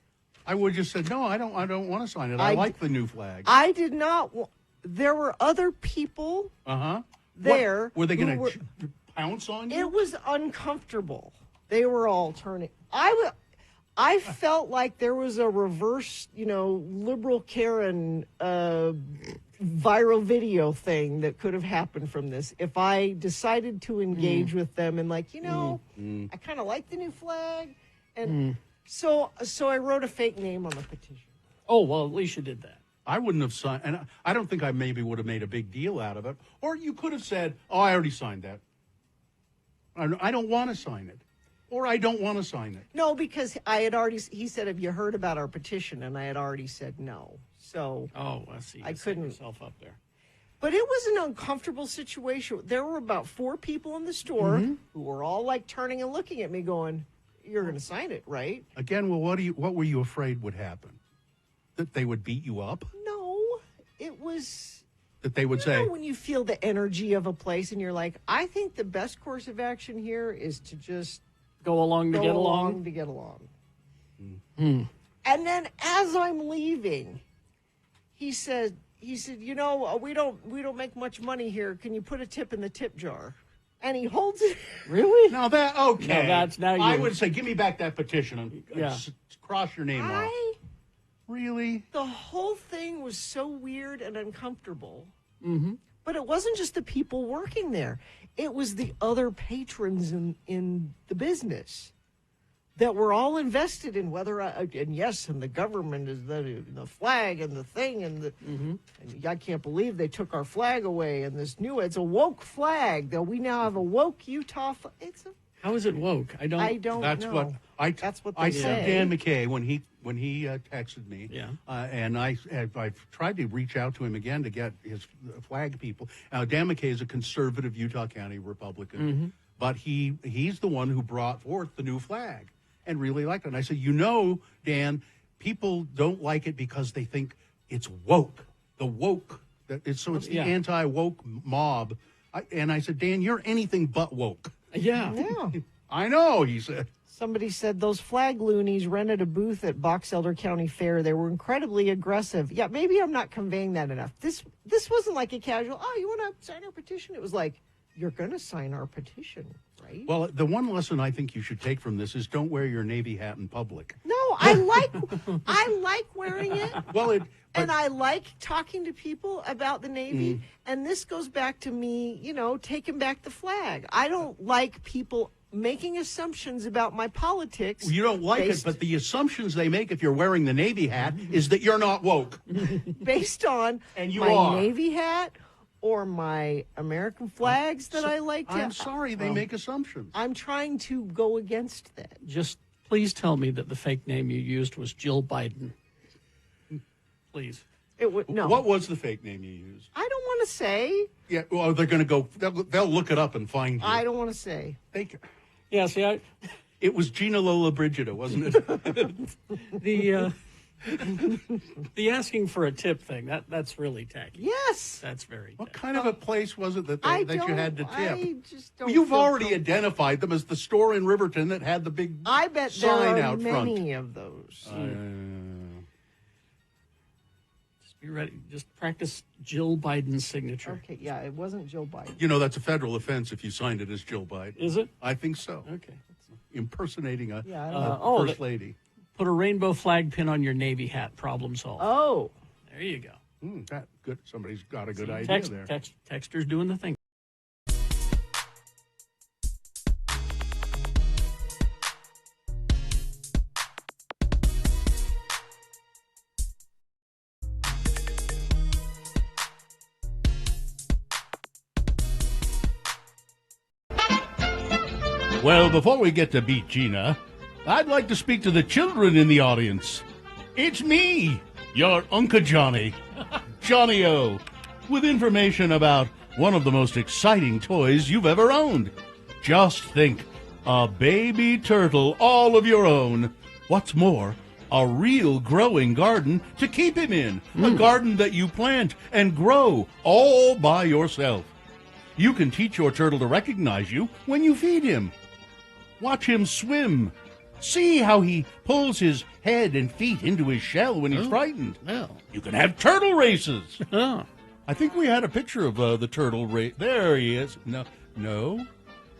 I would have just said, no, I don't want to sign it. I like the new flag. I did not. There were other people there. Were they going who to pounce on you? It was uncomfortable. They were all turning. I felt like there was a reverse, liberal Karen viral video thing that could have happened from this if I decided to engage with them and I kind of like the new flag, and so I wrote a fake name on the petition. Oh, well, at least you did that. I wouldn't have signed, and I don't think I maybe would have made a big deal out of it. Or you could have said, "Oh, I already signed that. I don't want to sign it." Or I don't want to sign it. No, because he said, "Have you heard about our petition?" And I had already said no. So I see. I couldn't. Yourself up there. But it was an uncomfortable situation. There were about 4 people in the store who were all turning and looking at me going, "You're going to sign it, right?" Again, well, what were you afraid would happen? That they would beat you up? No, it was... That they would say... when you feel the energy of a place and you're like, I think the best course of action here is to just... Go along to get along? to get along. And then as I'm leaving, he said, we don't make much money here. Can you put a tip in the tip jar? And he holds it. Really? Now that, okay. No, that's now you. I would say, give me back that petition and cross your name off. Really? The whole thing was so weird and uncomfortable. But it wasn't just the people working there. It was the other patrons in the business that were all invested in and the government is the flag and the thing and and I can't believe they took our flag away and it's a woke flag that we now have a woke Utah flag. How is it woke? I don't That's know. That's what I they sent say. Dan McKay when he texted me. Yeah. And I've tried to reach out to him again to get his flag people. Now Dan McKay is a conservative Utah County Republican, but he's the one who brought forth the new flag and really liked it. And I said, Dan, people don't like it because they think it's woke. The woke. It's the anti-woke mob. And I said, Dan, you're anything but woke. Yeah. I know, he said. Somebody said those flag loonies rented a booth at Box Elder County Fair. They were incredibly aggressive. Yeah, maybe I'm not conveying that enough. This wasn't like a casual, you want to sign our petition? It was like, you're going to sign our petition, right? Well, the one lesson I think you should take from this is don't wear your Navy hat in public. No, I like wearing it. And I like talking to people about the Navy. And this goes back to me, taking back the flag. I don't like people making assumptions about my politics. You don't like it, but the assumptions they make if you're wearing the Navy hat is that you're not woke. Based on my Navy hat or my American flags that I like to... I'm sorry, they make assumptions. I'm trying to go against that. Just please tell me that the fake name you used was Jill Biden. Please. No. What was the fake name you used? I don't want to say. Yeah, well, they're going to go... They'll look it up and find you. I don't want to say. Yeah, see, It was Gina Lola Brigida, wasn't it? The asking for a tip thing, that's really tacky. Yes. That's very What kind of a place was it that you had to tip? I just don't You've feel already identified them as the store in Riverton that had the big I bet there sign are out front. many of those. Just be ready. Just practice Jill Biden's signature. Okay, yeah, it wasn't Jill Biden. That's a federal offense if you signed it as Jill Biden. Is it? I think so. Okay. Impersonating a I don't know. first lady. Put a rainbow flag pin on your Navy hat. Problem solved. Oh. There you go. That good. Somebody's got a good idea there. Texter's doing the thing. Well, before we get to beat Gina, I'd like to speak to the children in the audience. It's me, your Uncle Johnny, Johnny O, with information about one of the most exciting toys you've ever owned. Just think, a baby turtle all of your own. What's more, a real growing garden to keep him in. A garden that you plant and grow all by yourself. You can teach your turtle to recognize you when you feed him. Watch him swim. See how he pulls his head and feet into his shell when he's frightened. You can have turtle races. I think we had a picture of the turtle race. There he is. No,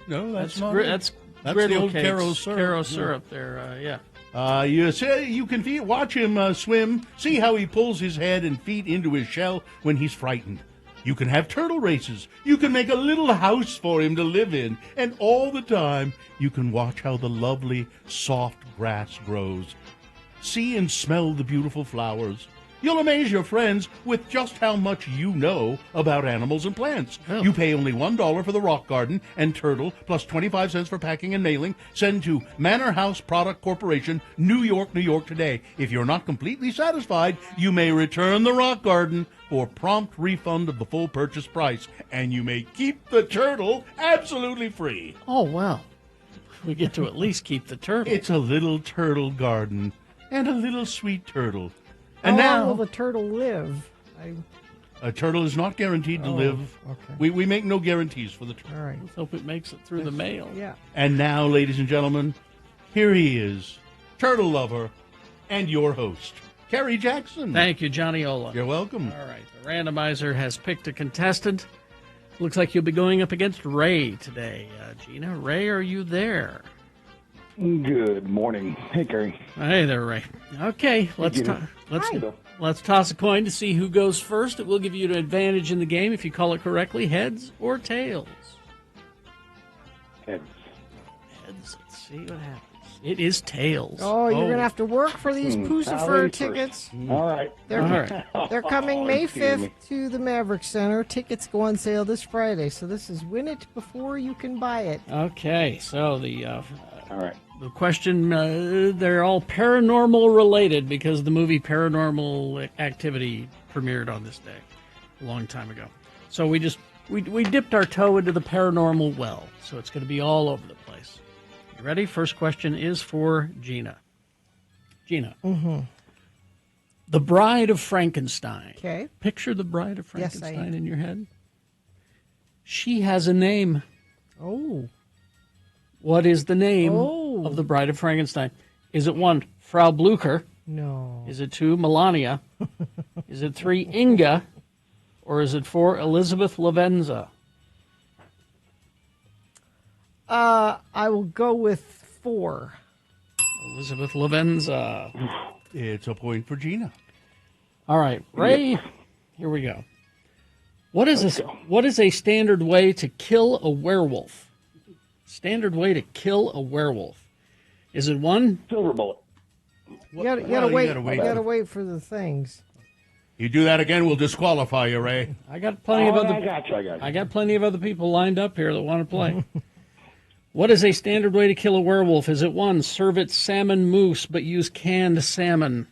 that's not it. That's the old Caro syrup. Caro syrup there, yeah. You say you can watch him swim. See how he pulls his head and feet into his shell when he's frightened. You can have turtle races. You can make a little house for him to live in. And all the time, you can watch how the lovely, soft grass grows. See and smell the beautiful flowers. You'll amaze your friends with just how much you know about animals and plants. You pay only $1 for the rock garden and turtle, plus 25 cents for packing and mailing. Send to Manor House Product Corporation, New York, New York today. If you're not completely satisfied, you may return the rock garden for prompt refund of the full purchase price. And you may keep the turtle absolutely free. Oh, well. We get to at least keep the turtle. It's a little turtle garden and a little sweet turtle. And how long will the turtle live? A turtle is not guaranteed to live. Okay. We make no guarantees for the turtle. All right. Let's hope it makes it through the mail. Yeah. And now, ladies and gentlemen, here he is, turtle lover and your host, Kerry Jackson. Thank you, Johnny Ola. You're welcome. All right. The randomizer has picked a contestant. Looks like you'll be going up against Ray today, Gina. Ray, are you there? Good morning. Hey, Gary. Hey there, Ray. Okay, let's toss a coin to see who goes first. It will give you an advantage in the game if you call it correctly. Heads or tails? Heads. Heads. Let's see what happens. It is tails. Oh, you're going to have to work for these Pucifer tickets. All right. They're coming May excuse 5th me. to the Maverick Center. Tickets go on sale this Friday, so this is win it before you can buy it. Okay, so All right. the question, they're all paranormal related because the movie Paranormal Activity premiered on this day a long time ago. So we dipped our toe into the paranormal well, so it's going to be all over the place. You ready? First question is for Gina. Gina. Mm-hmm. The Bride of Frankenstein. Okay. Picture the Bride of Yes, I Frankenstein am. in your head. She has a name. Oh. What is the name of the Bride of Frankenstein? Is it 1, Frau Blucher? No. Is it 2, Melania? Is it 3, Inga? Or is it 4, Elizabeth Lavenza? I will go with 4. Elizabeth Lavenza. It's a point for Gina. All right, Ray, here we go. What is a standard way to kill a werewolf? Standard way to kill a werewolf. Is it 1? Silver bullet. You gotta wait for the things. You do that again, we'll disqualify you, Ray. I got plenty of other. I got you. I got plenty of other people lined up here that want to play. What is a standard way to kill a werewolf? Is it 1, serve it salmon mousse, but use canned salmon?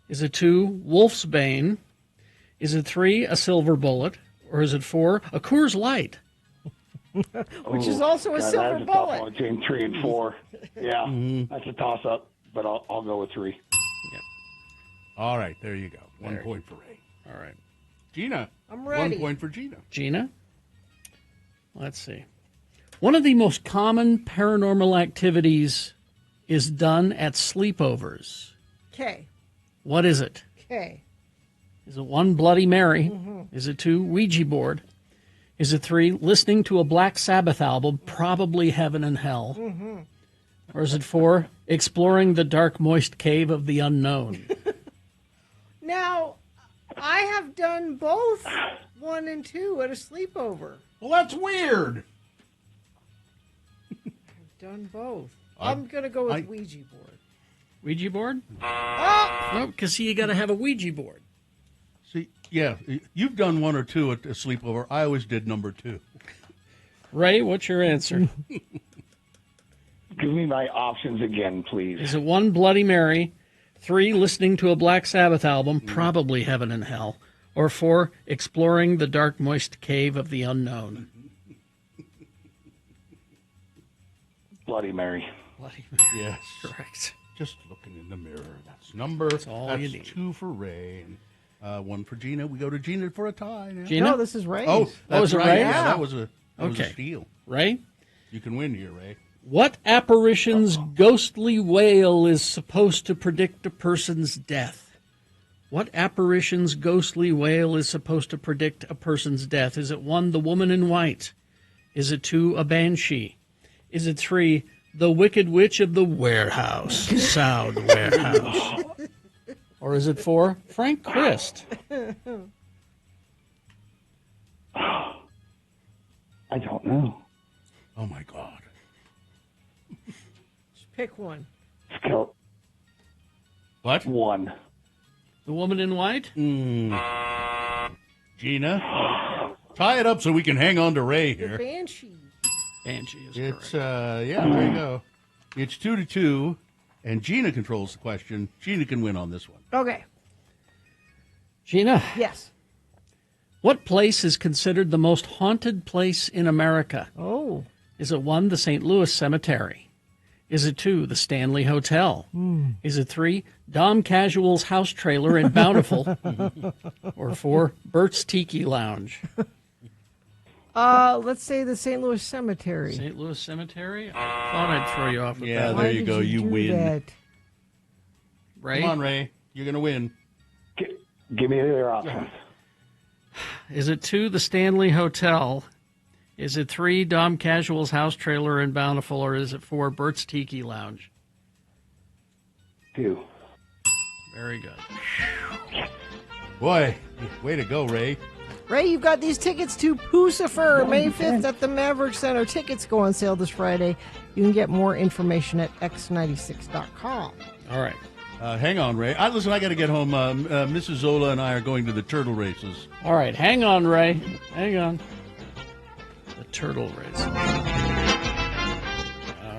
Is it 2, wolf's bane? Is it 3, a silver bullet? Or is it 4, a Coors Light? Which is also a silver that's bullet. A tough one between 3 and 4. Yeah, that's a toss-up, but I'll go with 3. All right, there you go. 1 point for Ray. All right. Gina. I'm ready. 1 point for Gina. Gina? Let's see. One of the most common paranormal activities is done at sleepovers. Okay. What is it? Okay. Is it 1, Bloody Mary? Mhm. Is it 2, Ouija board? Is it 3, listening to a Black Sabbath album, probably Heaven and Hell? Mm-hmm. Or is it 4, exploring the dark, moist cave of the unknown? Now, I have done both 1 and 2 at a sleepover. Well, that's weird. I've done both. I'm going to go with Ouija board. Ouija board? Oh! No, because you got to have a Ouija board. See, yeah, you've done 1 or 2 at a sleepover. I always did number 2. Ray, what's your answer? Give me my options again, please. Is it 1, Bloody Mary? 3, listening to a Black Sabbath album, probably Heaven and Hell? Or 4, exploring the dark, moist cave of the unknown? Bloody Mary. Bloody Mary. Yes. Correct. Just looking in the mirror. That's all you need. 2 for Ray and 1 for Gina. We go to Gina for a tie now. Gina? No, this is Ray's. Oh, that's is it right. Ray's? Yeah, that was a Okay. steal. Ray? You can win here, Ray. What apparition's ghostly wail is supposed to predict a person's death? What apparition's ghostly wail is supposed to predict a person's death? Is it 1, the woman in white? Is it 2, a banshee? Is it 3, the Wicked Witch of the Warehouse, Sound Warehouse? Or is it 4, Frank Christ? I don't know. Oh, my God. Pick one. Skill. What? 1. The woman in white? Gina, tie it up so we can hang on to Ray The here. Banshee. Banshee is It's, correct. yeah, there you go. It's 2-2, and Gina controls the question. Gina can win on this one. Okay. Gina, Yes. what place is considered the most haunted place in America? Oh. Is it 1, the St. Louis Cemetery? Is it 2, the Stanley Hotel? Is it 3, Dom Casual's house trailer in Bountiful? Or 4, Bert's Tiki Lounge? Let's say the St. Louis Cemetery. St. Louis Cemetery? I thought I'd throw you off with Yeah, that. there you go. You win. That? Ray? Come on, Ray. You're going to win. Give me the other options. Is it 2, the Stanley Hotel? Is it 3, Dom Casual's house trailer in Bountiful, or is it 4, Bert's Tiki Lounge? 2. Very good. Boy, way to go, Ray. Ray, you've got these tickets to Pucifer, May 5th at the Maverick Center. Tickets go on sale this Friday. You can get more information at x96.com. All right. Hang on, Ray. Listen, I got to get home. Mrs. Zola and I are going to the turtle races. All right. Hang on, Ray. Hang on. The turtle race. I'm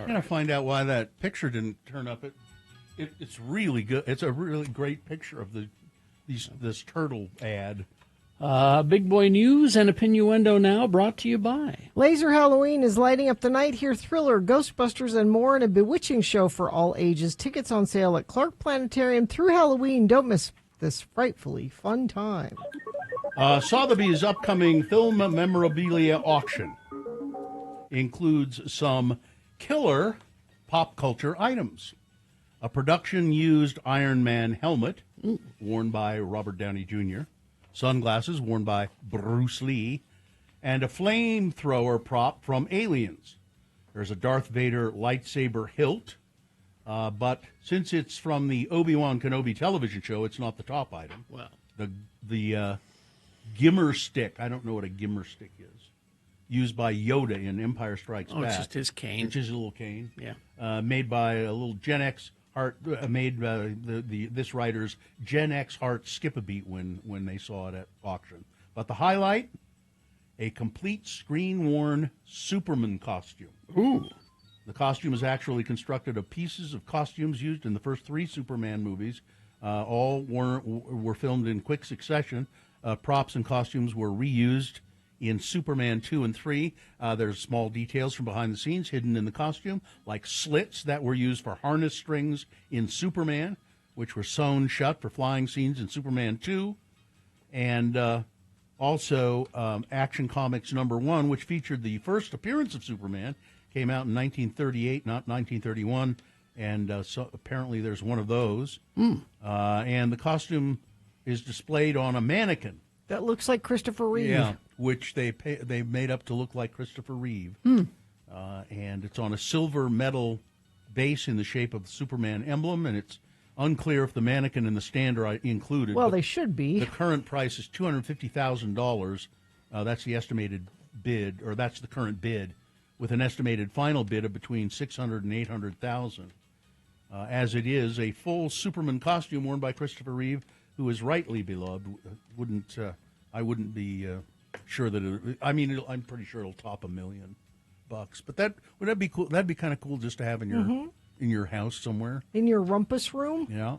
going to find out why that picture didn't turn up. It's really good. It's a really great picture of this turtle ad. Big Boy News and Opinioendo now brought to you by Laser Halloween is lighting up the night. Hear Thriller, Ghostbusters, and more in a bewitching show for all ages. Tickets on sale at Clark Planetarium through Halloween. Don't miss this frightfully fun time. Sotheby's upcoming film memorabilia auction includes some killer pop culture items. A production-used Iron Man helmet worn by Robert Downey Jr., sunglasses worn by Bruce Lee, and a flamethrower prop from Aliens. There's a Darth Vader lightsaber hilt, but since it's from the Obi-Wan Kenobi television show, it's not the top item. Well, the Gimmer stick, I don't know what a Gimmer stick is, used by Yoda in Empire Strikes Back. It's just his cane. It's just a little cane. Yeah. Made by a little Gen X heart, made this writer's Gen X heart skip a beat when they saw it at auction. But the highlight, a complete screen-worn Superman costume. Ooh. The costume is actually constructed of pieces of costumes used in the first 3 Superman movies. All were filmed in quick succession. Props and costumes were reused in Superman 2 and 3. There's small details from behind the scenes hidden in the costume, like slits that were used for harness strings in Superman, which were sewn shut for flying scenes in Superman 2. And also Action Comics #1, which featured the first appearance of Superman, came out in 1938, not 1931. And so apparently there's one of those. And the costume is displayed on a mannequin. That looks like Christopher Reeve. Yeah, which they made up to look like Christopher Reeve. And it's on a silver metal base in the shape of the Superman emblem, and it's unclear if the mannequin and the stand are included. Well, they should be. The current price is $250,000. That's the estimated bid, or that's the current bid, with an estimated final bid of between $600,000 and $800,000. As it is, a full Superman costume worn by Christopher Reeve, who is rightly beloved. I wouldn't be sure that I'm pretty sure it'll top $1 million. But would that be cool? That'd be kind of cool just to have in your house somewhere. In your rumpus room? Yeah.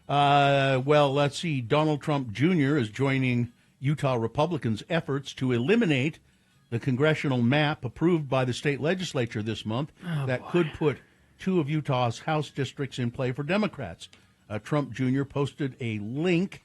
Well, let's see. Donald Trump Jr. is joining Utah Republicans' efforts to eliminate the congressional map approved by the state legislature this month could put 2 of Utah's House districts in play for Democrats. Trump Jr. posted a link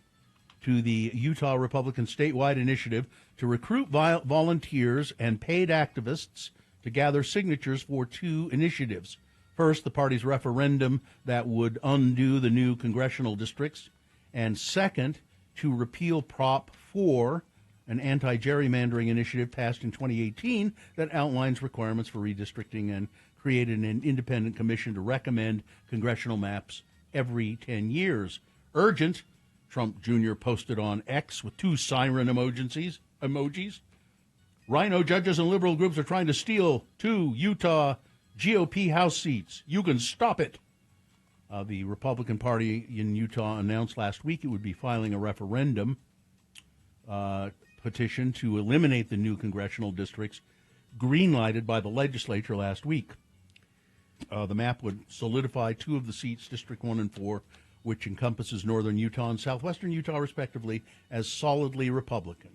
to the Utah Republican statewide initiative to recruit volunteers and paid activists to gather signatures for 2 initiatives. First, the party's referendum that would undo the new congressional districts, and second, to repeal Prop 4, an anti-gerrymandering initiative passed in 2018 that outlines requirements for redistricting and created an independent commission to recommend congressional maps every 10 years. Urgent, Trump Jr. posted on X with 2 siren emojis. Rhino judges and liberal groups are trying to steal 2 Utah GOP House seats. You can stop it. The Republican Party in Utah announced last week it would be filing a referendum petition to eliminate the new congressional districts, green-lighted by the legislature last week. The map would solidify 2 of the seats, District 1 and 4, which encompasses northern Utah and southwestern Utah, respectively, as solidly Republican.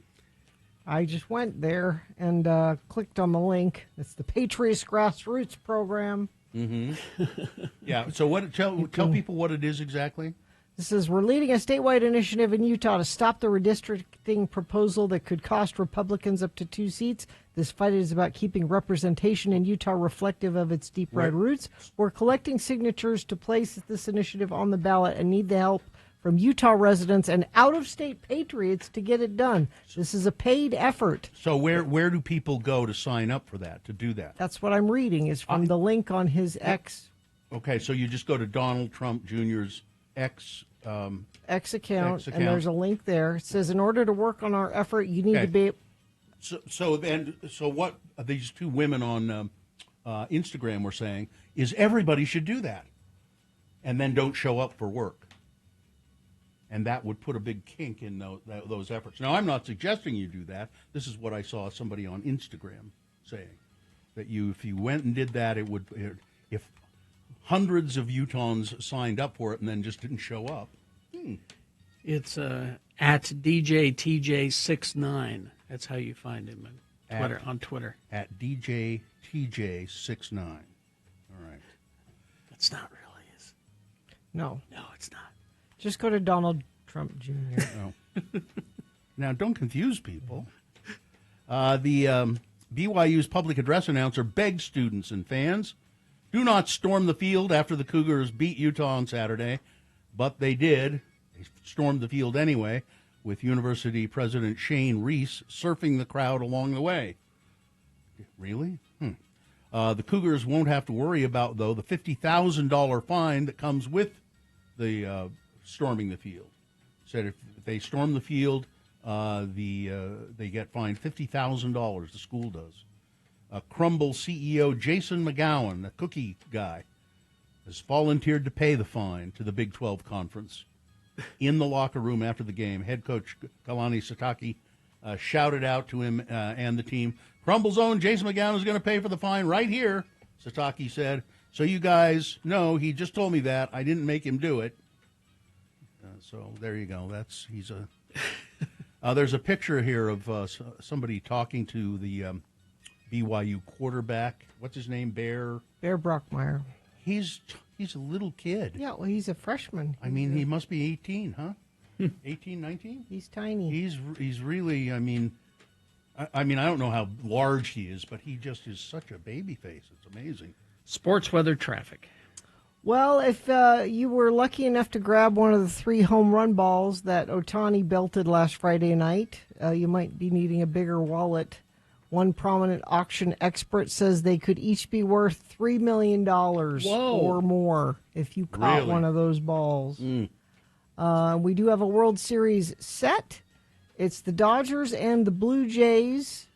I just went there and clicked on the link. It's the Patriots Grassroots Program. Yeah, so tell people what it is exactly. This says, we're leading a statewide initiative in Utah to stop the redistricting proposal that could cost Republicans up to 2 seats. This fight is about keeping representation in Utah reflective of its deep red roots. We're collecting signatures to place this initiative on the ballot and need the help from Utah residents and out-of-state patriots to get it done. This is a paid effort. So where do people go to sign up for that, to do that? That's what I'm reading is from the link on his X. Okay, so you just go to Donald Trump Jr.'s X account, and there's a link there. It says, in order to work on our effort, you need to be... So what these two women on Instagram were saying is everybody should do that and then don't show up for work. And that would put a big kink in those efforts. Now, I'm not suggesting you do that. This is what I saw somebody on Instagram saying, that if you went and did that, if hundreds of Utahns signed up for it and then just didn't show up. It's at DJTJ69. That's how you find him on Twitter. At DJTJ69. All right. That's not really his. No, it's not. Just go to Donald Trump Jr. No. Now, don't confuse people. The BYU's public address announcer begged students and fans, do not storm the field after the Cougars beat Utah on Saturday. But they did. They stormed the field anyway, with University President Shane Reese surfing the crowd along the way. Really? The Cougars won't have to worry about, though, the $50,000 fine that comes with the storming the field. Said if they storm the field, they get fined $50,000. The school does. Crumble CEO Jason McGowan, the cookie guy, has volunteered to pay the fine to the Big 12 Conference. In the locker room after the game, head coach Kalani Sitake shouted out to him and the team, Crumble's own Jason McGowan is going to pay for the fine right here, Sitake said. So you guys know, he just told me that. I didn't make him do it. So there you go. There's a picture here of somebody talking to the BYU quarterback. What's his name? Bear Brockmeyer. He's a little kid. Yeah, well, he's a freshman. I mean, he must be 18, huh? 18, 19? He's tiny. He's really, I mean, I don't know how large he is, but he just is such a baby face. It's amazing. Sports weather traffic. Well, if you were lucky enough to grab one of the 3 home run balls that Ohtani belted last Friday night, you might be needing a bigger wallet. One prominent auction expert says they could each be worth $3 million or more if you caught one of those balls. We do have a World Series set. It's the Dodgers and the Blue Jays.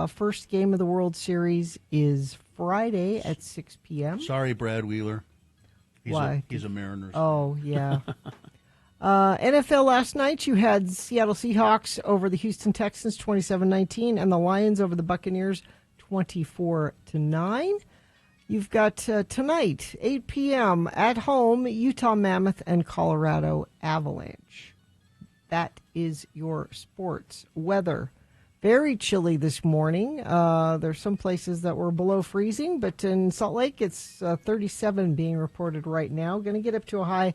First game of the World Series is Friday at 6 p.m. Sorry, Brad Wheeler. Why? He's a Mariners. Oh, yeah. NFL last night, you had Seattle Seahawks over the Houston Texans 27-19 and the Lions over the Buccaneers 24-9. You've got tonight, 8 p.m. at home, Utah Mammoth and Colorado Avalanche. That is your sports weather. Very chilly this morning. There's some places that were below freezing, but in Salt Lake, it's 37 being reported right now. Going to get up to a high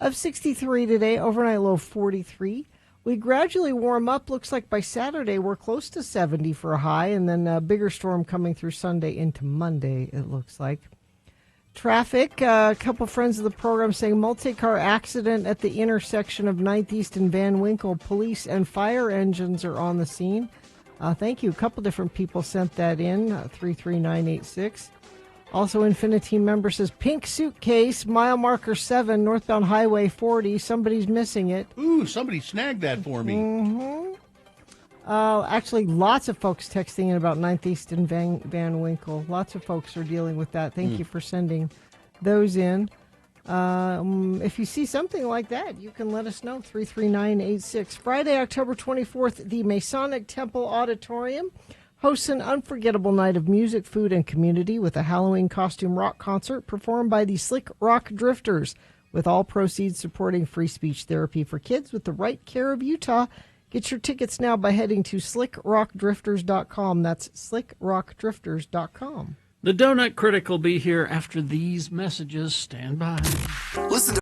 of 63 today, overnight low 43. We gradually warm up. Looks like by Saturday, we're close to 70 for a high, and then a bigger storm coming through Sunday into Monday, it looks like. Traffic, a couple friends of the program saying multi-car accident at the intersection of 9th East and Van Winkle. Police and fire engines are on the scene. Thank you. A couple different people sent that in, 33986. Also, Infinity member says, pink suitcase, mile marker 7, northbound Highway 40. Somebody's missing it. Ooh, somebody snagged that for me. Mm-hmm. Actually, lots of folks texting in about 9th East and Van Winkle. Lots of folks are dealing with that. Thank you for sending those in. If you see something like that, you can let us know, 33986. Friday, October 24th, the Masonic Temple Auditorium hosts an unforgettable night of music, food, and community with a Halloween costume rock concert performed by the Slick Rock Drifters, with all proceeds supporting free speech therapy for kids with the right care of Utah. Get your tickets now by heading to slickrockdrifters.com. That's slickrockdrifters.com. The Donut Critic will be here after these messages. Stand by. Listen to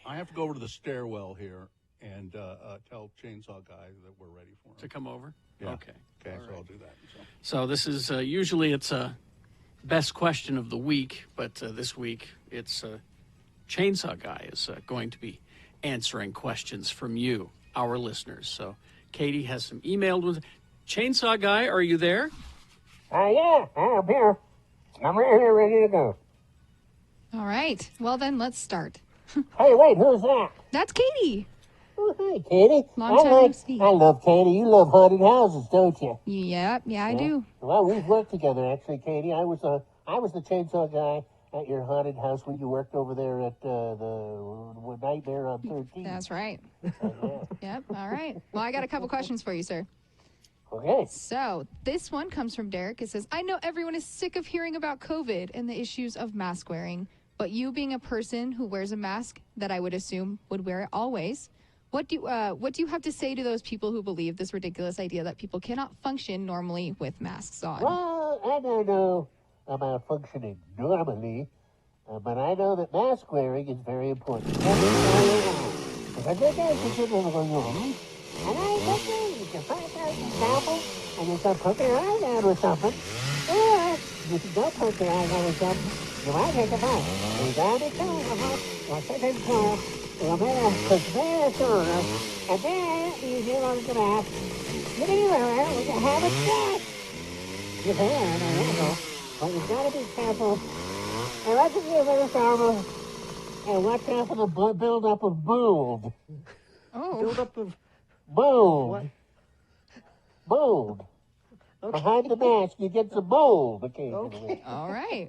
I have to go over to the stairwell here and tell Chainsaw Guy that we're ready for him. To come over? Yeah. Okay. Okay, All so right. I'll do that. So this is usually it's a best question of the week, but this week it's Chainsaw Guy is going to be answering questions from you, our listeners. So Katie has some emailed ones. Chainsaw Guy, are you there? Yeah, I'm here. I'm right here, ready to go. All right. Well, then let's start. Hey, wait, who's that? That's Katie. Oh, hi, Katie. Long time no see. I love Katie. You love haunted houses, don't you? Yeah, I do. Well, we've worked together, actually, Katie. I was the chainsaw guy at your haunted house when you worked over there at the Nightmare on 13. That's right. Yep, all right. Well, I got a couple questions for you, sir. Okay. So this one comes from Derek. It says, I know everyone is sick of hearing about COVID and the issues of mask wearing, but you being a person who wears a mask that I would assume would wear it always, what do you have to say to those people who believe this ridiculous idea that people cannot function normally with masks on? Well, I don't know about functioning normally, but I know that mask wearing is very important. And you can find out an example, and you can poke your eye out with something. Or, if you don't poke your eye out with something, you might take a bite. You gotta be careful. Or sit in class, you'll put this on, and then you hear on the map. You can wear we can have a chat. You can, but you gotta be careful. And let's be a little careful. And watch out for the build-up of mold. Oh. Build-up of... Mold. What? Mold. Okay. Behind the mask, you get some mold occasionally. Okay. All right.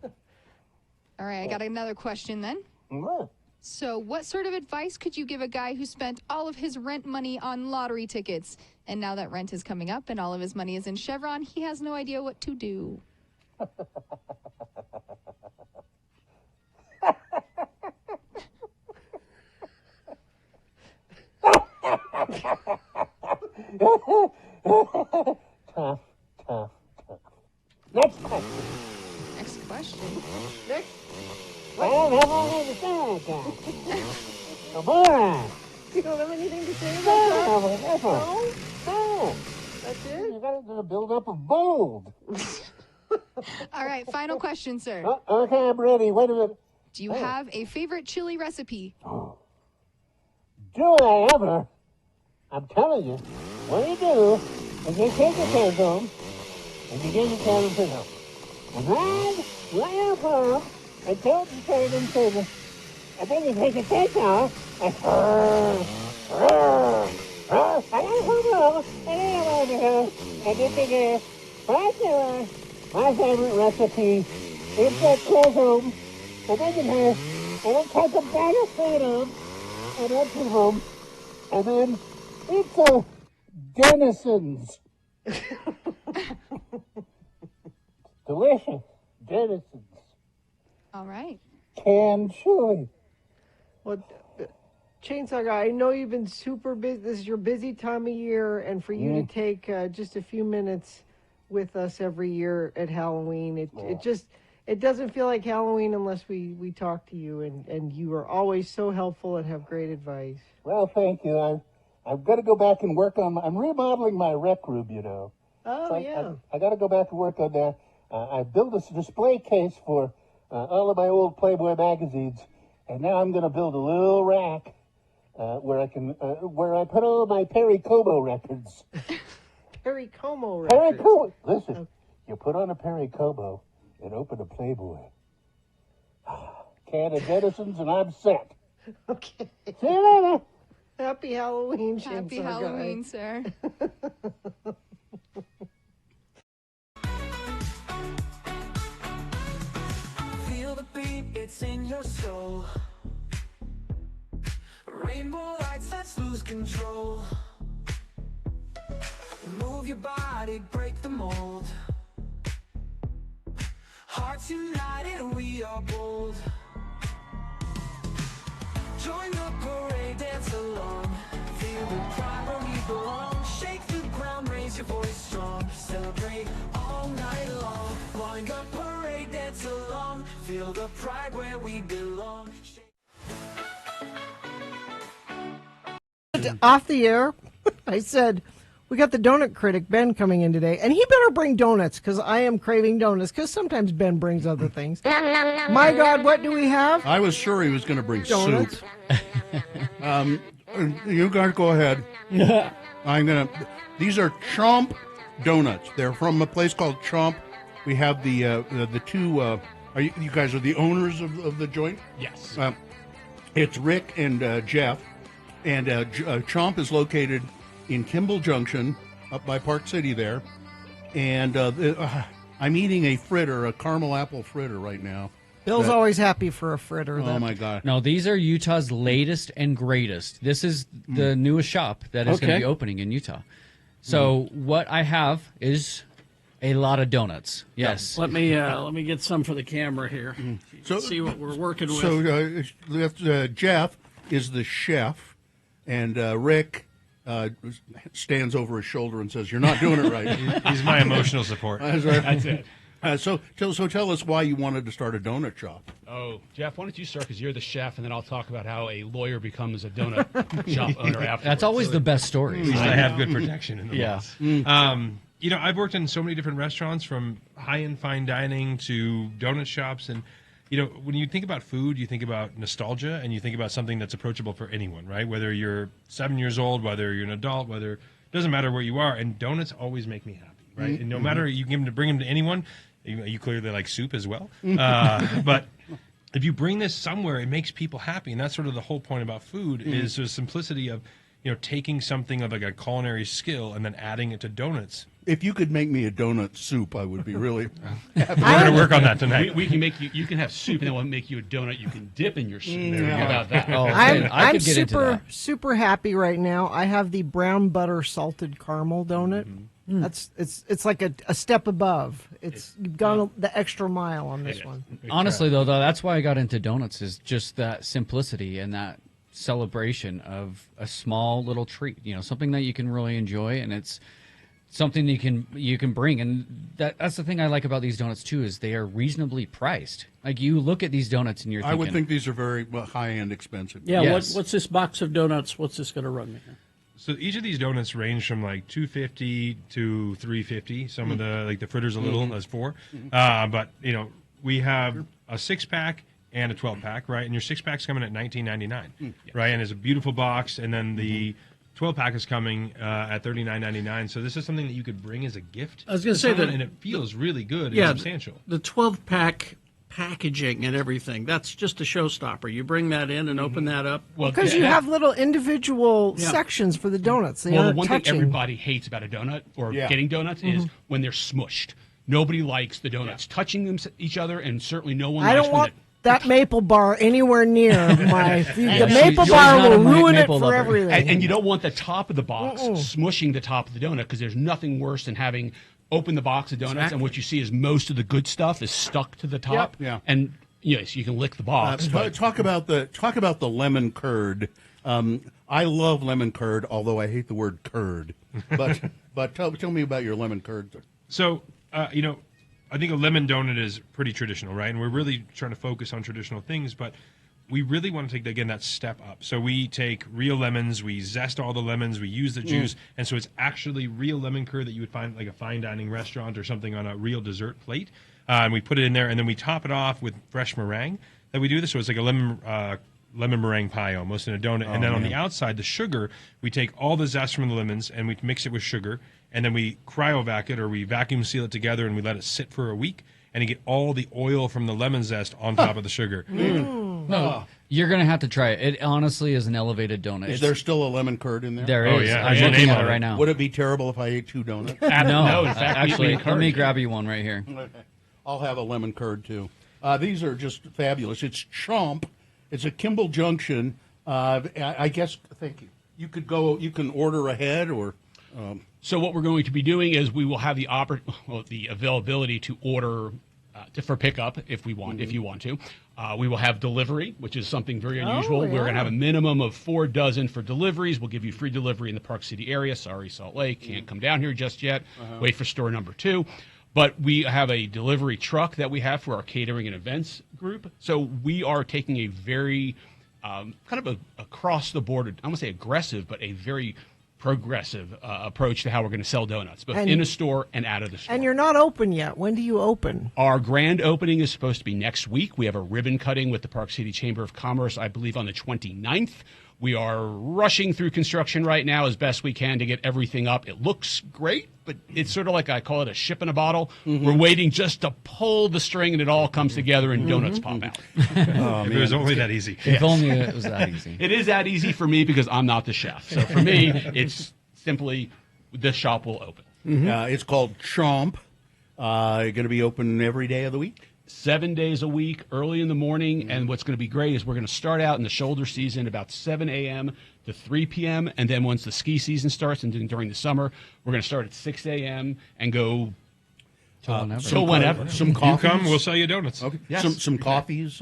All right, I got another question then. Mm-hmm. So what sort of advice could you give a guy who spent all of his rent money on lottery tickets, and now that rent is coming up and all of his money is in Chevron, he has no idea what to do? Tough. Next question. Next question. Next. Well, how long have you said that? Come on. You don't have anything to say about that? No. That's it? You got to build up a mold. All right, final question, sir. Okay, I'm ready. Wait a minute. Do you have a favorite chili recipe? Do I ever? I'm telling you, what you do is you take a candle and you get your candle to them. And then lay up up and tilt the turn and turn. And then you take a cake off and and you take a my favorite recipe is the closum. And then you have, and then take a bag of freedom and empty them. And then it's a Denison's. Delicious Denison's. All right. Canned chili. Well, Chainsaw Guy, I know you've been super busy. This is your busy time of year, and for you to take just a few minutes with us every year at Halloween, it doesn't feel like Halloween unless we talk to you, and you are always so helpful and have great advice. Well, thank you. I've got to go back and work on. I'm remodeling my rec room, you know. Oh, so yeah. I got to go back and work on that. I built a display case for all of my old Playboy magazines, and now I'm going to build a little rack where I put all of my Perry Como records. Perry Como Perry records. Como. Listen, you put on a Perry Como and open a Playboy. Can of Denison's and I'm set. Okay. See you later. Happy Halloween, Happy Chainsaw Halloween, Guy. sir. Feel the beat, it's in your soul. Rainbow lights, let's lose control. Move your body, break the mold. Hearts united, we are bold. Join the parade, dance along. Feel the pride where we belong. Shake the ground, raise your voice strong. Celebrate all night long. Join the parade, dance along. Feel the pride where we belong. Off the air, I said, We got the donut critic, Ben, coming in today, and he better bring donuts, because I am craving donuts, because sometimes Ben brings other things. My God, what do we have? I was sure he was going to bring Donuts. soup. You guys go ahead. These are Chomp donuts. They're from a place called Chomp. We have the two. You guys are the owners of the joint? Yes. It's Rick and Jeff, and Chomp is located in Kimball Junction, up by Park City there, and I'm eating a fritter, a caramel apple fritter right now. Bill's always happy for a fritter. Oh, my God. No, these are Utah's latest and greatest. This is the newest shop that is going to be opening in Utah. So what I have is a lot of donuts. Yes. Let me get some for the camera here. So see what we're working with. So Jeff is the chef, and Rick stands over his shoulder and says, "You're not doing it right." He's my emotional support. That's right. That's it. So tell us why you wanted to start a donut shop. Oh, Jeff, why don't you start, because you're the chef, and then I'll talk about how a lawyer becomes a donut shop owner afterwards. That's always the best stories. At least I have good protection in the laws. Yeah. I've worked in so many different restaurants, from high-end fine dining to donut shops, and when you think about food, you think about nostalgia, and you think about something that's approachable for anyone, right? Whether you're 7 years old, whether you're an adult, it doesn't matter where you are, and donuts always make me happy, right? And no matter, you can bring them to anyone. You clearly like soup as well, but if you bring this somewhere, it makes people happy, and that's sort of the whole point about food is the simplicity of taking something of like a culinary skill and then adding it to donuts. If you could make me a donut soup, I would be really happy. We're going to work on that tonight. We can make you can have soup, and then we'll make you a donut you can dip in your soup. How about that? I'm super happy right now. I have the brown butter salted caramel donut. It's like a step above. You've gone the extra mile on this one. Honestly, though, that's why I got into donuts, is just that simplicity and that celebration of a small little treat. Something that you can really enjoy, and it's something you can bring. And that's the thing I like about these donuts too, is they are reasonably priced. Like, you look at these donuts and you're thinking, I would think these are very high-end expensive. Yeah. Yes. What's this box of donuts? What's this going to run me? So each of these donuts range from like $2.50 to $3.50. Some of the fritters a little, that's $4. But we have a 6-pack and a 12-pack, right? And your 6-pack's coming at $19.99, right? And it's a beautiful box. And then the 12-pack is coming at $39.99. So this is something that you could bring as a gift. I was going to say that, and it feels really good and substantial. The 12-pack packaging and everything, that's just a showstopper. You bring that in and open that up. Because you have little individual sections for the donuts. They the one thing everybody hates about a donut or getting donuts is when they're smushed. Nobody likes the donuts touching each other, and certainly no one likes when that maple bar anywhere near the maple bar will ruin it for everything. And you don't want the top of the box smushing the top of the donut, because there's nothing worse than having open the box of donuts and what you see is most of the good stuff is stuck to the top. Yeah. And yes, you can lick the box. But talk about the lemon curd. I love lemon curd, although I hate the word curd. But tell me about your lemon curd. So I think a lemon donut is pretty traditional, right? And we're really trying to focus on traditional things, but we really want to take, again, that step up. So we take real lemons, we zest all the lemons, we use the juice, and so it's actually real lemon curd that you would find like a fine dining restaurant or something on a real dessert plate. And we put it in there, and then we top it off with fresh meringue that we do this. So it's like a lemon meringue pie almost in a donut. And then on the outside, the sugar, we take all the zest from the lemons and we mix it with sugar, and then we cryovac it, or we vacuum seal it together, and we let it sit for a week, and you get all the oil from the lemon zest on top of the sugar. No, you're going to have to try it. It honestly is an elevated donut. Is there still a lemon curd in there? There is. Yeah. I'm looking at it right now. Would it be terrible if I ate 2 donuts? No, in fact, actually, let me grab you one right here. Okay. I'll have a lemon curd, too. These are just fabulous. It's Chomp. It's a Kimball Junction. I guess, thank you. You can order ahead, or... So what we're going to be doing is we will have the availability to order for pickup if you want to. We will have delivery, which is something very unusual. We're going to have a minimum of 4 dozen for deliveries. We'll give you free delivery in the Park City area. Sorry, Salt Lake, can't come down here just yet. Wait for store number 2. But we have a delivery truck that we have for our catering and events group. So we are taking a very kind of across the board, I don't want to say aggressive, but a very progressive approach to how we're going to sell donuts, both And- in a store and out of the store. And you're not open yet. When do you open? Our grand opening is supposed to be next week. We have a ribbon cutting with the Park City Chamber of Commerce, I believe, on the 29th. We are rushing through construction right now as best we can to get everything up. It looks great, but it's sort of like I call it a ship in a bottle. We're waiting just to pull the string and it all comes together and donuts pop out. If it was only that easy. If only it was that easy. It is that easy for me because I'm not the chef. So for me, it's simply the shop will open. It's called Chomp. Going to be open every day of the week. 7 days a week, early in the morning. And what's going to be great is we're going to start out in the shoulder season about 7 a.m. to 3 p.m. And then once the ski season starts and then during the summer, we're going to start at 6 a.m. and go till whenever. Some coffees. You come, we'll sell you donuts. Okay. Yes. Some coffees.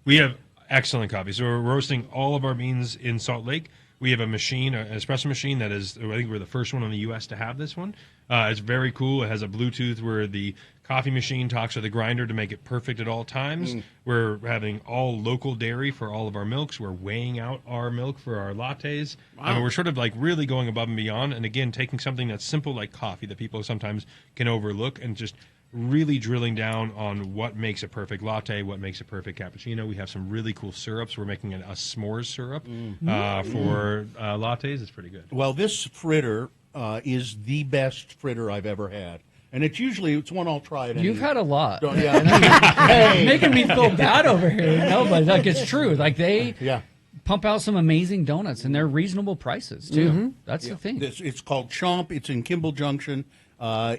We have excellent coffee. So we're roasting all of our beans in Salt Lake. We have a machine, an espresso machine that is, I think we're the first one in the U.S. to have this one. It's very cool. It has a Bluetooth where the coffee machine talks to the grinder to make it perfect at all times. We're having all local dairy for all of our milks. We're weighing out our milk for our lattes. I mean, we're sort of like really going above and beyond. And again, taking something that's simple like coffee that people sometimes can overlook and just really drilling down on what makes a perfect latte, what makes a perfect cappuccino. We have some really cool syrups. We're making a s'mores syrup for lattes. It's pretty good. Well, this fritter is the best fritter I've ever had. And it's one I'll try it. You've had a lot. Yeah. You're making me feel bad over here. No, but like it's true. Like they pump out some amazing donuts, and they're reasonable prices too. That's the thing. It's called Chomp. It's in Kimball Junction. I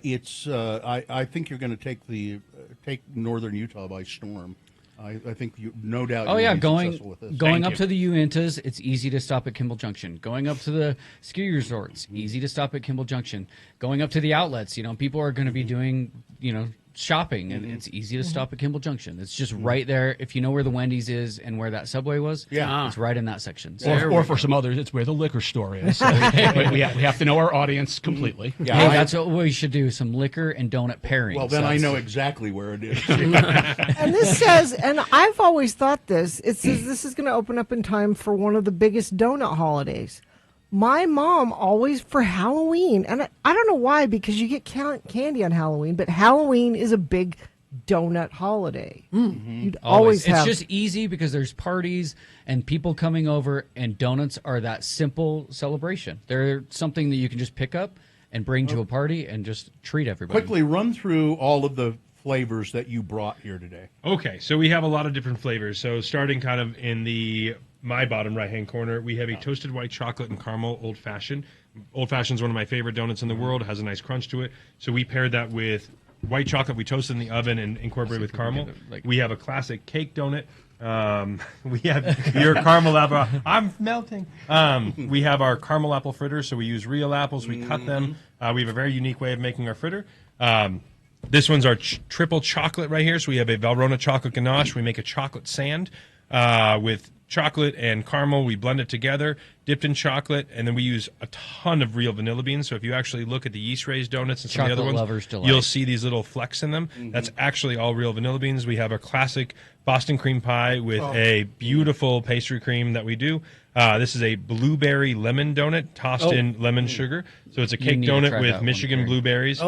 think you're going to take Northern Utah by storm. I think no doubt. Oh you'll yeah, be successful with this. going up to the Uintas, it's easy to stop at Kimball Junction. Going up to the ski resorts, easy to stop at Kimball Junction. Going up to the outlets, people are going to be doing, shopping, and it's easy to stop at Kimball Junction. It's just right there. If you know where the Wendy's is and where that Subway was, it's right in that section. So Or for some others, it's where the liquor store is. So we have to know our audience completely. Yeah, hey, that's what we should do, some liquor and donut pairing. Well, then I know exactly where it is. And this says, and I've always thought this, it says this is going to open up in time for one of the biggest donut holidays. My mom always, for Halloween, and I don't know why, because you get candy on Halloween, but Halloween is a big donut holiday. You'd always have. It's just easy because there's parties and people coming over, and donuts are that simple celebration. They're something that you can just pick up and bring to a party and just treat everybody. Quickly run through all of the flavors that you brought here today. Okay, so we have a lot of different flavors. So starting kind of in my bottom right-hand corner, we have a toasted white chocolate and caramel old fashioned. Old fashioned is one of my favorite donuts in the world. It has a nice crunch to it. So we paired that with white chocolate we toasted in the oven and incorporated with caramel. We have a classic cake donut. We have your caramel apple. I'm melting. We have our caramel apple fritter. So we use real apples. We cut them. We have a very unique way of making our fritter. This one's our triple chocolate right here. So we have a Valrhona chocolate ganache. We make a chocolate sand with chocolate and caramel. We blend it together, dipped in chocolate, and then we use a ton of real vanilla beans. So if you actually look at the yeast raised donuts and some of the other Chocolate ones, Lover's Delight. you'll see these little flecks in them. That's actually all real vanilla beans. We have a classic Boston cream pie with a beautiful pastry cream that we do. This is a blueberry lemon donut tossed in lemon sugar. So it's a You cake need to donut try with that one, Michigan Gary. blueberries.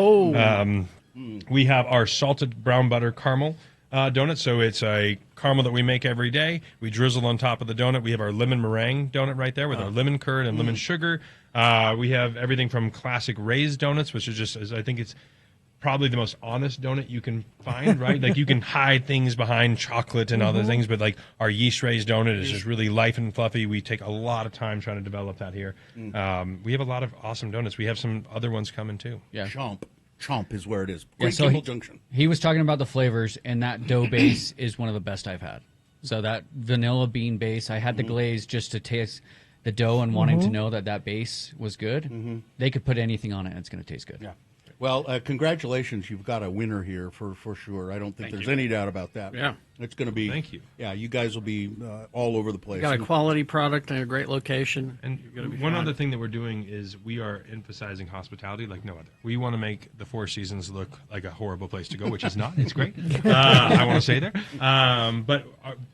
We have our salted brown butter caramel donut. So it's a caramel that we make every day. We drizzle on top of the donut. We have our lemon meringue donut right there with our lemon curd and lemon sugar. We have everything from classic raised donuts, which is just, I think it's probably the most honest donut you can find, right? Like you can hide things behind chocolate and other things, but like our yeast raised donut is just really light and fluffy. We take a lot of time trying to develop that here. We have a lot of awesome donuts. We have some other ones coming too. Yeah. Chomp is where it is. Yeah, Great so Kimball Junction. he was talking about the flavors, and that dough base is one of the best I've had. So that vanilla bean base, I had the glaze just to taste the dough and wanting to know that base was good. They could put anything on it, and it's going to taste good. Yeah. Well, congratulations. You've got a winner here for sure. I don't think there's any doubt about that. Yeah. It's going to be. Thank you. Yeah, you guys will be all over the place. Got a quality product and a great location. And one other thing that we're doing is we are emphasizing hospitality like no other. We want to make the Four Seasons look like a horrible place to go, which is not. It's great. I want to say there. But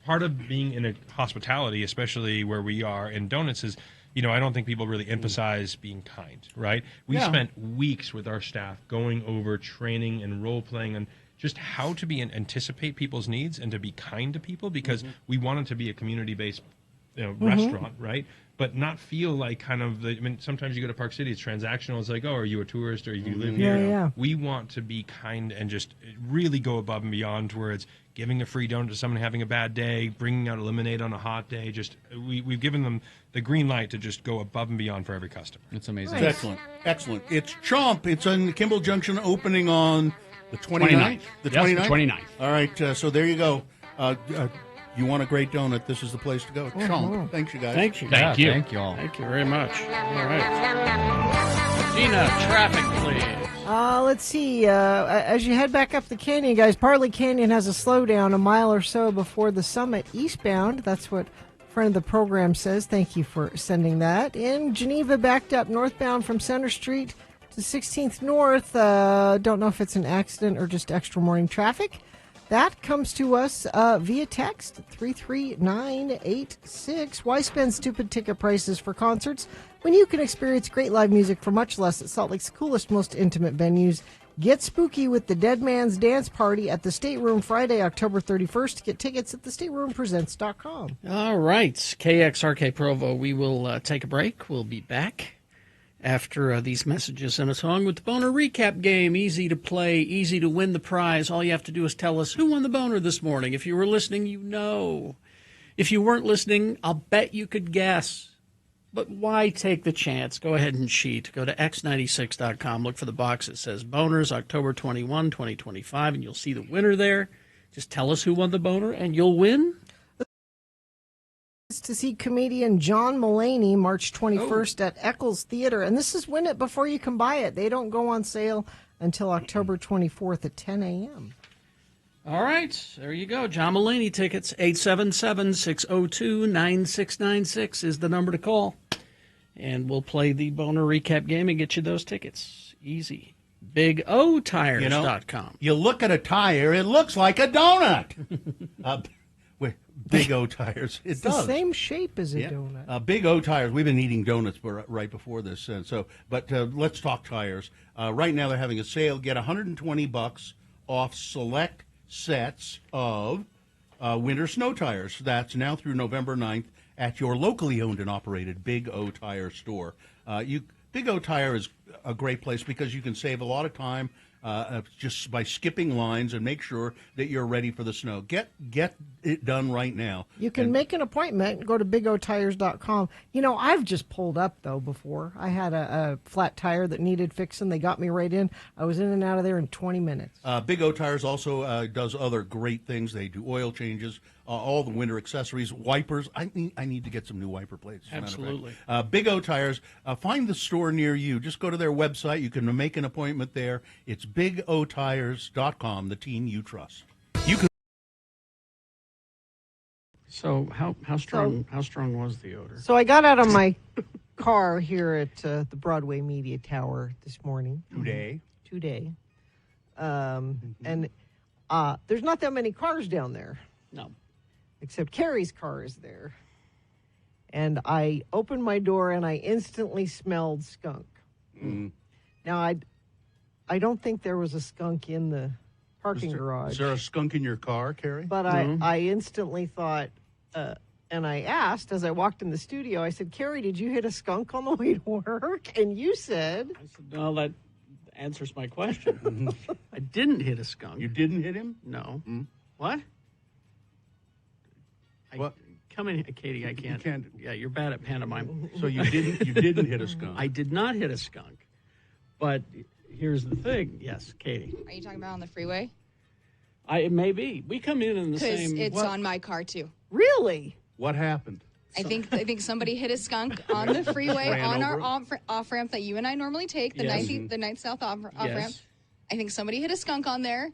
part of being in a hospitality, especially where we are in donuts, is I don't think people really emphasize being kind, right? We spent weeks with our staff going over training and role playing on just how to anticipate people's needs and to be kind to people, because we wanted to be a community-based restaurant, right? But not feel like kind of sometimes you go to Park City, it's transactional. It's like, oh, are you a tourist or do you live here? Yeah. We want to be kind and just really go above and beyond, to where it's giving a free donut to someone having a bad day, bringing out a lemonade on a hot day. Just we've given them the green light to just go above and beyond for every customer. It's amazing. It's excellent. It's Chomp. It's in Kimball Junction, opening on the 29th. The 29th? Yes, the 29th. All right, so there you go. You want a great donut, this is the place to go. Chomp. Thanks, you guys. Thank you. Thank you. Thank you all. Thank you very much. All right. Gina, traffic, please. Let's see. As you head back up the canyon, guys, Parley Canyon has a slowdown a mile or so before the summit eastbound. That's what a friend of the program says. Thank you for sending that. In Geneva, backed up northbound from Center Street to 16th North. Don't know if it's an accident or just extra morning traffic. That comes to us via text, 33986. Why spend stupid ticket prices for concerts when you can experience great live music for much less at Salt Lake's coolest, most intimate venues? Get spooky with the Dead Man's Dance Party at the Stateroom Friday, October 31st. Get tickets at thestateroompresents.com. All right. KXRK Provo, we will take a break. We'll be back after these messages and a song with the Boner Recap Game. Easy to play, easy to win the prize. All you have to do is tell us who won the Boner this morning. If you were listening, you know. If you weren't listening, I'll bet you could guess. But why take the chance? Go ahead and cheat. Go to x96.com. Look for the box that says Boners, October 21, 2025, and you'll see the winner there. Just tell us who won the Boner, and you'll win. To see comedian John Mulaney March 21st at Eccles Theater. And this is win it before you can buy it. They don't go on sale until October 24th at 10 a.m. All right. There you go. John Mulaney tickets. 877-602-9696 is the number to call. And we'll play the Boner Recap Game and get you those tickets. Easy. BigOTires.com. You look at a tire, it looks like a donut. Big O Tires. It It's does. the same shape as a donut. Big O Tires. We've been eating donuts right before this, but let's talk tires. Right now they're having a sale. Get $120 off select sets of winter snow tires. That's now through November 9th at your locally owned and operated Big O Tire store. Big O Tire is a great place because you can save a lot of time just by skipping lines and make sure that you're ready for the snow. Get it done right now. You can make an appointment and go to bigotires.com. I've just pulled up, though, before. I had a flat tire that needed fixing. They got me right in. I was in and out of there in 20 minutes. Big O Tires also does other great things. They do oil changes, all the winter accessories, wipers. I need to get some new wiper plates. Absolutely. Big O Tires. Find the store near you. Just go to their website. You can make an appointment there. It's bigotires.com, the team you trust. You can. So how strong was the odor? So I got out of my car here at the Broadway Media Tower this morning. Today. And there's not that many cars down there. No. Except Carrie's car is there. And I opened my door and I instantly smelled skunk. Now, I don't think there was a skunk in the parking garage. Is there a skunk in your car, Carrie? But I instantly thought, and I asked as I walked in the studio, I said, Carrie, did you hit a skunk on the way to work? And you said... I said, no, that answers my question. I didn't hit a skunk. You didn't hit him? No. What? What? Come in, Katie. I can't. You can't. Yeah, you're bad at pantomime. So you didn't hit a skunk. I did not hit a skunk. But here's the thing. Yes, Katie. Are you talking about on the freeway? It may be. We come in the Because same. it's on my car too. Really? What happened? I think somebody hit a skunk on the freeway Ran on our over? off ramp that you and I normally take, the Yes. 90 South off ramp. Yes. I think somebody hit a skunk on there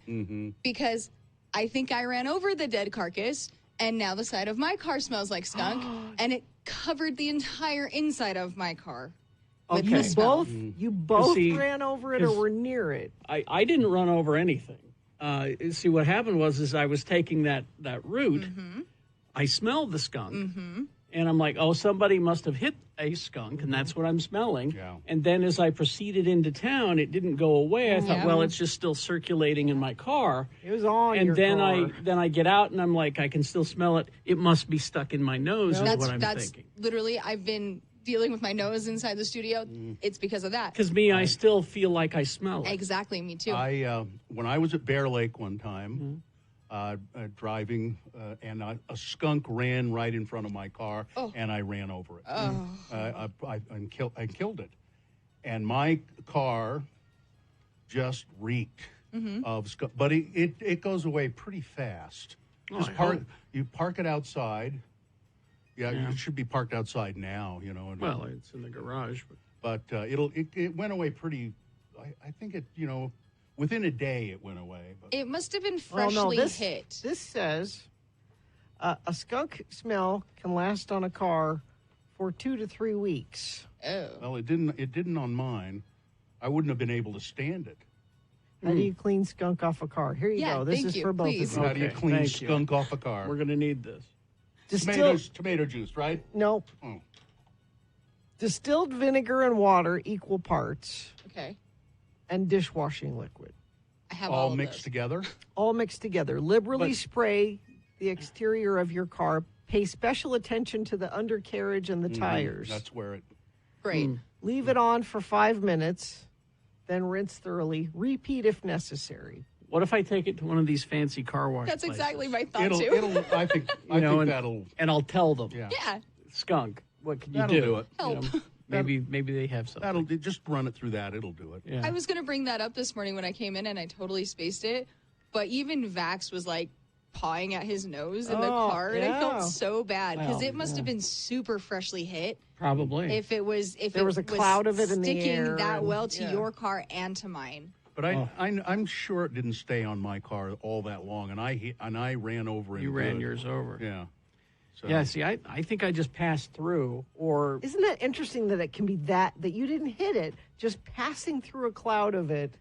because I think I ran over the dead carcass, and now the side of my car smells like skunk, and it covered the entire inside of my car. With You the smell. both See, ran over it or were near it. I didn't run over anything. See, what happened was I was taking that route. I smelled the skunk, And I'm like, oh, somebody must have hit a skunk, and that's what I'm smelling. Yeah. And then as I proceeded into town, it didn't go away. I thought, Yeah. well, it's just still circulating in my car. It was on And your then car. I get out, and I'm like, I can still smell it. It must be stuck in my nose, is what I'm That's thinking. literally, I've been dealing with my nose inside the studio. It's because of that. Because I still feel like I smell it. Exactly, me too. When I was at Bear Lake one time, driving, and a skunk ran right in front of my car, and I ran over it. I killed it, and my car just reeked of skunk. But it goes away pretty fast. Just you park it outside. Yeah, it should be parked outside now. Well, it's in the garage, but it went away pretty. I think it within a day it went away. But. It must have been Well, freshly no, hit. This says a skunk smell can last on a car for 2 to 3 weeks. Oh. Well, it didn't on mine. I wouldn't have been able to stand it. How do you clean skunk off a car? Here you go. This is for both of you. How do you clean skunk off a car? We're going to need this. Tomato juice, right? Nope. Oh. Distilled vinegar and water, equal parts. Okay. And dishwashing liquid. I have all of mixed those. together. All mixed together. Liberally spray the exterior of your car. Pay special attention to the undercarriage and the tires. That's where it. Great. Leave it on for 5 minutes, then rinse thoroughly. Repeat if necessary. What if I take it to one of these fancy car wash That's places? exactly my thought, too. I think that'll. And I'll tell them. Yeah. Skunk, what can you That'll do? do it. Help. Maybe they have something. That'll just run it through that. It'll do it. Yeah. I was going to bring that up this morning when I came in, and I totally spaced it. But even Vax was like pawing at his nose in the car, and I yeah. felt so bad because Well, it must have been super freshly hit. Probably. If it was, There was a cloud of it in the sticking air that and- well to yeah. your car and to mine. But I'm sure it didn't stay on my car all that long, and I ran over it. You ran yours over. Yeah. So. Yeah, see, I think I just passed through, or Isn't that interesting that it can be that you didn't hit it, just passing through a cloud of it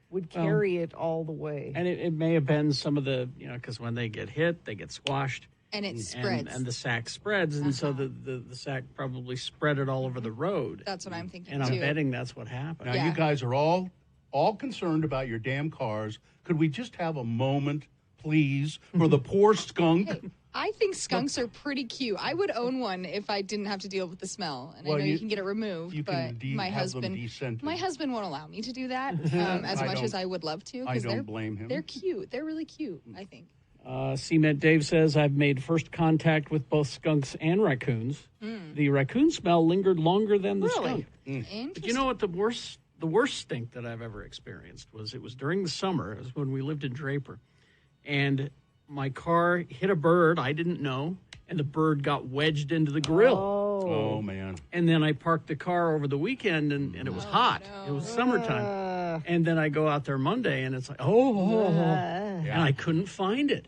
would carry it all the way. and it may have been some of the, because when they get hit, they get squashed. And it spreads. And the sack spreads, and so the sack probably spread it all over the road. That's what I'm thinking, And I'm too. betting that's what happened. Now you guys are all concerned about your damn cars. Could we just have a moment, please, for the poor skunk? Hey, I think skunks are pretty cute. I would own one if I didn't have to deal with the smell. And Well, I know you you- can get it removed, you but can my have them husband, descented. my husband won't allow me to do that as I much don't- as I would love to. I 'cause don't they're, blame him. They're cute. They're really cute, I think. Cement Dave says, I've made first contact with both skunks and raccoons. The raccoon smell lingered longer than the skunk. But you know what the worst stink that I've ever experienced was? It was during the summer. It was when we lived in Draper. And my car hit a bird I didn't know, and the bird got wedged into the grill. Oh man. And then I parked the car over the weekend, and it was hot. It was summertime. And then I go out there Monday, and it's like, and I couldn't find it.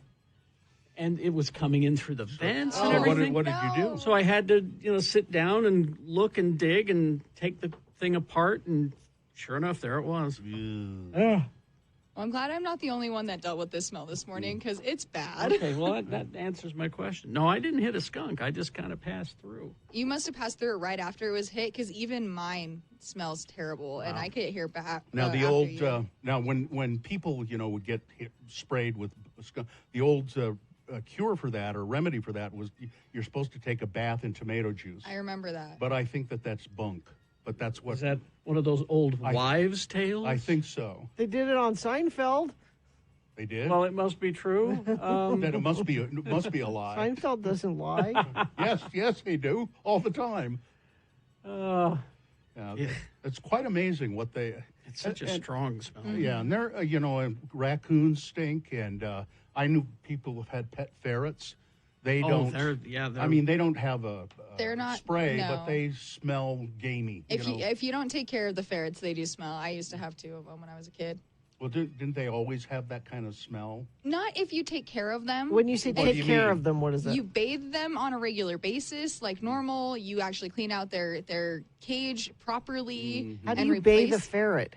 And it was coming in through the vents and everything. What did you do? So I had to, sit down and look and dig and take the thing apart, and sure enough, there it was. Well, I'm glad I'm not the only one that dealt with this smell this morning because it's bad. Okay, well, that answers my question. No, I didn't hit a skunk. I just kind of passed through. You must have passed through it right after it was hit because even mine smells terrible, and I could hear back. Now the after old you. now when people would get sprayed with skunk, the old cure for that or remedy for that was you're supposed to take a bath in tomato juice. I remember that. But I think that's bunk. But that's what Is that one of those old wives' tales? I think so. They did it on Seinfeld. They did. Well, it must be true. Then it must be a lie. Seinfeld doesn't lie. yes, they do all the time. Yeah. It's quite amazing what they. It's such a strong smell. Yeah, and they're raccoons stink, and I knew people who've had pet ferrets. They don't. I mean, they don't have a They're not spray, no. but they smell gamey. If you don't take care of the ferrets, they do smell. I used to have 2 of them when I was a kid. Well, didn't they always have that kind of smell? Not if you take care of them. When you say What do take you care mean? of them, what is that? You bathe them on a regular basis, like normal. You actually clean out their cage properly. How do and you bathe a replace- ferret?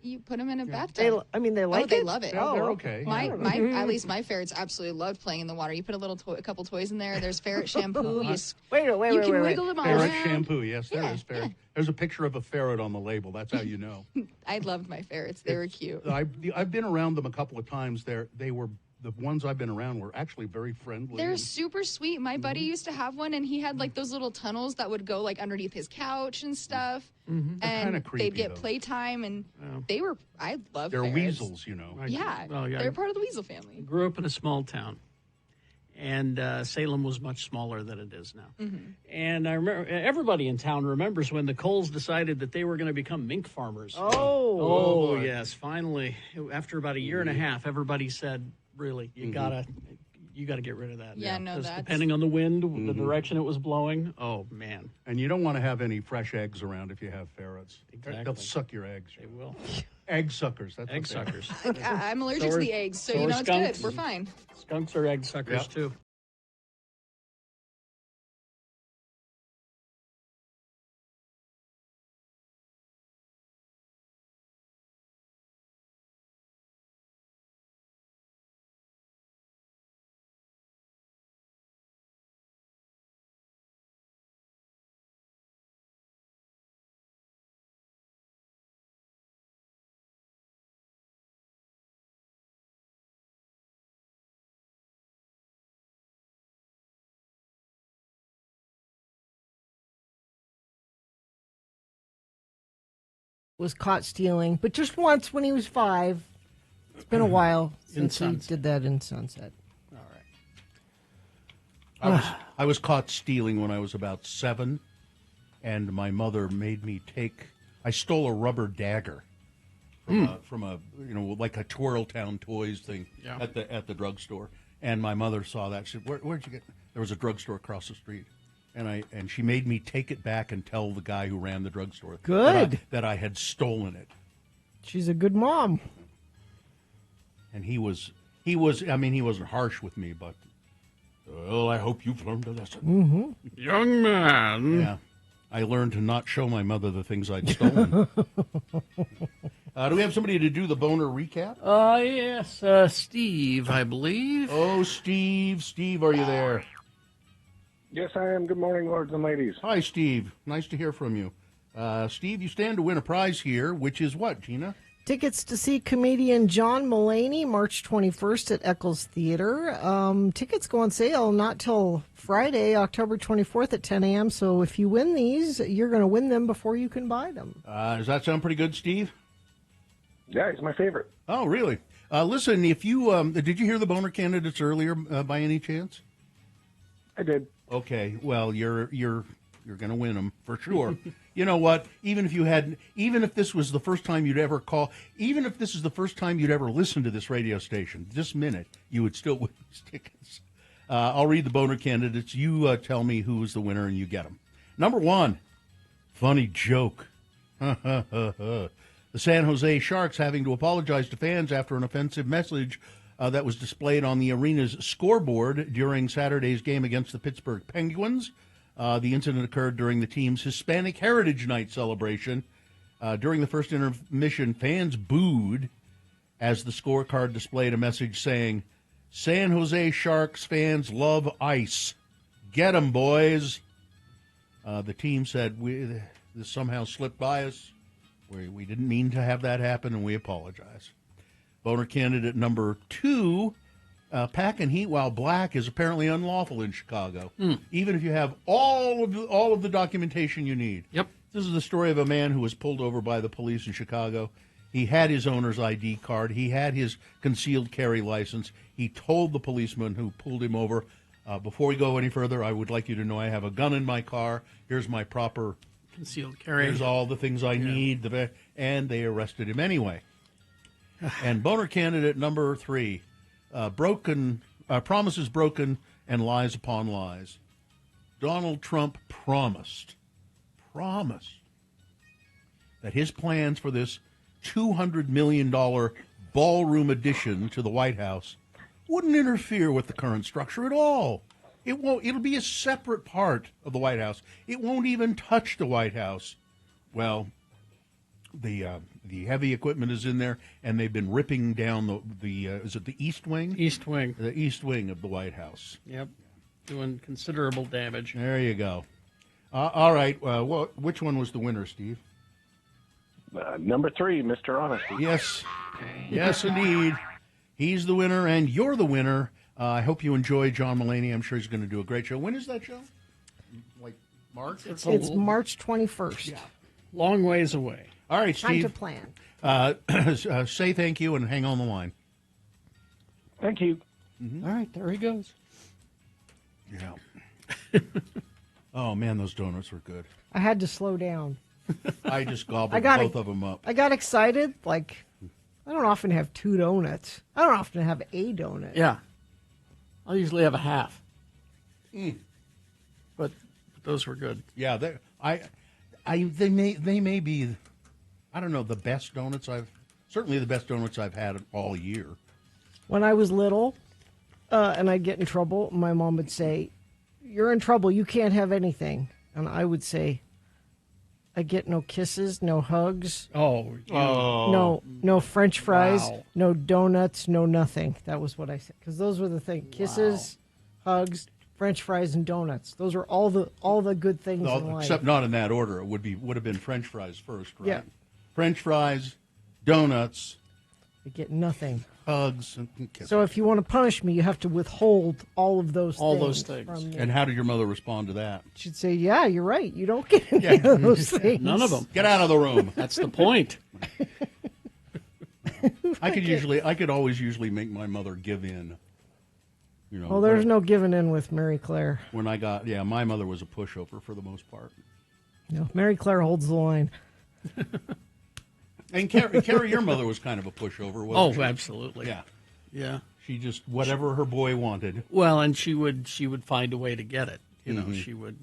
You put them in a bathtub. They like it? They love it. Oh, they're okay. At least my ferrets absolutely loved playing in the water. You put a couple toys in there. There's ferret shampoo. You can wiggle them all Ferret around. shampoo, yes, there is ferret. There's a picture of a ferret on the label. That's how you know. I loved my ferrets. They were cute. I've been around them a couple of times. They were the ones I've been around were actually very friendly. They're super sweet. My buddy used to have one, and he had like those little tunnels that would go like underneath his couch and stuff. They're And kinda creepy, they'd get though. playtime, and I love They're ferrets. weasels, you know. Yeah, they're part of the weasel family. Grew up in a small town, and Salem was much smaller than it is now. Mm-hmm. And I remember everybody in town remembers when the Coles decided that they were going to become mink farmers. Oh, boy. Yes, finally, after about a year and a half, everybody said, "Really, you gotta get rid of that." Yeah, no, 'Cause that's- depending on the wind, the direction it was blowing. Oh man, And you don't want to have any fresh eggs around if you have ferrets. Exactly. They'll suck your eggs. They will. Egg suckers. That's Egg what they are. suckers. I'm allergic So to are- the eggs, so so you are know it's skunks. good. We're fine. Skunks are egg suckers Yep. too. Was caught stealing, but just once when he was 5. It's been a while In since he Sunset. did that in Sunset. I was caught stealing when I was about 7, and my mother made me take. I stole a rubber dagger from a like a Twirltown Toys thing Yeah. at the drugstore, and my mother saw that. She said, "Where'd you get?" There was a drugstore across the street, and she made me take it back and tell the guy who ran the drugstore Good. that I had stolen it. She's a good mom. And he was. I mean, he wasn't harsh with me, but. Well, I hope you've learned a lesson. Mm-hmm. Young man. Yeah. I learned to not show my mother the things I'd stolen. Do we have somebody to do the boner recap? Yes, Steve, I believe. Oh, Steve. Steve, are you there? Yes, I am. Good morning, lords and ladies. Hi, Steve. Nice to hear from you. Steve, you stand to win a prize here, which is what, Gina? Tickets to see comedian John Mulaney March 21st at Eccles Theater. Tickets go on sale not till Friday, October 24th at 10 a.m. So if you win these, you're going to win them before you can buy them. Does that sound pretty good, Steve? Yeah, he's my favorite. Oh, really? Listen, if you did you hear the boner candidates earlier by any chance? I did. Okay, well, you're going to win them for sure. You know what? Even if this was the first time you'd ever call, even if this is the first time you'd ever listen to this radio station, this minute, you would still win these tickets. I'll read the boner candidates. You tell me who is the winner, and you get them. Number 1, funny joke. The San Jose Sharks having to apologize to fans after an offensive message that was displayed on the arena's scoreboard during Saturday's game against the Pittsburgh Penguins. The incident occurred during the team's Hispanic Heritage Night celebration. During the first intermission, fans booed as the scorecard displayed a message saying, "San Jose Sharks fans love ice. Get 'em, boys." The team said, this somehow slipped by us. We didn't mean to have that happen, and we apologize. Boner candidate number 2, packing heat while black is apparently unlawful in Chicago, even if you have all of the documentation you need. Yep. This is the story of a man who was pulled over by the police in Chicago. He had his owner's ID card. He had his concealed carry license. He told the policeman who pulled him over, before we go any further, I would like you to know I have a gun in my car. Here's my proper Concealed carry. Here's all the things I need. And they arrested him anyway. And boner candidate number 3, promises broken and lies upon lies. Donald Trump promised that his plans for this $200 million ballroom addition to the White House wouldn't interfere with the current structure at all. It'll be a separate part of the White House. It won't even touch the White House. Well, the heavy equipment is in there, and they've been ripping down the is it the East Wing? East Wing. The East Wing of the White House. Yep. Doing considerable damage. There you go. All right. Which one was the winner, Steve? Number 3, Mr. Honesty. Yes. Yes, indeed. He's the winner, and you're the winner. I hope you enjoy John Mulaney. I'm sure he's going to do a great show. When is that show? Like March? It's March 21st. Yeah. Long ways away. All right, Time Steve. to plan. Say thank you and hang on the line. Thank you. All right, there he goes. Yeah. Oh, man, those donuts were good. I had to slow down. I just gobbled both of them up. I got excited. Like, I don't often have 2 donuts. I don't often have a donut. Yeah. I'll usually have a half. But those were good. Yeah, they may be, I don't know, the best donuts certainly the best donuts I've had all year. When I was little, and I'd get in trouble, my mom would say, "You're in trouble. You can't have anything." And I would say, "I get no kisses, no hugs. No French fries, Wow. no donuts, no nothing." That was what I said, because those were the things: kisses, hugs, French fries, and donuts. Those are all the good things in life. Except not in that order. It would have been French fries first, right? Yeah. French fries, donuts. I get nothing. Hugs and kisses. So if you want to punish me, you have to withhold all of those All things. those things. From me. And how did your mother respond to that? She'd say, "Yeah, you're right. You don't get any of those things. None of them. Get out of the room. That's the point. I could always usually make my mother give in. You know. Well, there's no giving in with Mary Claire. When my mother was a pushover for the most part. No, Mary Claire holds the line. And Carrie, your mother was kind of a pushover, wasn't she? Oh, absolutely. Yeah. Yeah. She just, whatever her boy wanted. Well, and she would find a way to get it. You know, Mhm. she would,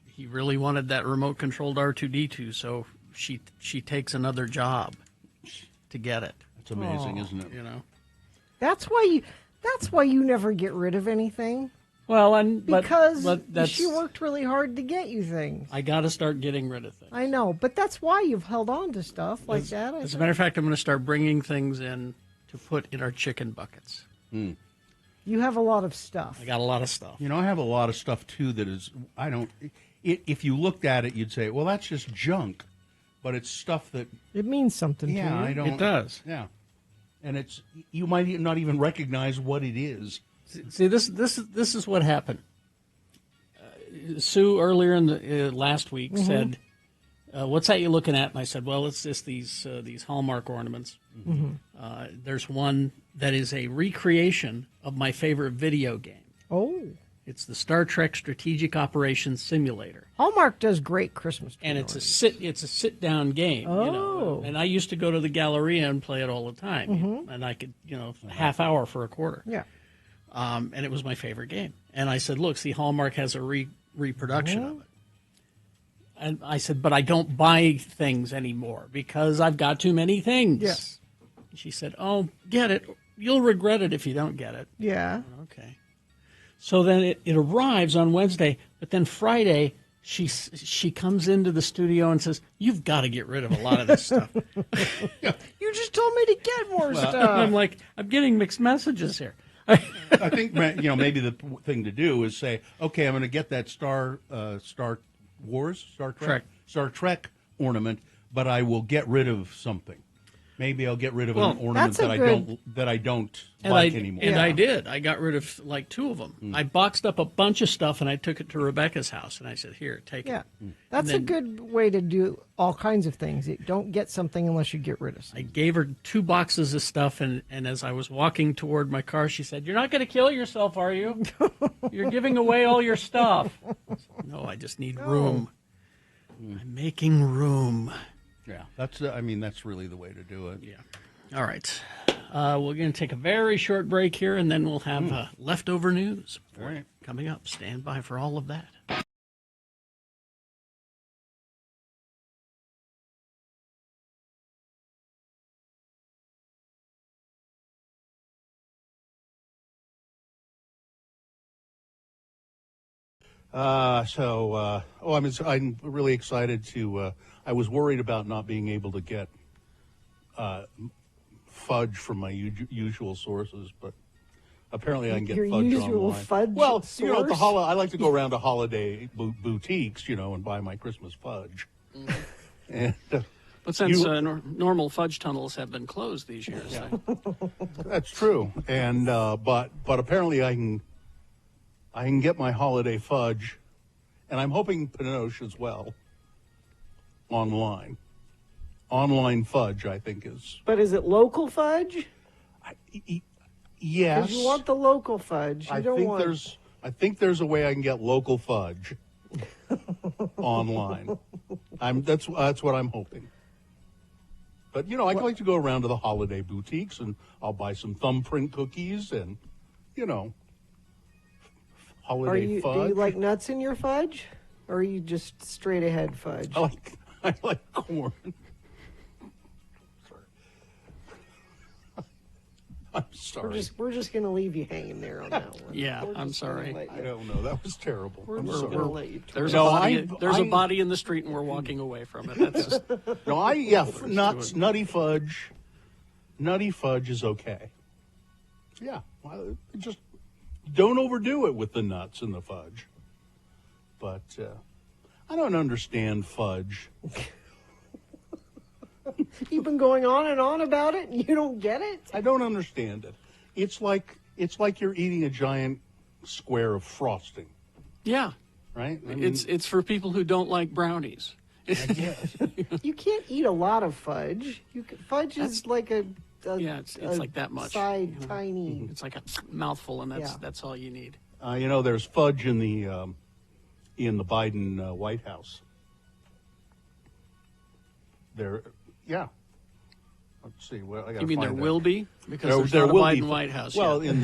he really wanted that remote controlled R2D2, so she takes another job to get it. That's amazing, isn't it? You know. That's why you never get rid of anything. Well, because but that's, she worked really hard to get you things. I got to start getting rid of things. I know, but that's why you've held on to stuff like that. As a matter of fact, I'm going to start bringing things in to put in our chicken buckets. You have a lot of stuff. I got a lot of stuff. You know, I have a lot of stuff, too, that is, if you looked at it, you'd say, well, that's just junk. But it's stuff that... It means something to you. I don't... It does. Yeah. And you might not even recognize what it is. See, this is what happened. Sue earlier in the last week said, "What's that you're looking at?" And I said, "Well, it's just these Hallmark ornaments. There's one that is a recreation of my favorite video game. Oh, it's the Star Trek Strategic Operations Simulator, Hallmark does great Christmas. and it's a sit down game. You know, and I used to go to the Galleria and play it all the time, and I could a half hour for a quarter. Yeah." And it was my favorite game. And I said, "Look, see, Hallmark has a reproduction of it." And I said, "But I don't buy things anymore because I've got too many things." Yes. She said, "Oh, get it. You'll regret it if you don't get it." Yeah. Okay. So then it arrives on Wednesday, but then Friday she comes into the studio and says, "You've got to get rid of a lot of this stuff." You just told me to get more stuff. I'm like, I'm getting mixed messages here. I think maybe the thing to do is say, okay, I'm going to get that Star Trek ornament, but I will get rid of something. Maybe I'll get rid of an ornament that I don't like anymore. And I did. I got rid of like 2 of them. I boxed up a bunch of stuff and I took it to Rebecca's house and I said, "Here, take it." That's a good way to do all kinds of things. You don't get something unless you get rid of something. I gave her 2 boxes of stuff, and as I was walking toward my car, she said, "You're not going to kill yourself, are you? You're giving away all your stuff." I said, "No, I just need room. I'm making room." Yeah, that's really the way to do it. Yeah. All right. We're going to take a very short break here, and then we'll have leftover news coming up. Stand by for all of that. I'm really excited to. I was worried about not being able to get fudge from my usual sources, but apparently I can get Your fudge usual online. fudge Well, you know, at the source? I like to go around to holiday boutiques, you know, and buy my Christmas fudge. And, But since normal fudge tunnels have been closed these years, that's true. And but apparently I can get my holiday fudge, and I'm hoping Pinoche as well. Online fudge, I think is. But is it local fudge? Yes. Because you want the local fudge. You don't want. I think there's a way I can get local fudge online. That's what I'm hoping. But you know, I like to go around to the holiday boutiques, and I'll buy some thumbprint cookies, and you know, holiday fudge. Do you like nuts in your fudge, or are you just straight ahead fudge? I like corn. I'm sorry. We're just going to leave you hanging there on that one. Yeah, I'm sorry. I don't know. That was terrible. We're I'm just sorry. going to let you. There's a body in the street, and we're walking away from it. That's just, nutty fudge. Nutty fudge is okay. Yeah, just don't overdo it with the nuts and the fudge. But I don't understand fudge. You've been going on and on about it, and you don't get it? I don't understand it. It's like you're eating a giant square of frosting. yeah, right. I mean, it's for people who don't like brownies. You can't eat a lot of fudge. Fudge is like a it's like that much. Side tiny. It's like a mouthful, and that's all you need. you know, there's fudge in the Biden White House. Yeah. Let's see. Well, I You mean there find will that. be? Because there's not a Biden White House Well, yet. in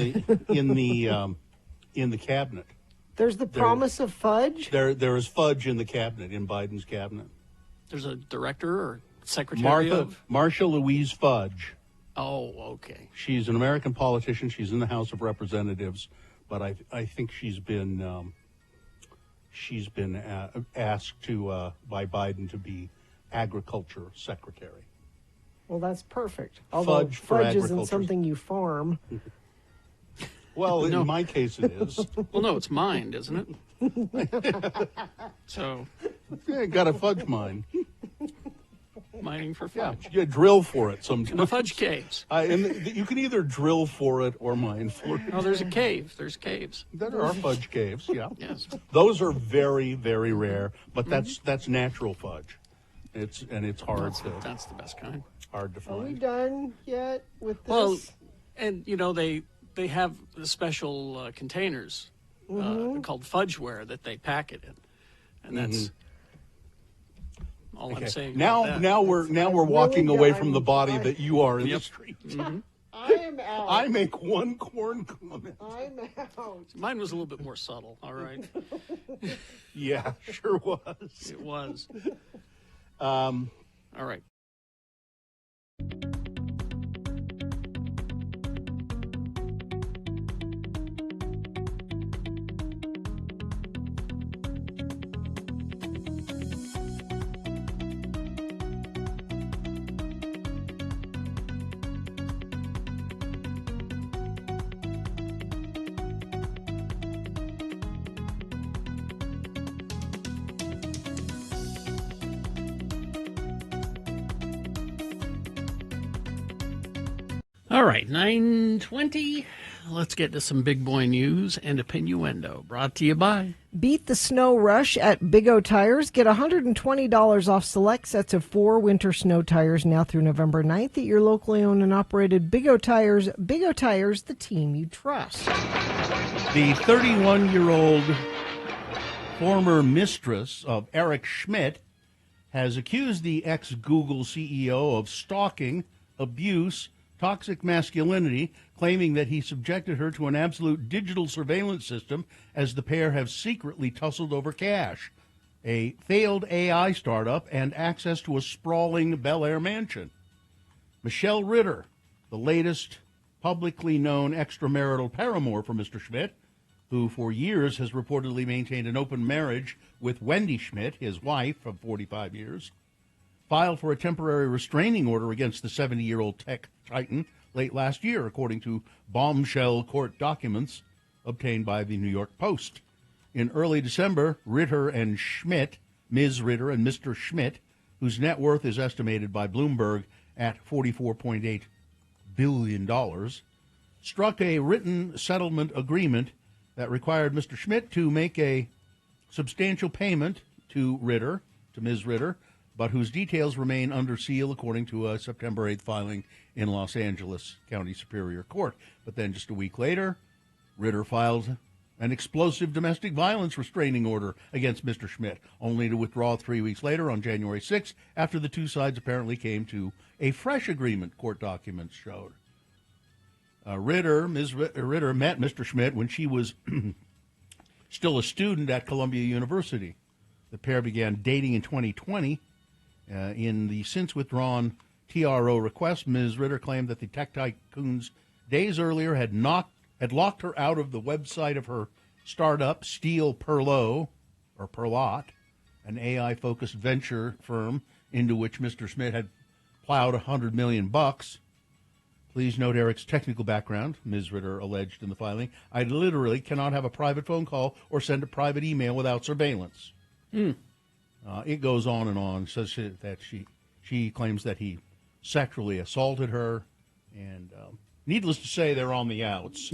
the cabinet. There's the promise of fudge? There is fudge in the cabinet, in Biden's cabinet. There's a director or secretary of? Marcia Louise Fudge. Oh, okay. She's an American politician. She's in the House of Representatives, but I think she's been asked to by Biden to be Agriculture Secretary. Well, that's perfect. Although fudge isn't something you farm. Well, in my case, it is. Well, no, it's mined, isn't it? So, yeah, got a fudge mine. Mining for fudge. Yeah, drill for it sometimes. In the fudge caves. And you can either drill for it or mine for it. Oh, there's a cave. There's caves. There are fudge caves, yeah. Yes. Those are very, very rare, but that's natural fudge. It's hard that's the best kind. Hard to Are we find. done yet with this? Well, and you know they have the special containers called fudgeware that they pack it in, and that's all I'm saying. about that. Now we're walking away from the body that you are in the street. I am out. I make one corn comment. I'm out. Mine was a little bit more subtle. All right. Yeah, sure was. It was. All right. All right, 9:20. Let's get to some big boy news and opinioendo. Brought to you by Beat the snow rush at Big O Tires. Get $120 off select sets of 4 winter snow tires now through November 9th at your locally owned and operated Big O Tires. Big O Tires, the team you trust. The 31-year-old former mistress of Eric Schmidt has accused the ex-Google CEO of stalking, abuse, toxic masculinity, claiming that he subjected her to an absolute digital surveillance system as the pair have secretly tussled over cash, a failed AI startup, and access to a sprawling Bel Air mansion. Michelle Ritter, the latest publicly known extramarital paramour for Mr. Schmidt, who for years has reportedly maintained an open marriage with Wendy Schmidt, his wife of 45 years, filed for a temporary restraining order against the 70-year-old tech titan late last year, according to bombshell court documents obtained by the New York Post. In early December, Ritter and Schmidt, Ms. Ritter and Mr. Schmidt, whose net worth is estimated by Bloomberg at $44.8 billion, struck a written settlement agreement that required Mr. Schmidt to make a substantial payment to Ritter, to Ms. Ritter, but whose details remain under seal according to a September 8th filing in Los Angeles County Superior Court. But then just a week later, Ritter filed an explosive domestic violence restraining order against Mr. Schmidt, only to withdraw 3 weeks later on January 6th after the two sides apparently came to a fresh agreement, court documents showed. Ms. Ritter met Mr. Schmidt when she was still a student at Columbia University. The pair began dating in 2020. In the since-withdrawn TRO request, Ms. Ritter claimed that the tech tycoons days earlier had locked her out of the website of her startup, Steel Perlot, an AI-focused venture firm into which Mr. Schmidt had plowed $100 million. Please note Eric's technical background, Ms. Ritter alleged in the filing. I literally cannot have a private phone call or send a private email without surveillance. It goes on and on. Says that she claims that he sexually assaulted her, and needless to say, they're on the outs.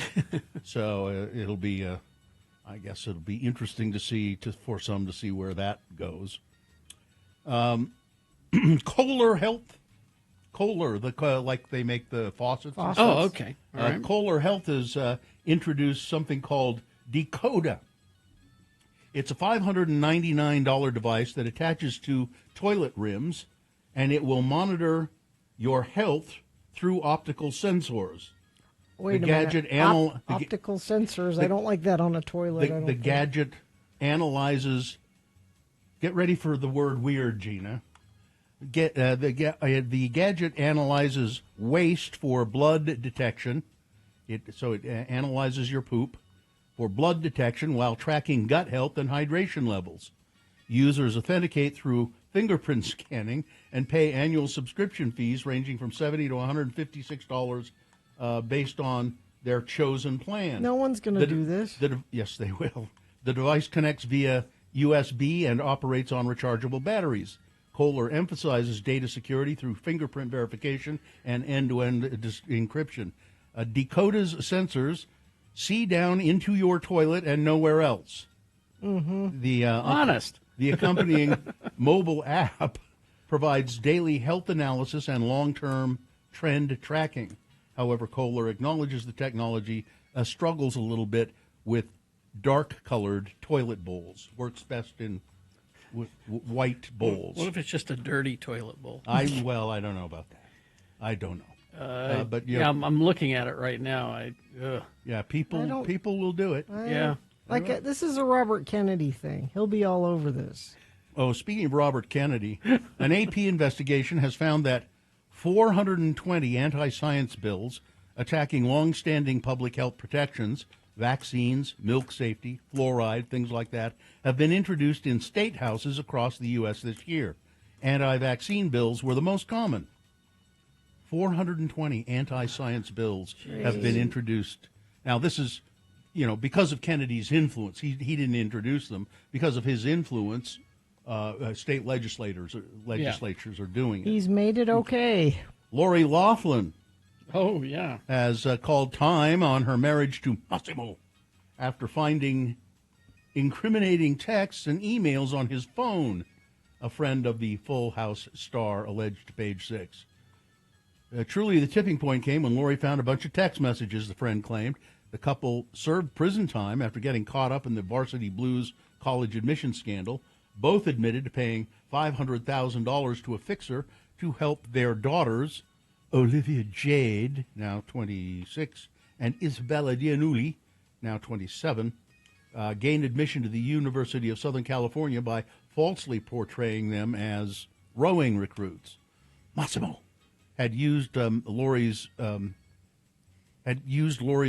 So it'll be, I guess, it'll be interesting to see for some to see where that goes. Kohler Health. Kohler, like they make the faucets. Oh, okay. All right. Kohler Health has introduced something called Decoda. It's a $599 device that attaches to toilet rims, and it will monitor your health through optical sensors. Wait a minute. Optical sensors. I don't like that on a toilet. The gadget analyzes. Get ready for the word weird, Gina. The gadget analyzes waste for blood detection. It analyzes your poop for blood detection while tracking gut health and hydration levels. Users authenticate through fingerprint scanning and pay annual subscription fees ranging from $70 to $156 based on their chosen plan. No one's going to do this. Yes, they will. The device connects via USB and operates on rechargeable batteries. Kohler emphasizes data security through fingerprint verification and end-to-end encryption. Decoda's sensors see down into your toilet and nowhere else. Mm-hmm. Honest. The accompanying mobile app provides daily health analysis and long-term trend tracking. However, Kohler acknowledges the technology struggles a little bit with dark-colored toilet bowls. Works best in white bowls. What if it's just a dirty toilet bowl? I don't know about that. I don't know. But I'm looking at it right now. People will do it. This is a Robert Kennedy thing. He'll be all over this. Oh, speaking of Robert Kennedy, an AP investigation has found that 420 anti-science bills attacking long-standing public health protections, vaccines, milk safety, fluoride, things like that, have been introduced in state houses across the U.S. this year. Anti-vaccine bills were the most common. 420 anti-science bills have been introduced. Now, this is, because of Kennedy's influence. He didn't introduce them. Because of his influence, state legislatures are doing it. He's made it okay. Lori Loughlin. Oh, yeah. Has called time on her marriage to Massimo after finding incriminating texts and emails on his phone, a friend of the Full House star alleged to Page Six. Truly, the tipping point came when Lori found a bunch of text messages, the friend claimed. The couple served prison time after getting caught up in the Varsity Blues college admission scandal. Both admitted to paying $500,000 to a fixer to help their daughters, Olivia Jade, now 26, and Isabella Giannulli, now 27, gain admission to the University of Southern California by falsely portraying them as rowing recruits. Massimo had used Lori's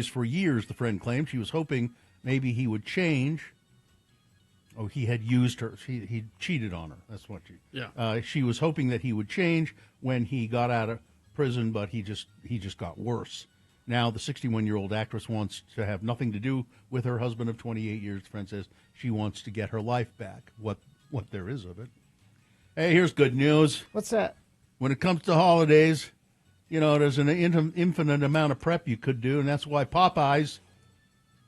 for years, the friend claimed. She was hoping maybe he would change. Oh, he had used her. He cheated on her. That's what she. Yeah. She was hoping that he would change when he got out of prison, but he just got worse. Now the 61-year-old actress wants to have nothing to do with her husband of 28 years. The friend says she wants to get her life back. What there is of it. Hey, here's good news. What's that? When it comes to holidays, there's an infinite amount of prep you could do, and that's why Popeyes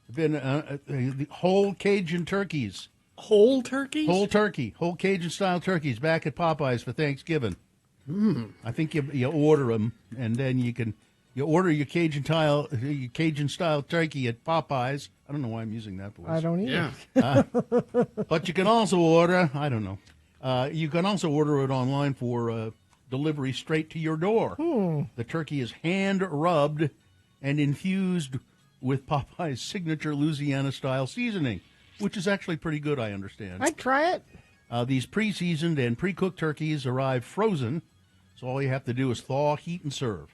have been the whole Cajun turkeys. Whole turkeys? Whole turkey. Whole Cajun-style turkeys back at Popeyes for Thanksgiving. I think you order them, and then you order your Cajun-style turkey at Popeyes. I don't know why I'm using that voice. I don't either. Yeah. But you can also order, I don't know, you can also order it online for delivery straight to your door. The turkey is hand-rubbed and infused with Popeye's signature Louisiana-style seasoning, which is actually pretty good, I understand. I'd try it. These pre-seasoned and pre-cooked turkeys arrive frozen, so all you have to do is thaw, heat, and serve.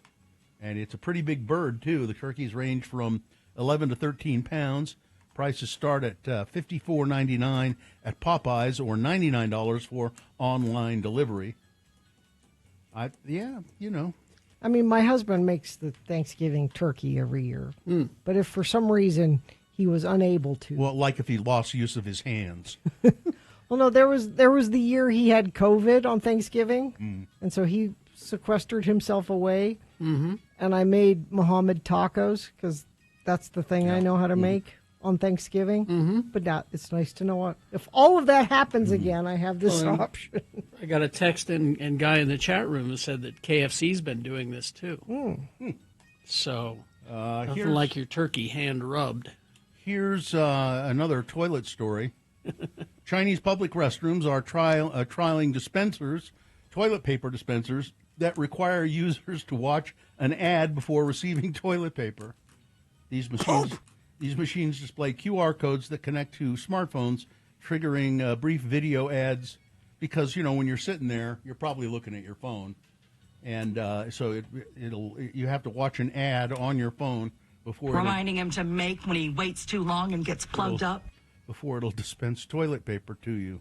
And it's a pretty big bird, too. The turkeys range from 11 to 13 pounds. Prices start at $54.99 at Popeyes or $99 for online delivery. I mean, my husband makes the Thanksgiving turkey every year. But if for some reason he was unable to. Well, like if he lost use of his hands. Well, no, there was the year he had COVID on Thanksgiving, and so he sequestered himself away. Mm-hmm. And I made Muhammad tacos because that's the thing I know how to make on Thanksgiving. Mm-hmm. But now it's nice to know what if all of that happens again, I have this option. I got a text and guy in the chat room that said that KFC's been doing this too. So nothing like your turkey hand rubbed. Here's another toilet story. Chinese public restrooms are trialing toilet paper dispensers that require users to watch an ad before receiving toilet paper. These machines display QR codes that connect to smartphones, triggering brief video ads. Because when you're sitting there, you're probably looking at your phone, and so you have to watch an ad on your phone before reminding him to make when he waits too long and gets plugged up. Before it'll dispense toilet paper to you.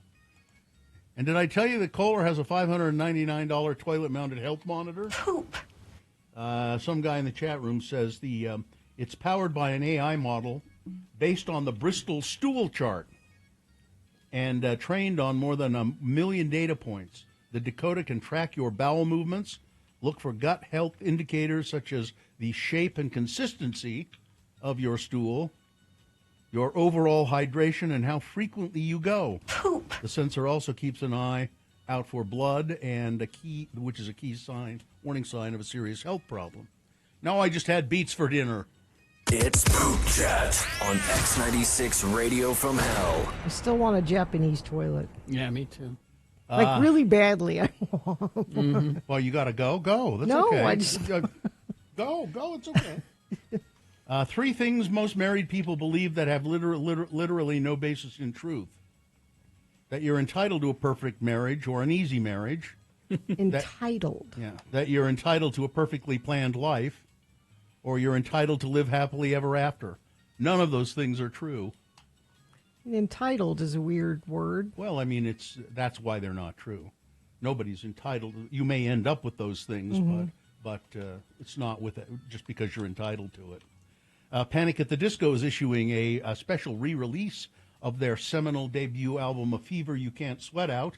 And did I tell you that Kohler has a $599 toilet-mounted health monitor? Poop. Some guy in the chat room says it's powered by an AI model based on the Bristol stool chart and trained on more than 1 million data points. The Dakota can track your bowel movements, look for gut health indicators such as the shape and consistency of your stool, your overall hydration, and how frequently you go. Poop. The sensor also keeps an eye out for blood and which is a key warning sign of a serious health problem. Now I just had beets for dinner. It's Poop Chat on X96 Radio from Hell. I still want a Japanese toilet. Yeah, me too. Like really badly. I want one. Well, you got to go. That's No, okay. I just go. It's okay. 3 things most married people believe that have literally no basis in truth. That you're entitled to a perfect marriage or an easy marriage. Entitled. That you're entitled to a perfectly planned life, or you're entitled to live happily ever after. None of those things are true. Entitled is a weird word. Well, I mean, that's why they're not true. Nobody's entitled. You may end up with those things, but it's not just because you're entitled to it. Panic at the Disco is issuing a special re-release of their seminal debut album, A Fever You Can't Sweat Out,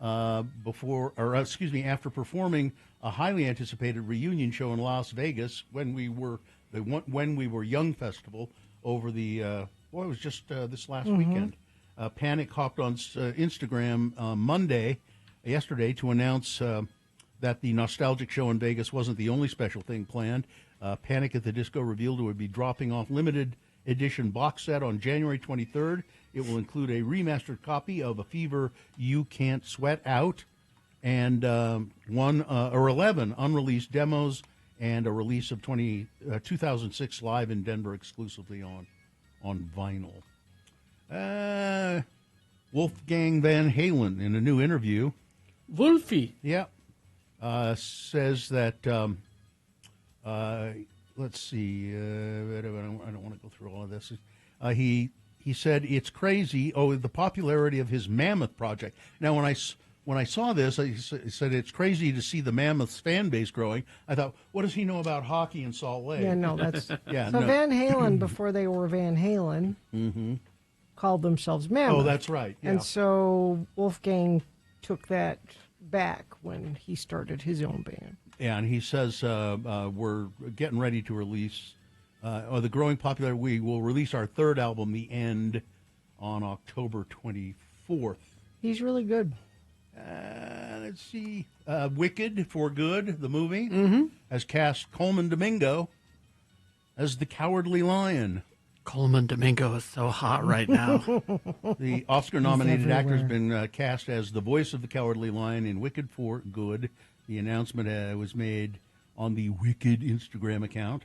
after performing a highly anticipated reunion show in Las Vegas when we were Young Festival over the it was just this last weekend. Panic hopped on Instagram yesterday to announce that the nostalgic show in Vegas wasn't the only special thing planned. Panic at the Disco revealed it would be dropping off limited edition box set on January 23rd. It will include a remastered copy of A Fever You Can't Sweat Out and 11 unreleased demos and a release of 2006 Live in Denver exclusively on vinyl. Wolfgang Van Halen, in a new interview, Wolfie, says that. Let's see. I don't want to go through all of this. He he said it's crazy. Oh, the popularity of his Mammoth project. Now, when I saw this, I said it's crazy to see the Mammoth's fan base growing. I thought, what does he know about hockey in Salt Lake? Yeah, no, that's yeah. So no. Van Halen, before they were Van Halen, called themselves Mammoth. Oh, that's right. Yeah. And so Wolfgang took that back when he started his own band. Yeah, and he says we're getting ready to release, the growing popularity. We will release our third album, The End, on October 24th. He's really good. Let's see. Wicked for Good, the movie, has cast Coleman Domingo as the Cowardly Lion. Coleman Domingo is so hot right now. The Oscar-nominated actor has been cast as the voice of the Cowardly Lion in Wicked for Good. The announcement was made on the Wicked Instagram account,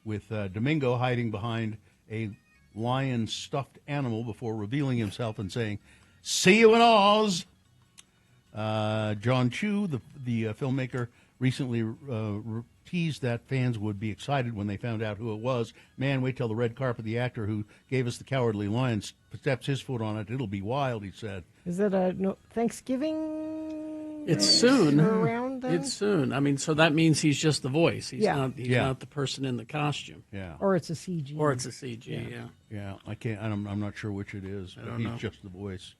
with Domingo hiding behind a lion stuffed animal before revealing himself and saying, "See you in Oz." John Chu, the filmmaker, recently teased that fans would be excited when they found out who it was. Man, wait till the red carpet. The actor who gave us the Cowardly Lion steps his foot on it. It'll be wild, he said. Is it Thanksgiving? It's soon. Around then? It's soon. I mean, so that means he's just the voice. He's Yeah. not. He's Yeah. not the person in the costume. Yeah. Or it's a CG. Or it's a CG. Yeah. Yeah, I can't. I'm not sure which it is. But don't he's know. just the voice.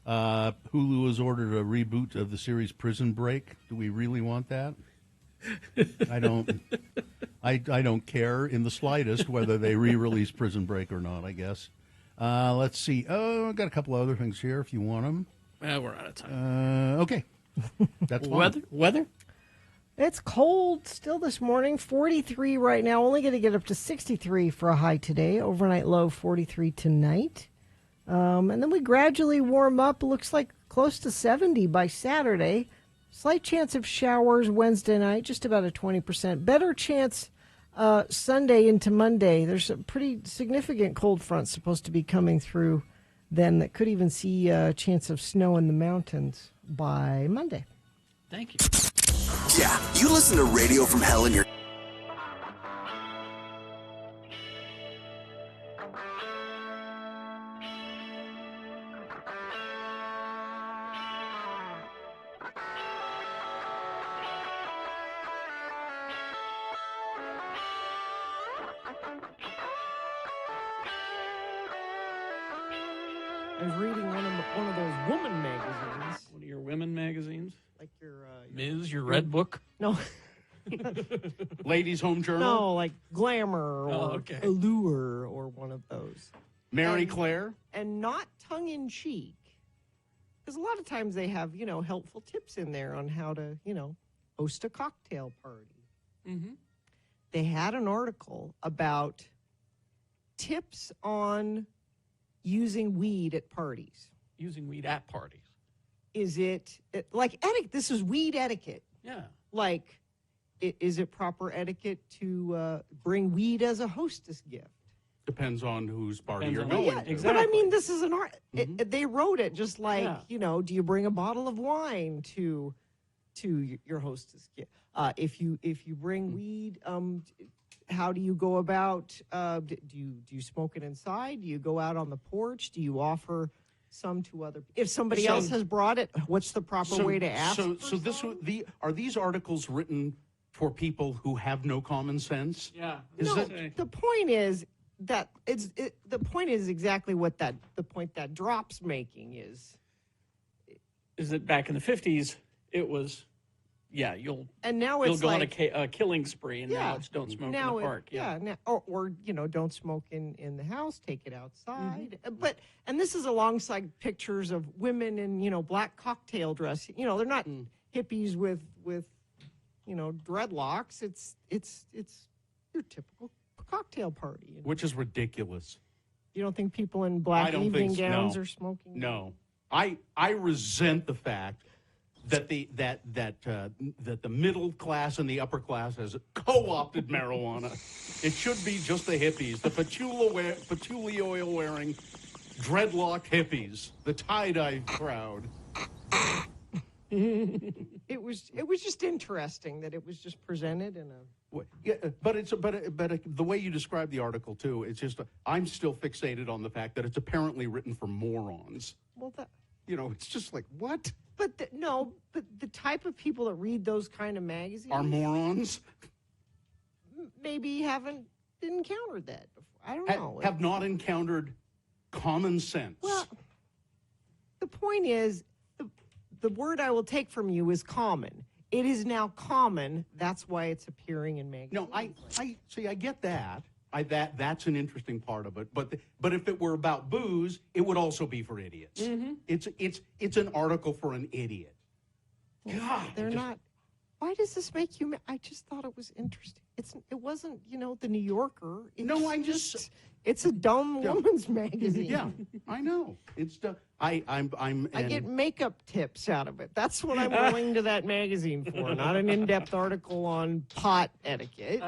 Hulu has ordered a reboot of the series Prison Break. Do we really want that? I don't. I don't care in the slightest whether they re-release Prison Break or not. I guess. Let's see. Oh, I've got a couple other things here if you want them. We're out of time. Okay. That's fine. Weather. It's cold still this morning. 43 right now. Only going to get up to 63 for a high today. Overnight low 43 tonight. And then we gradually warm up. Looks like close to 70 by Saturday. Slight chance of showers Wednesday night, just about a 20%. Better chance Sunday into Monday. There's a pretty significant cold front supposed to be coming through then that could even see a chance of snow in the mountains by Monday. Thank you. Yeah, you listen to Radio from Hell in your... I was reading one of those woman magazines. One of your women magazines? Like your Ms., your Red Book? No. Ladies' Home Journal? No, like Glamour or okay. Allure or one of those. Mary Claire? And not tongue-in-cheek. Because a lot of times they have, helpful tips in there on how to, host a cocktail party. Mm-hmm. They had an article about tips on using weed at parties. Using weed at parties. Is it like etiquette? This is weed etiquette. Yeah. Like, is it proper etiquette to bring weed as a hostess gift? Depends on whose party Depends you're on going Yeah, to. exactly. but I mean, this is an art. They wrote it just like, Yeah. do you bring a bottle of wine to your hostess gift? If you bring weed, how do you go about? Do you smoke it inside? Do you go out on the porch? Do you offer some to other? If somebody else has brought it, what's the proper way to ask? Are these articles written for people who have no common sense? Yeah. The point is that the point is exactly what the point that Drop's making is. Is that back in the 50s, it was, you'll And now you'll it's go like, on a killing spree, and now Yeah. it's don't smoke now in the park. or don't smoke in the house, take it outside. And this is alongside pictures of women in black cocktail dress. They're not hippies with dreadlocks. It's your typical cocktail party. Which is ridiculous. You don't think people in I black don't evening think so. gowns No. are smoking? No, I resent the fact that the middle class and the upper class has co-opted marijuana. It should be just the hippies, the patchouli oil wearing, dreadlocked hippies, the tie-dye crowd. It was just interesting that it was just presented in a. Yeah, but the way you describe the article too, it's just I'm still fixated on the fact that it's apparently written for morons. Well, that it's just like what? But the type of people that read those kind of magazines Are morons. Maybe haven't encountered that before. I don't know. Have not encountered common sense. Well, the point is, the word I will take from you is common. It is now common. That's why it's appearing in magazines. No, I see. I get that. That's an interesting part of it. But if it were about booze, it would also be for idiots. Mm-hmm. It's an article for an idiot. God, They're not. Why does this make you? I just thought it was interesting. It wasn't the New Yorker. It's a dumb woman's magazine. Yeah, I know. It's I get makeup tips out of it. That's what I'm going to that magazine for, not an in-depth article on pot etiquette.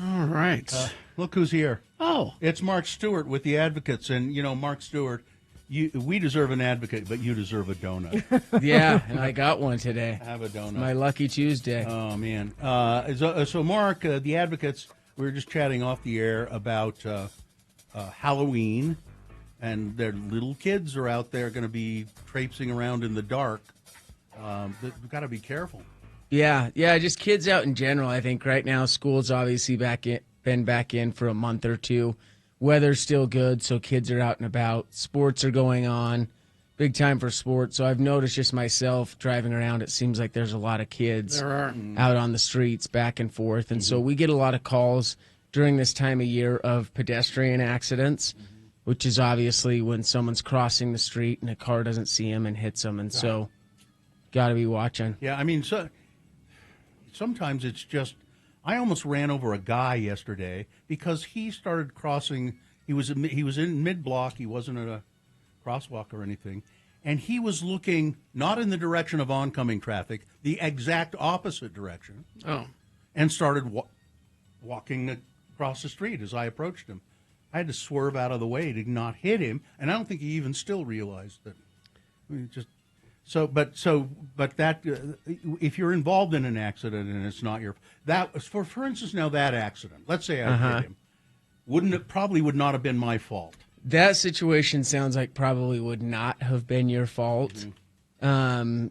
All right. Look who's here. Oh. It's Mark Stewart with the Advocates. And, Mark Stewart, we deserve an advocate, but you deserve a donut. Yeah, and I got one today. Have a donut. It's my lucky Tuesday. Oh, man. So Mark, the Advocates, we were just chatting off the air about Halloween, and their little kids are out there going to be traipsing around in the dark. We've got to be careful. Yeah, just kids out in general. I think right now school's obviously been back in for a month or two. Weather's still good, so kids are out and about. Sports are going on, big time for sports. So I've noticed just myself driving around, it seems like there's a lot of kids out on the streets back and forth. And so we get a lot of calls during this time of year of pedestrian accidents, which is obviously when someone's crossing the street and a car doesn't see them and hits them. And so got to be watching. Yeah, I mean, sometimes it's just, I almost ran over a guy yesterday because he started crossing. He was in mid-block. He wasn't at a crosswalk or anything. And he was looking not in the direction of oncoming traffic, the exact opposite direction. Oh. And started walking across the street as I approached him. I had to swerve out of the way to not hit him. And I don't think he even still realized that. I mean, but that if you're involved in an accident and it's not your for instance now that accident, let's say I hit him, probably would not have been my fault. That situation sounds like probably would not have been your fault. But an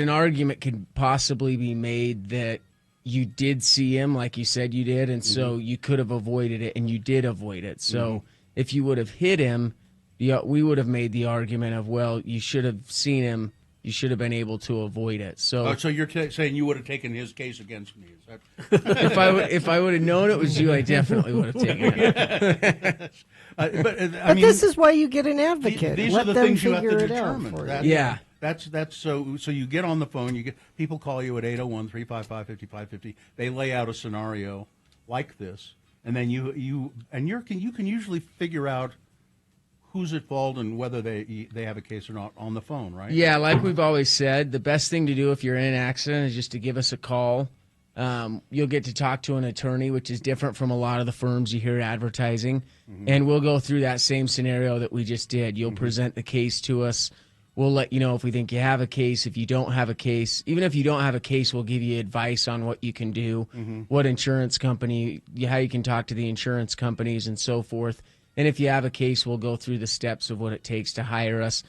argument could possibly be made that you did see him like you said you did, and so you could have avoided it, and you did avoid it. So if you would have hit him, we would have made the argument of, well, you should have seen him. You should have been able to avoid it. So, so you're saying you would have taken his case against me? Is that... if I would have known it was you, I definitely would have taken it. But this is why you get an advocate. These Let are the them things you have to figure it determine. out for That, you. Yeah. That's so you get on the phone. People call you at 801-355-5550. They lay out a scenario like this, and then you can usually figure out who's at fault and whether they have a case or not on the phone, right? Yeah, like we've always said, the best thing to do if you're in an accident is just to give us a call. You'll get to talk to an attorney, which is different from a lot of the firms you hear advertising, and we'll go through that same scenario that we just did. You'll present the case to us. We'll let you know if we think you have a case, if you don't have a case. Even if you don't have a case, we'll give you advice on what you can do, what insurance company, how you can talk to the insurance companies and so forth. And if you have a case, we'll go through the steps of what it takes to hire us.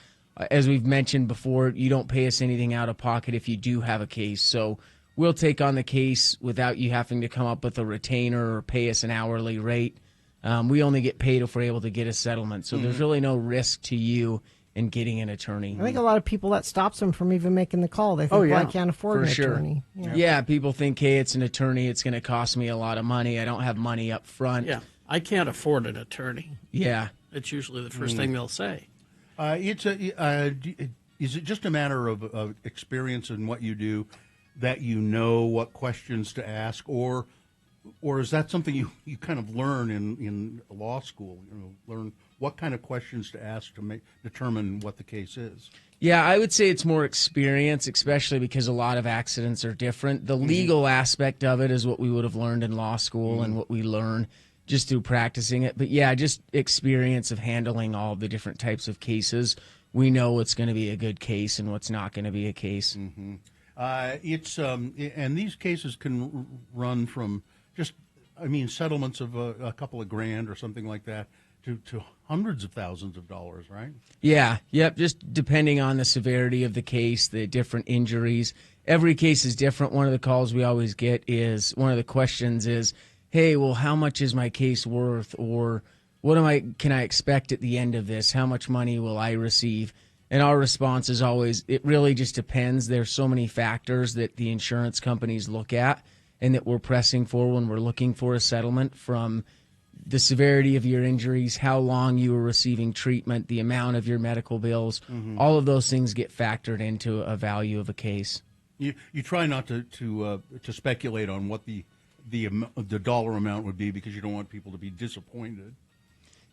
As we've mentioned before, you don't pay us anything out of pocket if you do have a case. So we'll take on the case without you having to come up with a retainer or pay us an hourly rate. We only get paid if we're able to get a settlement. So there's really no risk to you and getting an attorney. I think a lot of people, that stops them from even making the call. They think, well, I can't afford an attorney. Yeah, people think, hey, it's an attorney. It's going to cost me a lot of money. I don't have money up front. Yeah, I can't afford an attorney. Yeah. It's usually the first thing they'll say. Is it just a matter of experience in what you do, that you know what questions to ask, or is that something you kind of learn in law school? Learn what kind of questions to ask to determine what the case is? Yeah, I would say it's more experience, especially because a lot of accidents are different. The legal aspect of it is what we would have learned in law school and what we learn just through practicing it. But yeah, just experience of handling all the different types of cases. We know what's going to be a good case and what's not going to be a case. And these cases can run from settlements of a couple of grand or something like that to hundreds of thousands of dollars, right? Yeah, yep, just depending on the severity of the case, the different injuries. Every case is different. One of the calls we always get is, one of the questions is, hey, well, how much is my case worth? Or can I expect at the end of this? How much money will I receive? And our response is always, it really just depends. There's so many factors that the insurance companies look at and that we're pressing for when we're looking for a settlement, from the severity of your injuries, how long you were receiving treatment, the amount of your medical bills. All of those things get factored into a value of a case. You try not to speculate on what the dollar amount would be, because you don't want people to be disappointed.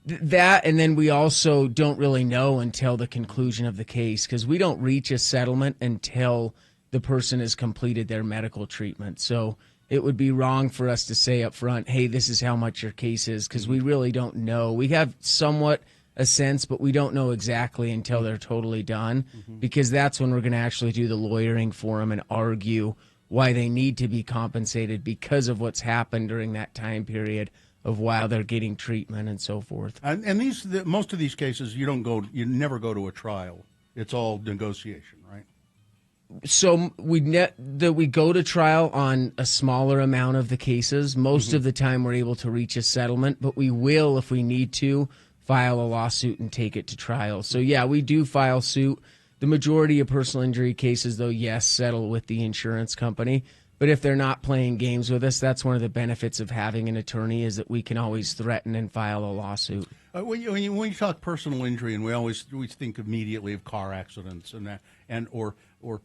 That, and then we also don't really know until the conclusion of the case, because we don't reach a settlement until the person has completed their medical treatment. So it would be wrong for us to say up front, hey, this is how much your case is, because we really don't know. We have somewhat a sense, but we don't know exactly until they're totally done, because that's when we're going to actually do the lawyering for them and argue why they need to be compensated because of what's happened during that time period of while they're getting treatment and so forth. And most of these cases, you never go to a trial. It's all negotiation, right? So we go to trial on a smaller amount of the cases. Most of the time we're able to reach a settlement, but we will, if we need to, file a lawsuit and take it to trial. So yeah, we do file suit. The majority of personal injury cases, though, yes, settle with the insurance company. But if they're not playing games with us, that's one of the benefits of having an attorney, is that we can always threaten and file a lawsuit. When you talk personal injury, and we think immediately of car accidents or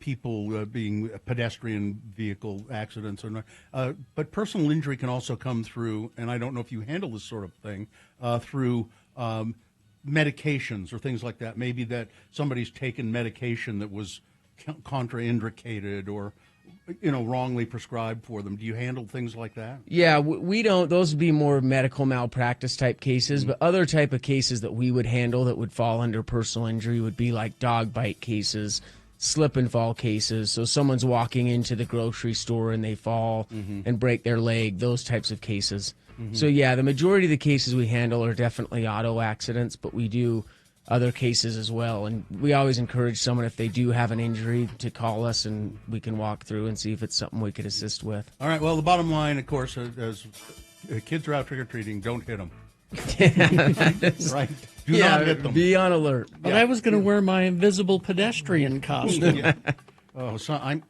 people being pedestrian vehicle accidents, but personal injury can also come through, and I don't know if you handle this sort of thing, through medications or things like that. Maybe that somebody's taken medication that was contraindicated or wrongly prescribed for them. Do you handle things like that? Yeah, we don't. Those would be more medical malpractice type cases, but other type of cases that we would handle that would fall under personal injury would be like dog bite cases, slip and fall cases. So someone's walking into the grocery store and they fall and break their leg, those types of cases. So yeah, the majority of the cases we handle are definitely auto accidents, but we do other cases as well. And we always encourage someone, if they do have an injury, to call us and we can walk through and see if it's something we could assist with. All right. Well, the bottom line, of course, is kids are out trick-or-treating, don't hit them. Right. Do not hit them. Be on alert. But I was going to wear my invisible pedestrian costume. Oh, so I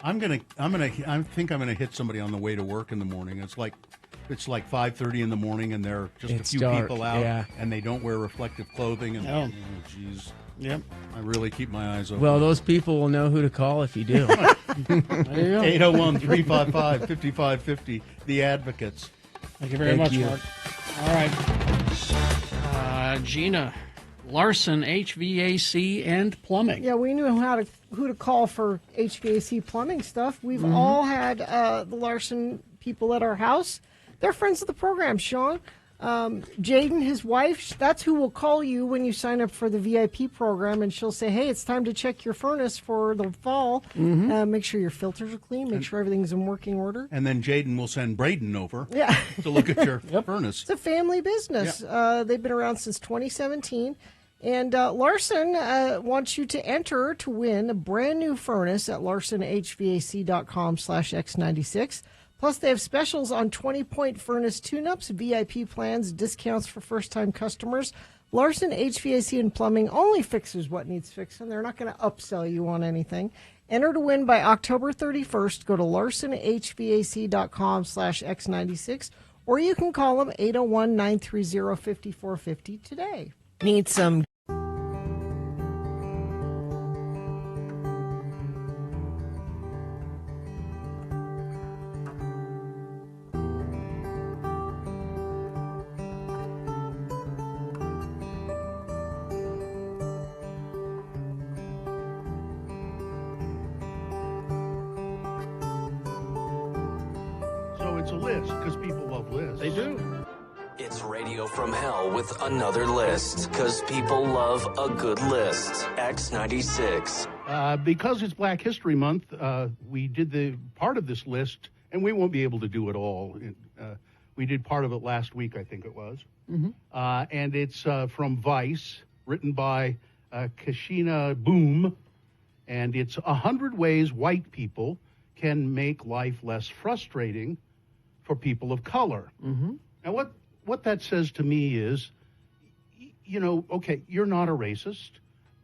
think I'm gonna hit somebody on the way to work in the morning. It's like 5:30 in the morning, and there are just a few dark, people out, and they don't wear reflective clothing. And oh, jeez, yep. I really keep my eyes open. Well, those people will know who to call if you do. 801-355-5550. The Advocates. Thank you very much, Mark. All right, Gina. Larson HVAC and Plumbing. Yeah, we knew who to call for HVAC plumbing stuff. We've all had the Larson people at our house. They're friends of the program, Sean. Jaden, his wife, that's who will call you when you sign up for the VIP program, and she'll say, hey, it's time to check your furnace for the fall. Make sure your filters are clean. Make sure everything's in working order. And then Jaden will send Braden over to look at your furnace. It's a family business. They've been around since 2017. And Larson wants you to enter to win a brand new furnace at larsonhvac.com/X96. Plus, they have specials on 20-point furnace tune-ups, VIP plans, discounts for first-time customers. Larson HVAC and Plumbing only fixes what needs fixing. They're not going to upsell you on anything. Enter to win by October 31st. Go to larsonhvac.com/X96, or you can call them 801-930-5450 today. Need some... So it's a list because people love lists. They do. It's Radio from Hell with another list, because people love a good list. X96. Because it's Black History Month, we did the part of this list, and we won't be able to do it all. We did part of it last week, I think it was. And it's from Vice, written by Kashina Boom, and it's 100 ways white people can make life less frustrating for people of color. Now, what that says to me is, you know, okay, you're not a racist.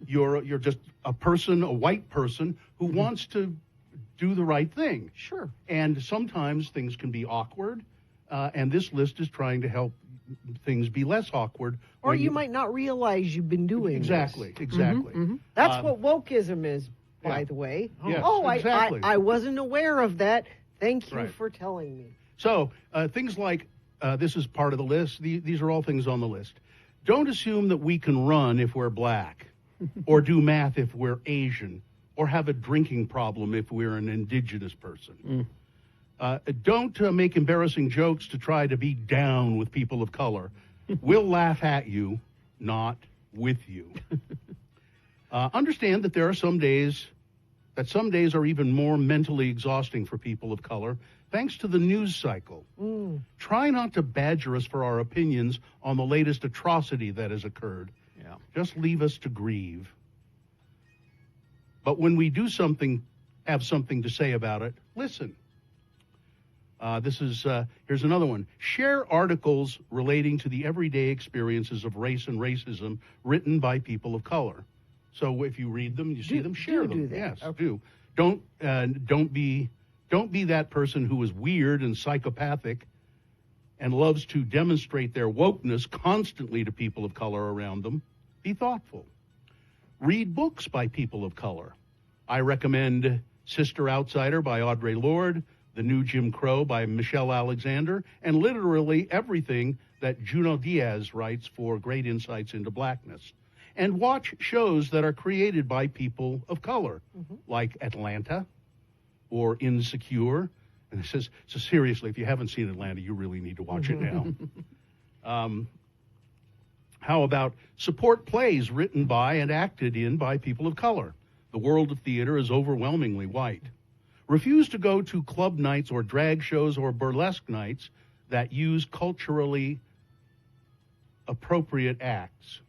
You're just a person, a white person who wants to do the right thing. Sure. And sometimes things can be awkward, and this list is trying to help things be less awkward. Or when you might not realize you've been doing Exactly, this. exactly. That's what wokeism is, by the way. Yes, oh, exactly. I wasn't aware of that. Thank you Right. for telling me. So things like, this is part of the list. These are all things on the list. Don't assume that we can run if we're black, or do math if we're Asian, or have a drinking problem if we're an indigenous person. Don't make embarrassing jokes to try to be down with people of color. We'll laugh at you, not with you. Understand that there are some days are even more mentally exhausting for people of color, thanks to the news cycle. Try not to badger us for our opinions on the latest atrocity that has occurred. Yeah. Just leave us to grieve. But when we do something, have something to say about it, listen. Here's another one. Share articles relating to the everyday experiences of race and racism written by people of color. So if you read them, you see them, share them. Do that. Yes, Okay. do. Don't be that person who is weird and psychopathic and loves to demonstrate their wokeness constantly to people of color around them. Be thoughtful. Read books by people of color. I recommend Sister Outsider by Audre Lorde, The New Jim Crow by Michelle Alexander, and literally everything that Junot Diaz writes for great insights into blackness. And watch shows that are created by people of color, like Atlanta or Insecure. And it says, so seriously, if you haven't seen Atlanta, you really need to watch it now. How about support plays written by and acted in by people of color? The world of theater is overwhelmingly white. Refuse to go to club nights or drag shows or burlesque nights that use culturally appropriate acts.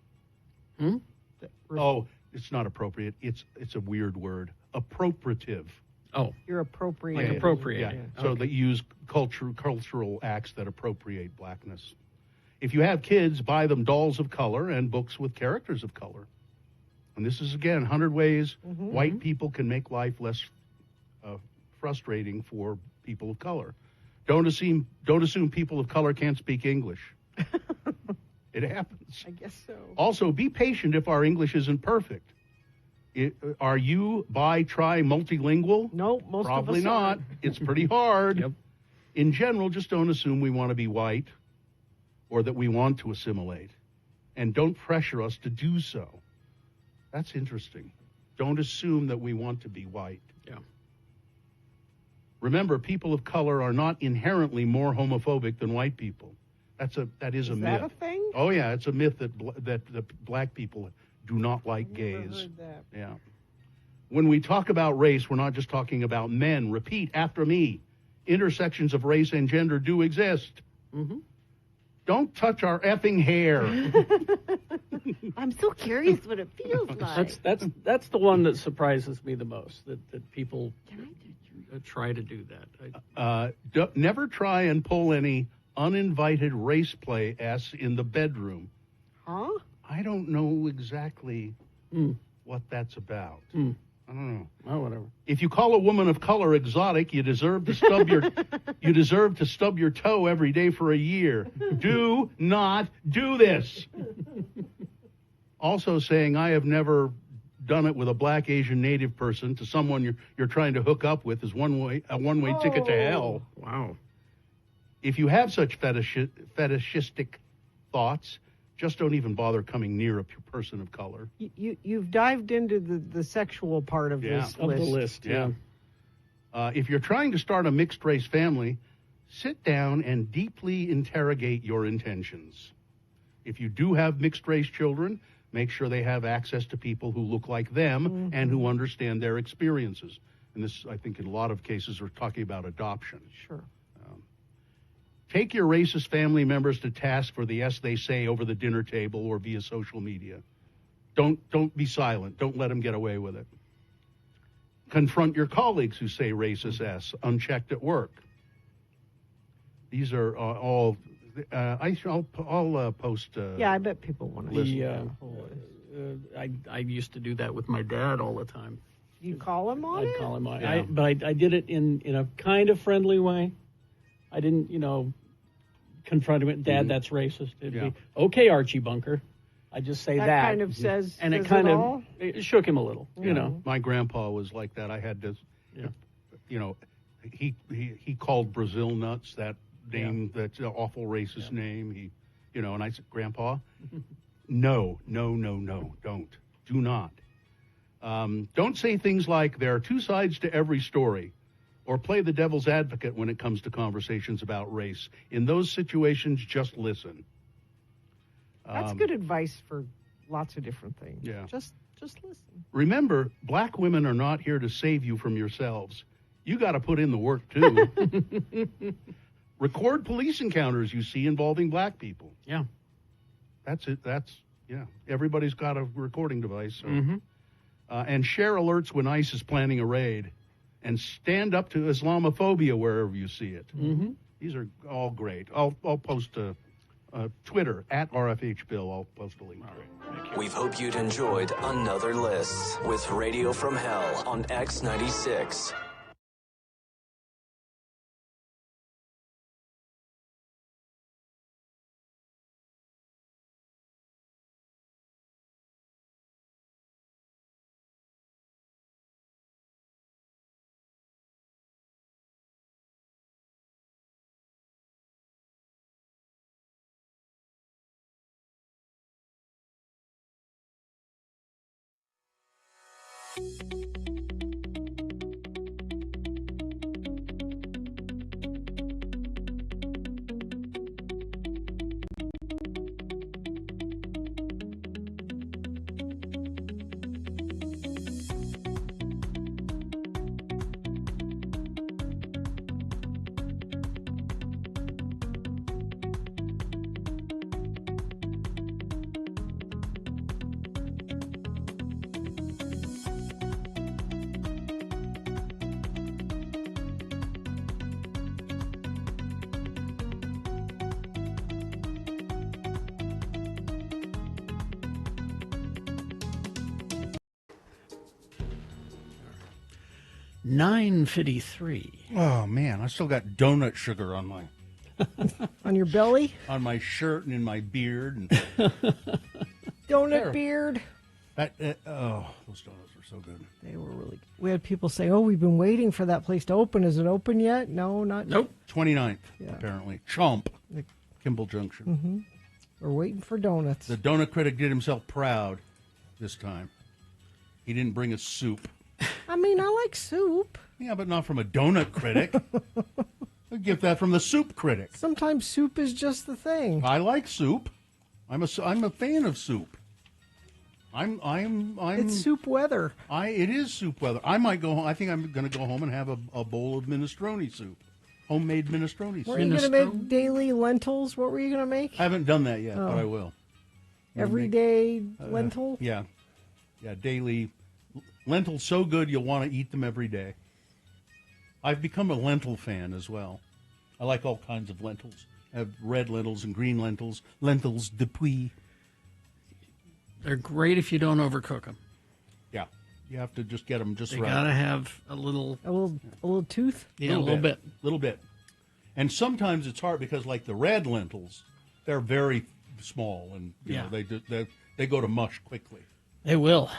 Oh, it's not appropriate. It's a weird word. Appropriative. Oh, You're appropriate. like appropriate. Yeah. So they use cultural acts that appropriate blackness. If you have kids, buy them dolls of color and books with characters of color. And this is, again, 100 ways white people can make life less frustrating for people of color. Don't assume people of color can't speak English. It happens. I guess so. Also, be patient if our English isn't perfect. Are you, try multilingual? No, most Probably of us not. aren't. It's pretty hard. In general, just don't assume we want to be white or that we want to assimilate. And don't pressure us to do so. That's interesting. Don't assume that we want to be white. Yeah. Remember, people of color are not inherently more homophobic than white people. That is a myth. Is that a thing? Oh yeah, it's a myth that black people do not like gays. Never heard that. Yeah. When we talk about race, we're not just talking about men. Repeat after me. Intersections of race and gender do exist. Don't touch our effing hair. I'm so curious what it feels like. That's the one that surprises me the most. That people try to do that. Never try and pull any uninvited race play in the bedroom. Huh? I don't know exactly what that's about. I don't know. Oh, whatever. If you call a woman of color exotic, you deserve to stub your toe every day for a year. Do not do this. Also saying I have never done it with a black, Asian, native person to someone you're trying to hook up with is a one-way ticket to hell. Wow. If you have such fetishistic thoughts, just don't even bother coming near a person of color. You've dived into the sexual part of this of list. the list. Yeah. If you're trying to start a mixed race family, sit down and deeply interrogate your intentions. If you do have mixed race children, make sure they have access to people who look like them and who understand their experiences. And this, I think, in a lot of cases, we're talking about adoption. Sure. Take your racist family members to task for the yes they say over the dinner table or via social media. Don't be silent. Don't let them get away with it. Confront your colleagues who say racist S unchecked at work. These are all. I'll post. Yeah, I bet people want to. I used to do that with my dad all the time. You call him on it? I'd call him on Yeah. but I did it in a kind of friendly way. I didn't, confront him with, Dad, that's racist. It'd be, okay, Archie Bunker. I just say that. That kind of says, and it says kind it of all? it shook him a little, you know. My grandpa was like that. I had to, he called Brazil nuts that name, that awful racist name. And I said, Grandpa, no, don't. Do not. Don't say things like there are two sides to every story, or play the devil's advocate when it comes to conversations about race. In those situations, just listen. That's good advice for lots of different things. Yeah. Just listen. Remember, black women are not here to save you from yourselves. You got to put in the work, too. Record police encounters you see involving black people. Yeah. That's it. Everybody's got a recording device. So. And share alerts when ICE is planning a raid. And stand up to Islamophobia wherever you see it. These are all great. I'll post Twitter at RFH Bill. I'll post a link to it. We hope you'd enjoyed another list with Radio from Hell on X96. $9.53. Oh, man, I still got donut sugar on my On your belly? on my shirt and in my beard. And Donut Terrible. beard. those donuts were so good. They were really good. We had people say, oh, we've been waiting for that place to open. Is it open yet? No, not yet. 29th, Yeah. apparently. Chomp, Kimball Junction. We're waiting for donuts. The donut critic did himself proud this time. He didn't bring us soup. I mean, I like soup. Yeah, but not from a donut critic. I get that from the soup critic. Sometimes soup is just the thing. I like soup. I'm a fan of soup. It's soup weather. It is soup weather. I might go home. I think I'm going to go home and have a bowl of minestrone soup. Homemade minestrone soup. Were you going to make daily lentils? What were you going to make? I haven't done that yet, but I will. Everyday lentil? Yeah. Yeah, daily. Lentils so good you'll want to eat them every day. I've become a lentil fan as well. I like all kinds of lentils. I have red lentils and green lentils. Lentils depuis. They're great if you don't overcook them. Yeah, you have to just get them just They right. gotta have a little tooth. Yeah, a little bit. Little bit. And sometimes it's hard because, like the red lentils, they're very small, and you know, they go to mush quickly. They will.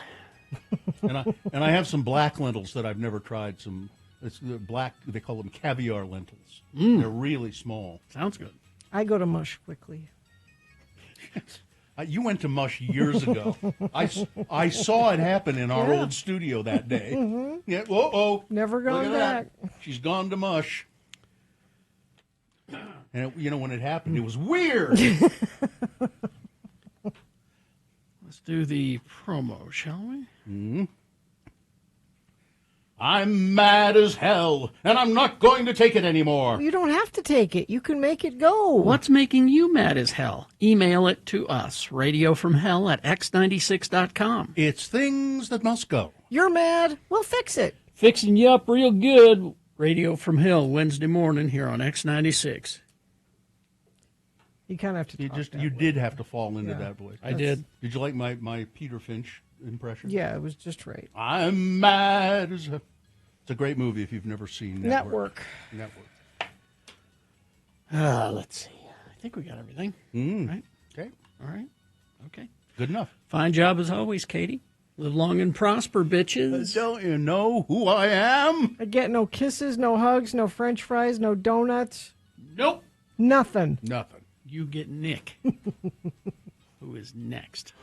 and I have some black lentils that I've never tried. It's the black. They call them caviar lentils. They're really small. Sounds good. I go to mush quickly. You went to mush years ago. I saw it happen in our Yeah. old studio that day. Mhm. Yeah. Whoa. Never Look gone at that. back. She's gone to mush. And when it happened, it was weird. Let's do the promo, shall we? Mm-hmm. I'm mad as hell, and I'm not going to take it anymore. You don't have to take it. You can make it go. What's making you mad as hell? Email it to us, radiofromhell@x96.com. It's things that must go. You're mad. We'll fix it. Fixing you up real good. Radio from Hell, Wednesday morning here on X96. You kind of have to. You did have to fall into Yeah. that voice. I did. Did you like my Peter Finch impression? Yeah, it was just right. I'm mad as hell. It's a great movie if you've never seen Network. Let's see. I think we got everything. Right? Okay. All right. Okay. Good enough. Fine job as always, Katie. Live long and prosper, bitches. Don't you know who I am? I get no kisses, no hugs, no French fries, no donuts. Nope. Nothing. Nothing. You get Nick, who is next.